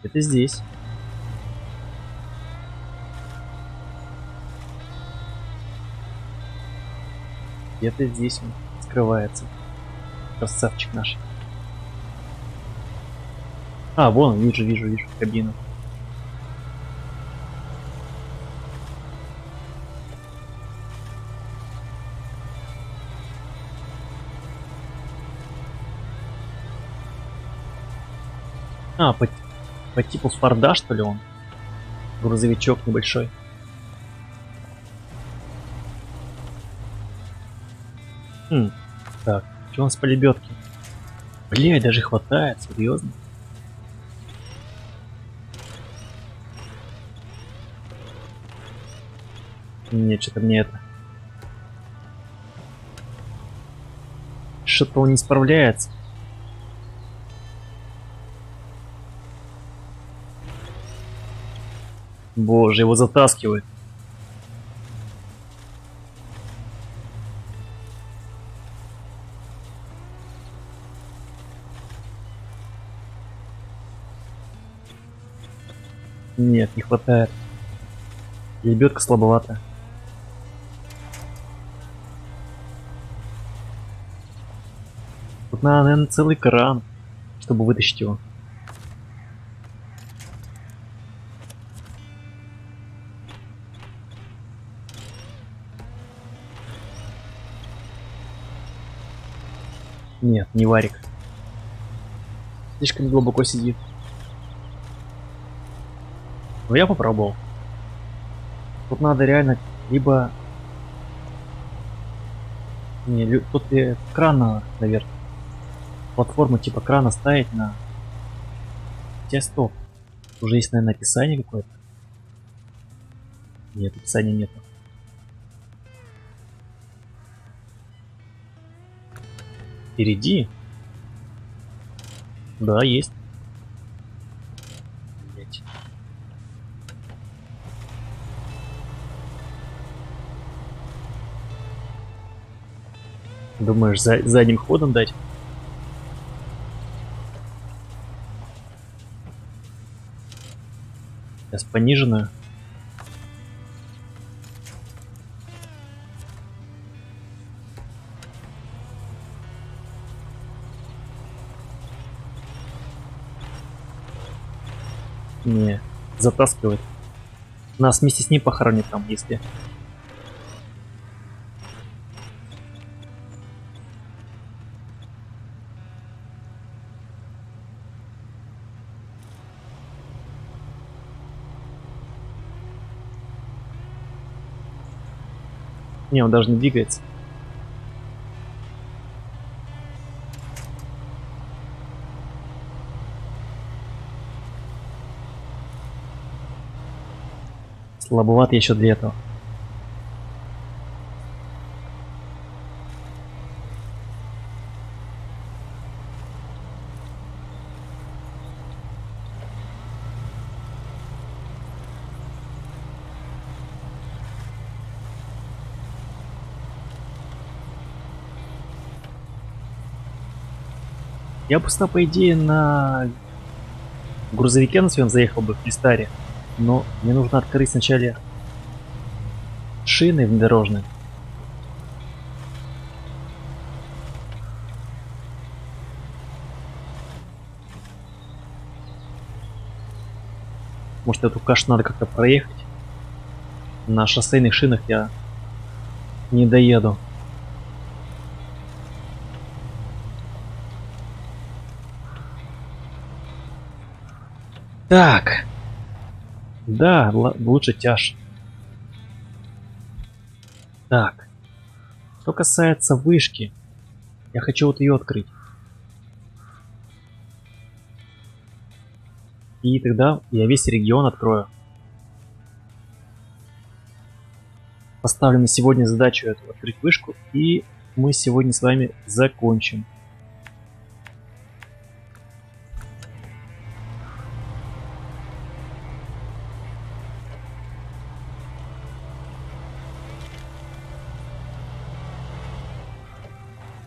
Это здесь. Где-то здесь он скрывается. Красавчик наш. А, вон, вижу кабину. А, по типу Форда, что ли он? Грузовичок небольшой. Так, что у нас по лебедке? Блядь, даже хватает, серьезно. Нет, что-то мне это. Что-то он не справляется. Боже, его затаскивает. Нет, не хватает. Лебедка слабовата. Тут надо, наверное, целый кран, чтобы вытащить его. Нет, не варик. Слишком глубоко сидит. Но я попробовал. Тут надо реально либо... Не, тут кран надо, наверное. Платформу типа крана ставить на... Хотя стоп. Уже есть, наверное, описание какое-то. Нет, описания нету. Впереди? Да, есть. Блять. Думаешь, задним ходом дать? Сейчас пониженную. Не, затаскивает. Нас вместе с ним похоронит там, если... Не, он даже не двигается. Слабоват еще для этого. Я просто, по идее, на грузовике на своем заехал бы в Фристаре, но мне нужно открыть сначала шины внедорожные. Может, эту кашу надо как-то проехать. На шоссейных шинах я не доеду. Так. Да, лучше тяж. Так. Что касается вышки, я хочу вот ее открыть. И тогда я весь регион открою. Поставлю на сегодня задачу эту открыть вышку, и мы сегодня с вами закончим.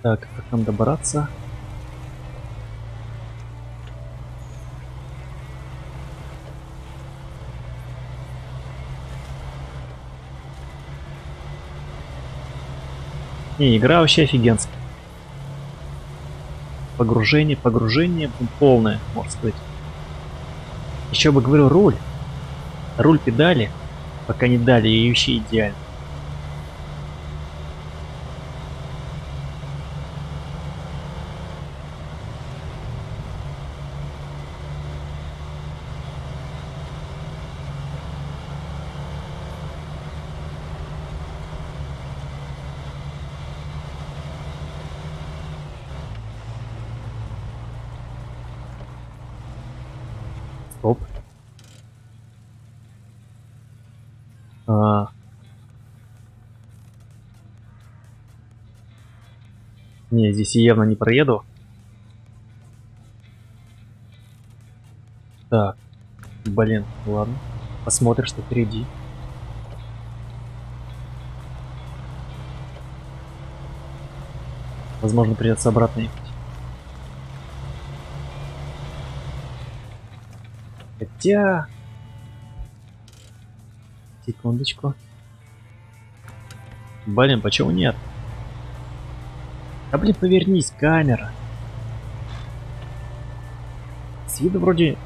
Так, как нам добраться? Не, игра вообще офигенская. Погружение полное, можно сказать. Еще бы говорю, руль педали, пока не дали, и вообще идеально. Стоп. Не, здесь я явно не проеду. Так, блин, ладно. Посмотрим, что впереди. Возможно, придется обратно ехать. Хотя... Секундочку. Блин, почему нет? А блин, повернись, камера. С виду вроде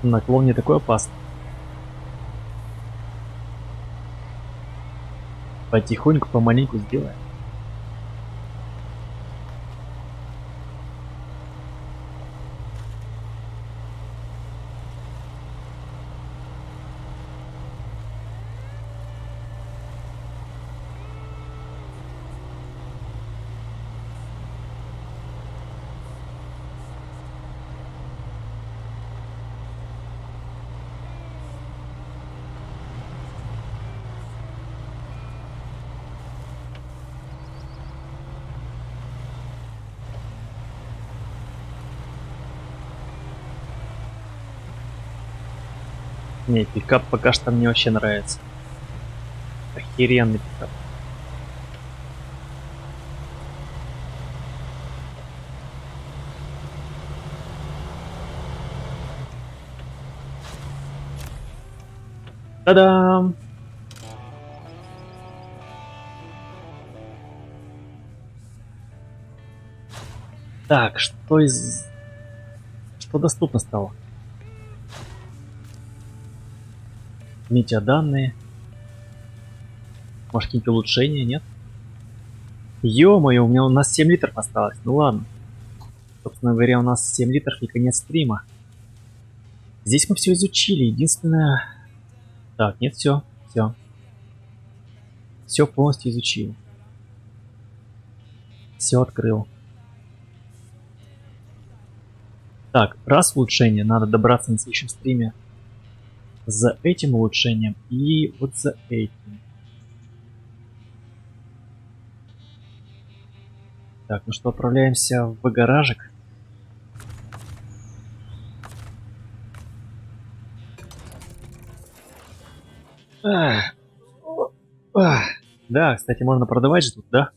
наклон не такой опасный. Потихоньку, помаленьку сделаем. Не, пикап пока что мне вообще нравится. Охеренный пикап. Та-дам! Так, что доступно стало? Метеоданные. Может, какие-то улучшения, нет? Ё-моё, у нас 7 литров осталось. Ну ладно. Собственно говоря, у нас 7 литров и конец стрима. Здесь мы все изучили. Единственное... Так, нет, все. Все полностью изучил. Все открыл. Так, раз улучшение, надо добраться на следующем стриме за этим улучшением и вот за этим. Так, ну что, отправляемся в гаражик. Да, кстати, можно продавать же тут, да?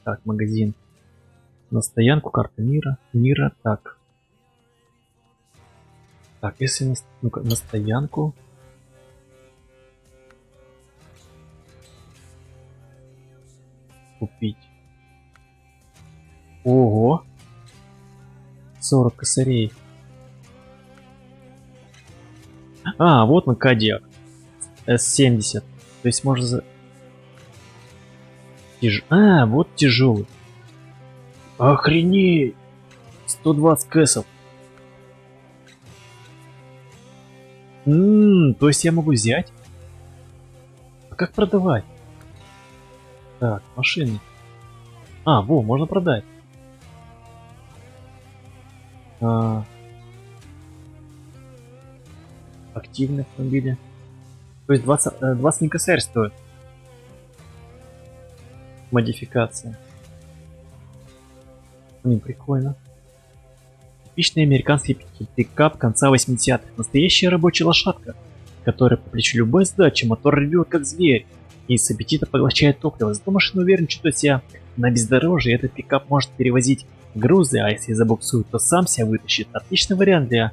Так, магазин. На стоянку, карта мира, так. Так, если ну-ка, на стоянку. Купить. Ого! 40 косарей. А, вот он, Кадиак. S70. То есть можно за... А, вот тяжелый. Охренеть! 120 кэсов. То есть я могу взять? А как продавать? Так, машины. А, во, можно продать. Активные автомобили. То есть 20 не косарь стоит. Модификация. Прикольно. Типичный американский пикап конца 80-х. Настоящая рабочая лошадка, которая по плечу любой сдачи, мотор ревет как зверь и с аппетита поглощает топливо. Зато машина уверенно чувствует себя на бездорожье. Этот пикап может перевозить грузы, а если забуксует, то сам себя вытащит. Отличный вариант для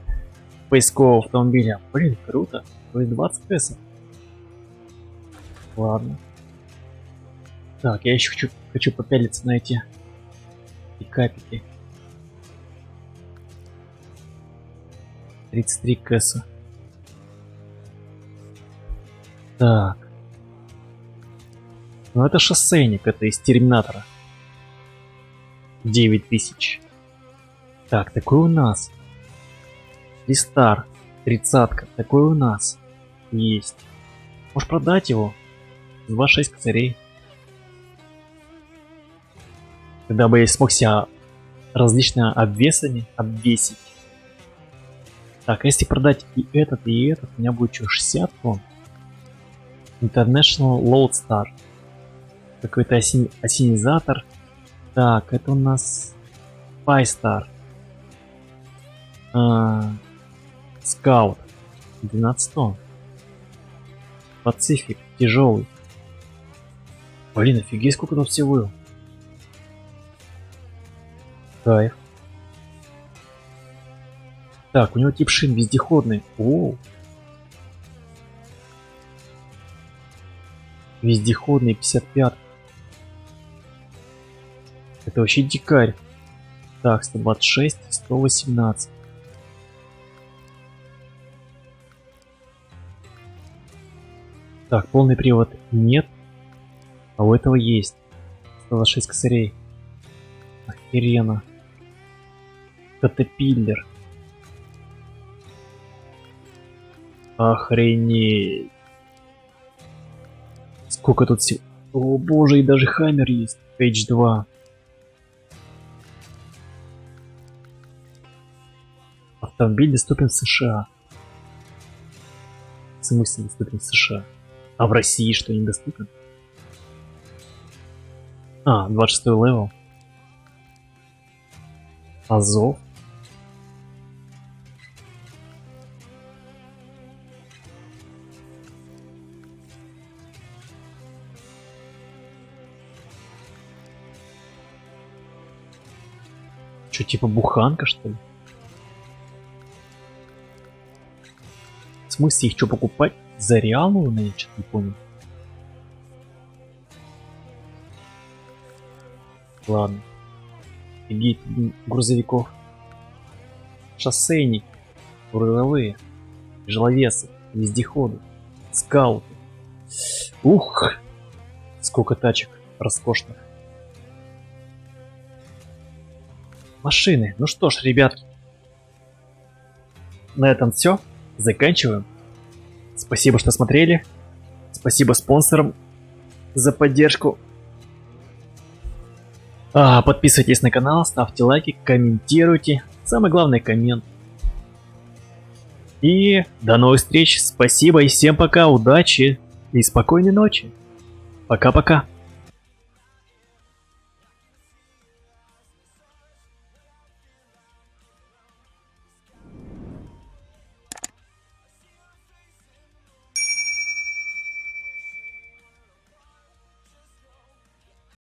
поискового автомобиля. Блин, круто. То есть 20 песо. Ладно. Так, я еще хочу попялиться на эти пикапики. 33 кэса. Так. Ну это шоссейник, это из Терминатора. 9000. Так, такой у нас. Листар. 30-ка. Такой у нас. Есть. Можешь продать его? 26 косарей. Когда бы я смог себя различными обвесами обвесить. Так, а если продать и этот, у меня будет что, 60 тонн? International Loadstar. Какой-то осенизатор. Так, это у нас Spystar. Скаут. 12 тонн. Пацифик. Тяжелый. Блин, офигеть, сколько тут всего. Кайф. Так, у него тип шин вездеходный. Оу. Вездеходный 55. Это вообще дикарь. Так, 126, 118. Так, полный привод нет. А у этого есть. 126 косарей. Охеренно. Катапиллер. Охренеть. Сколько тут всего. О боже, и даже Хаммер есть. H2. Автомобиль доступен в США. В смысле доступен в США? А в России что, недоступен? А, 26 левел. Азов. Что, типа буханка, что ли? В смысле, их что, покупать за реаловые? Я что-то не понял. Ладно. Офигеть, грузовиков. Шоссейник. Грузовые. Тяжеловесы. Вездеходы. Скауты. Ух! Сколько тачек роскошных. Машины. Ну что ж, ребятки. На этом все. Заканчиваем. Спасибо, что смотрели. Спасибо спонсорам за поддержку. Подписывайтесь на канал, ставьте лайки, комментируйте. Самое главное, коммент. И до новых встреч. Спасибо и всем пока, удачи и спокойной ночи. Пока-пока.